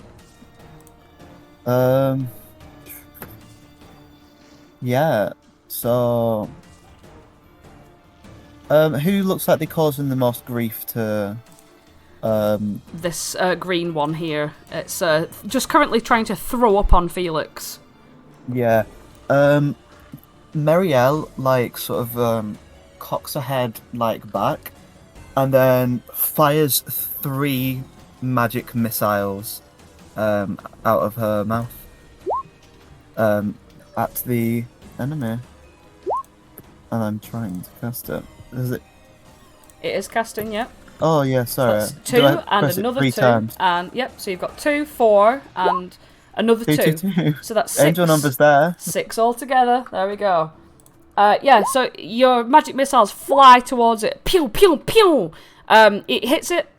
Yeah, so who looks like they're causing the most grief to This green one here. It's just currently trying to throw up on Felix. Yeah. Marielle, like, sort of cocks her head, like, back, and then fires 3 magic missiles out of her mouth at the enemy. And I'm trying to cast it. Is it? It is casting, yep. Oh, yeah, sorry. That's 2 Did I and press it another 3 2. times? And, yep, so you've got 2, 4, and another 2. 2. So that's 6. Angel numbers there. 6 altogether. There we go. Yeah, so your magic missiles fly towards it. Pew, pew, pew! It hits it,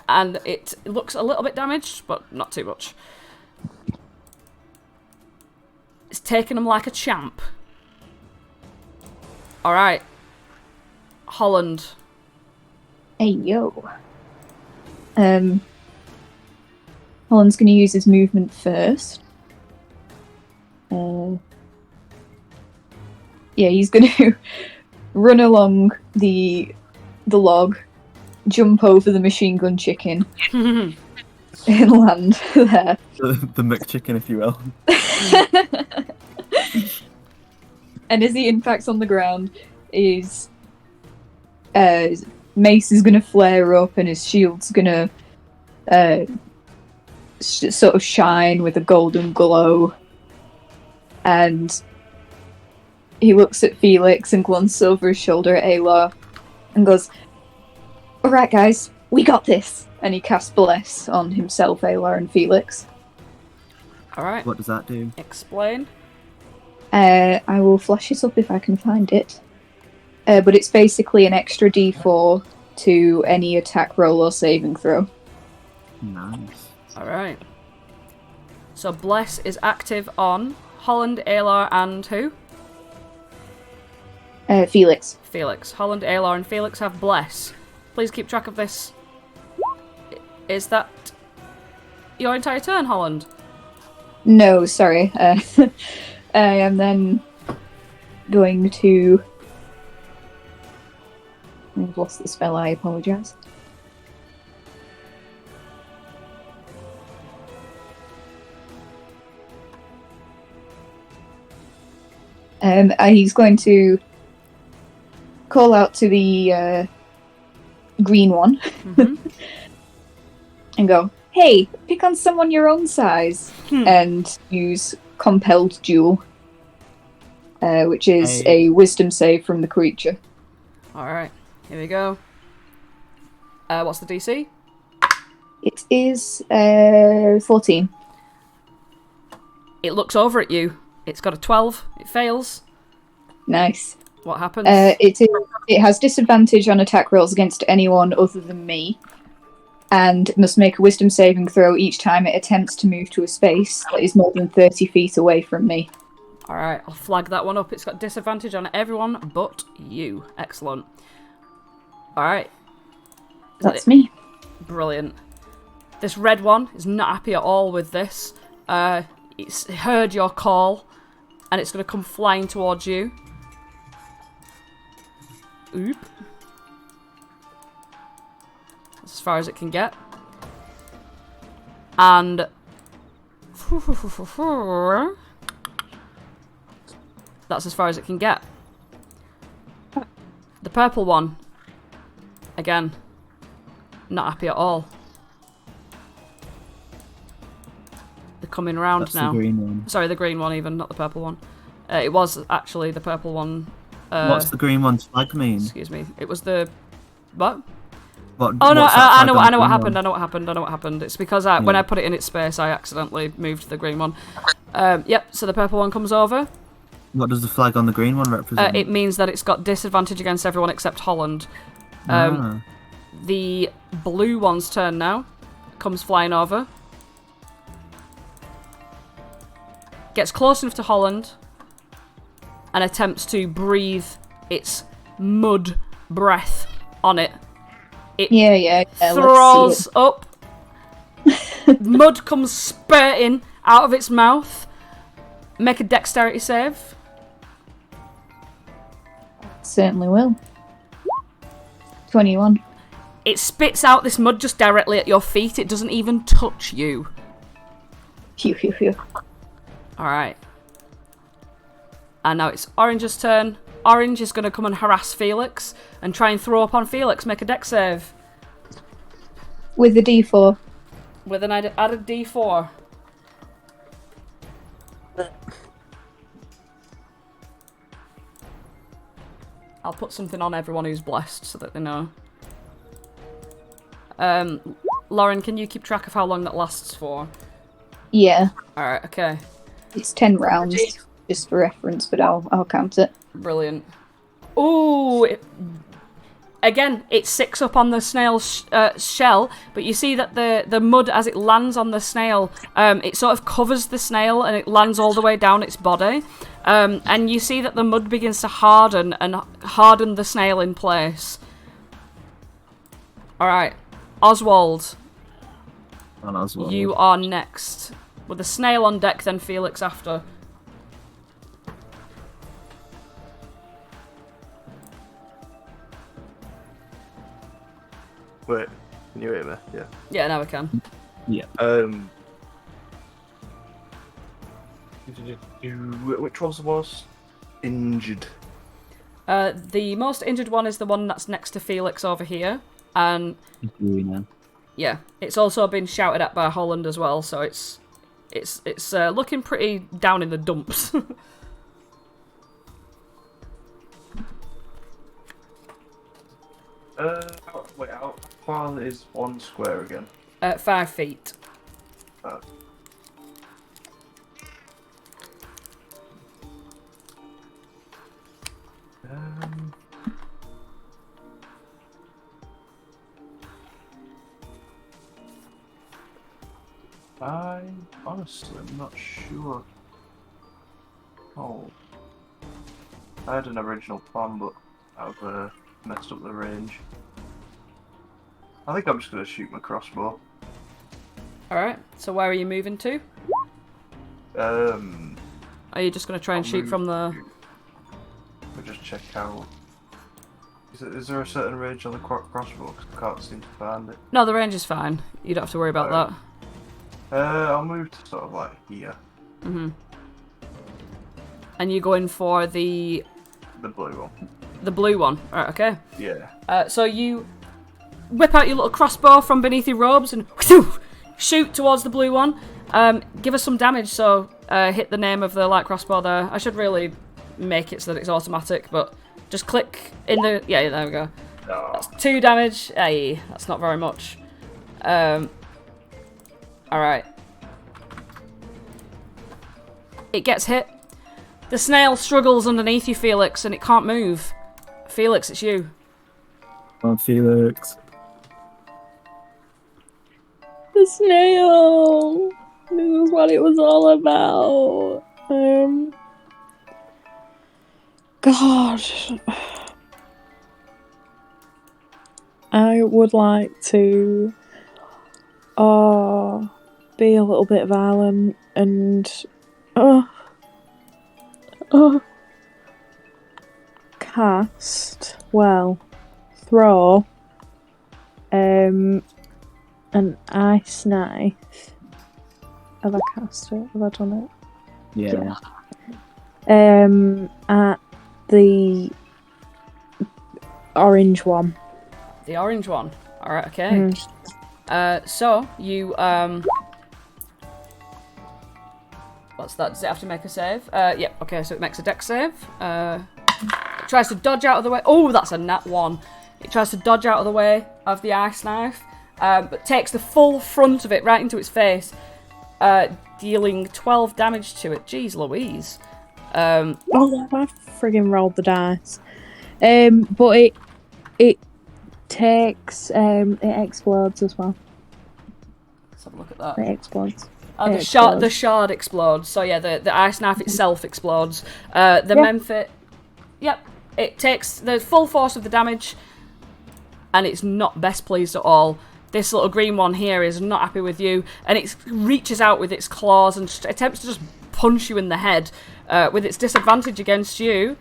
and it looks a little bit damaged, but not too much. It's taking him like a champ. Alright. Holland. Hey, yo. Holland's going to use his movement first. Yeah, he's going to run along the log, jump over the machine gun chicken, and land there. The McChicken, if you will. And as he impacts on the ground, his mace is going to flare up and his shield's going to sort of shine with a golden glow. And he looks at Felix and glances over his shoulder at Aelar and goes, "Alright guys, we got this!" And he casts Bless on himself, Aelar, and Felix. Alright. What does that do? Explain. I will flash it up if I can find it. But it's basically an extra d4 to any attack roll or saving throw. Nice. Alright. So Bless is active on Holland, Aelar, and who? Felix. Felix. Holland, Aelar, and Felix have Bless. Please keep track of this. Is that your entire turn, Holland? No, sorry. I am then going to... I've lost the spell, I apologise. He's going to call out to the green one and go, "Hey, pick on someone your own size," and use Compelled Duel, which is a wisdom save from the creature. Alright, here we go. What's the DC? It is 14. It looks over at you. It's got a 12. It fails. Nice. What happens? It has disadvantage on attack rolls against anyone other than me, and must make a wisdom saving throw each time it attempts to move to a space that is more than 30 feet away from me. Alright, I'll flag that one up. It's got disadvantage on everyone but you. Excellent. Alright. That's me. Brilliant. This red one is not happy at all with this. It's heard your call, and it's going to come flying towards you. Oop. That's as far as it can get. And that's as far as it can get. The purple one, again, not happy at all. They're coming around That's now. the green one. Sorry, the green one even, not the purple one. It was actually the purple one. What's the green one's flag mean? Excuse me. It was the... What? What, Oh no, what's that I flag know on the what green happened. one? I know what happened. It's because when I put it in its space, I accidentally moved the green one. Yep. So the purple one comes over. What does the flag on the green one represent? It means that it's got disadvantage against everyone except Holland. The blue one's turn now. Comes flying over. Gets close enough to Holland. And attempts to breathe its mud breath on it. It Yeah, throws let's see up. Mud comes spurting out of its mouth. Make a dexterity save. it. Certainly will. 21. It spits out this mud just directly at your feet. It doesn't even touch you. Phew, phew, phew. Alright. And now it's Orange's turn. Orange is going to come and harass Felix and try and throw up on Felix. Make a dex save. With the D4. With an added D4. I'll put something on everyone who's blessed so that they know. Lauren, can you keep track of how long that lasts for? Yeah, Alright, okay. it's 10 rounds, just for reference, but I'll count it. Brilliant. Ooh! Again, it sicks up on the snail's shell, but you see that the mud, as it lands on the snail, it sort of covers the snail and it lands all the way down its body. And you see that the mud begins to harden and harden the snail in place. Alright. Oswald, Oswald. you are next. With the snail on deck, then Felix after. Wait, can you hear me? Yeah. Yeah, now we can. Yeah. Which was the most injured? The most injured one is the one that's next to Felix over here. And yeah, it's also been shouted at by Holland as well, so it's looking pretty down in the dumps. Wait, how far is one square again? 5 feet. I honestly am not sure. Oh, I had an original plan, but I've messed up the range. I think I'm just gonna shoot my crossbow. Alright, so where are you moving to? Are Are you just going to try and shoot from the... We'll just check out. Is there a certain range on the crossbow? 'Cause I can't seem to find it. No, the range is fine. You don't have to worry about that. I'll move to sort of like here. Mm-hmm. And you're going for the blue one. The blue one. Alright, okay. Yeah. So you whip out your little crossbow from beneath your robes and whoo, shoot towards the blue one. Give us some damage, so hit the name of the light crossbow there. I should really make it so that it's automatic, but just click in the... Yeah, there we go. Oh. That's 2 damage. Hey, that's not very much. Alright. It gets hit. The snail struggles underneath you, Felix, and it can't move. Felix, it's you. Come on, Felix. The snail! This is what it was all about. God. I would like to be a little bit violent and throw an ice knife Have I cast it? Have I done Yeah. it? At the orange one. The orange one. Alright, okay. So, you, what's that? Does it have to make a save? Yep, okay, so it makes a dex save. It tries to dodge out of the way. Oh, that's a nat 1. It tries to dodge out of the way of the ice knife, but takes the full front of it right into its face, dealing 12 damage to it. Jeez Louise. Oh, I friggin' rolled the dice. But it takes, it explodes as well. Let's have a look at that. It explodes. Oh, the shard explodes. So yeah, the ice knife itself explodes. The Memphit, yep, it takes the full force of the damage, and it's not best pleased at all. This little green one here is not happy with you, and it reaches out with its claws and attempts to just punch you in the head. With its disadvantage against you,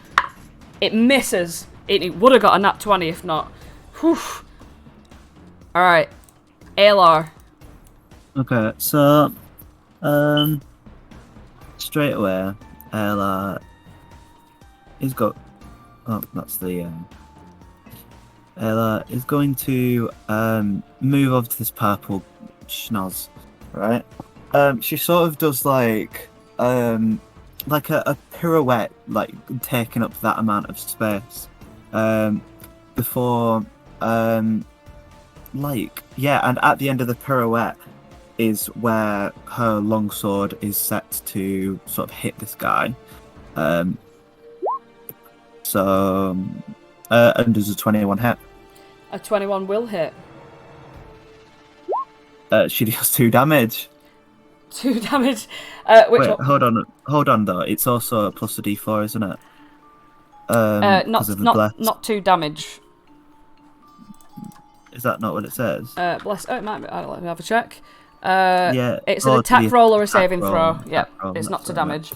it misses. It would have got a nat 20 if not. Whew. Alright, Aelar. Okay, so straight away, Aelar is got. Oh, that's the. Aelar is going to move over to this purple schnoz, right? She sort of does like a pirouette, like taking up that amount of space, before and at the end of the pirouette is where her longsword is set to sort of hit this guy. And does a 21 hit? A 21 will hit. She deals 2 damage. 2 damage. Wait, hold on though. It's also a plus a d4, isn't it? Not 2 damage. Is that not what it says? Bless. Oh, it might be. Let me have a check. Yeah. It's an attack roll or a saving throw. Yeah, it's not to damage.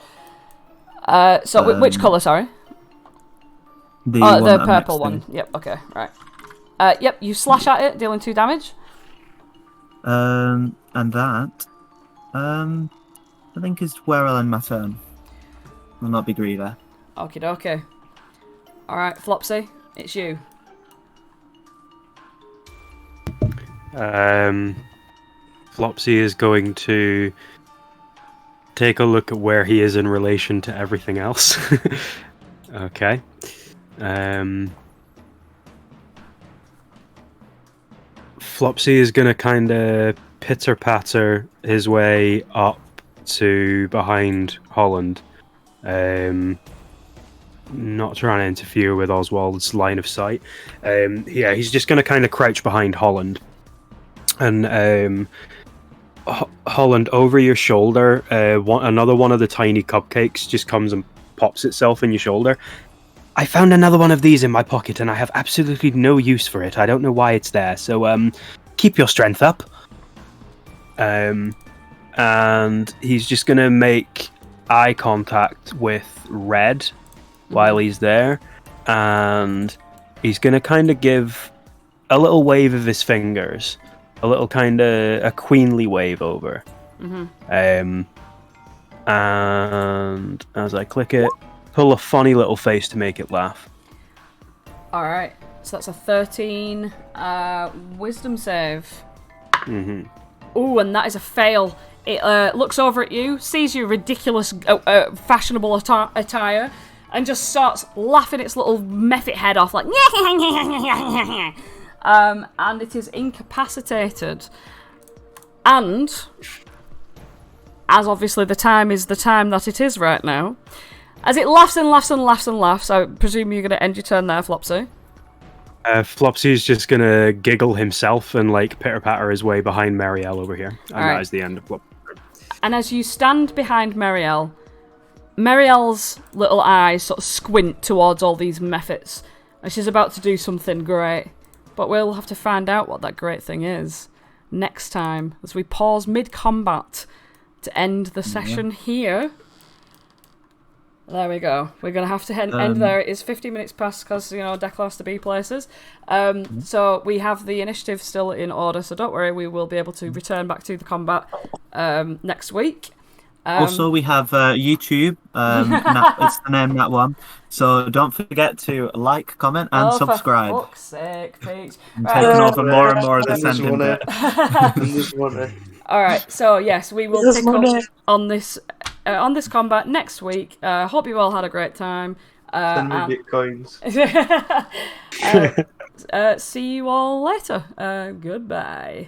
Which colour? Sorry. The purple one. Yep. Okay. Right. Yep. You slash at it, dealing 2 damage. And that, I think is where I'll end my turn. I'll not be greedy. Okie dokie. All right, Flopsy, it's you. Flopsy is going to take a look at where he is in relation to everything else. Okay. Flopsy is going to kind of pitter-patter his way up to behind Holland. Not trying to interfere with Oswald's line of sight. He's just going to kind of crouch behind Holland. And Holland, over your shoulder, another one of the tiny cupcakes just comes and pops itself in your shoulder. I found another one of these in my pocket and I have absolutely no use for it. I don't know why it's there, so keep your strength up. And he's just going to make eye contact with Red while he's there, and he's going to kind of give a little wave of his fingers, a little kind of a queenly wave over. And as I click it, pull a funny little face to make it laugh. Alright, so that's a 13 wisdom save. Ooh, and that is a fail. It looks over at you, sees your ridiculous fashionable attire, and just starts laughing its little mephit head off like and it is incapacitated. And as obviously the time is the time that it is right now, as it laughs and laughs and laughs and laughs, I presume you're going to end your turn there, Flopsy. Flopsy's just going to giggle himself and like pitter-patter his way behind Marielle over here. And that is the end of Flopsy. And as you stand behind Marielle, Marielle's little eyes sort of squint towards all these mephits, and she's about to do something great. But we'll have to find out what that great thing is next time, as we pause mid-combat to end the session here. There we go. We're going to have to end there. It is 50 minutes past because, Declan has to be places. So we have the initiative still in order, so don't worry, we will be able to return back to the combat next week. Also, we have YouTube. It's the name, that one. So don't forget to like, comment, and subscribe. For fuck's sake, Pete. Taking over more and more of the sending bit. All right, so yes, we will pick up on this combat next week. Hope you all had a great time. Send me bitcoins. See you all later. Goodbye.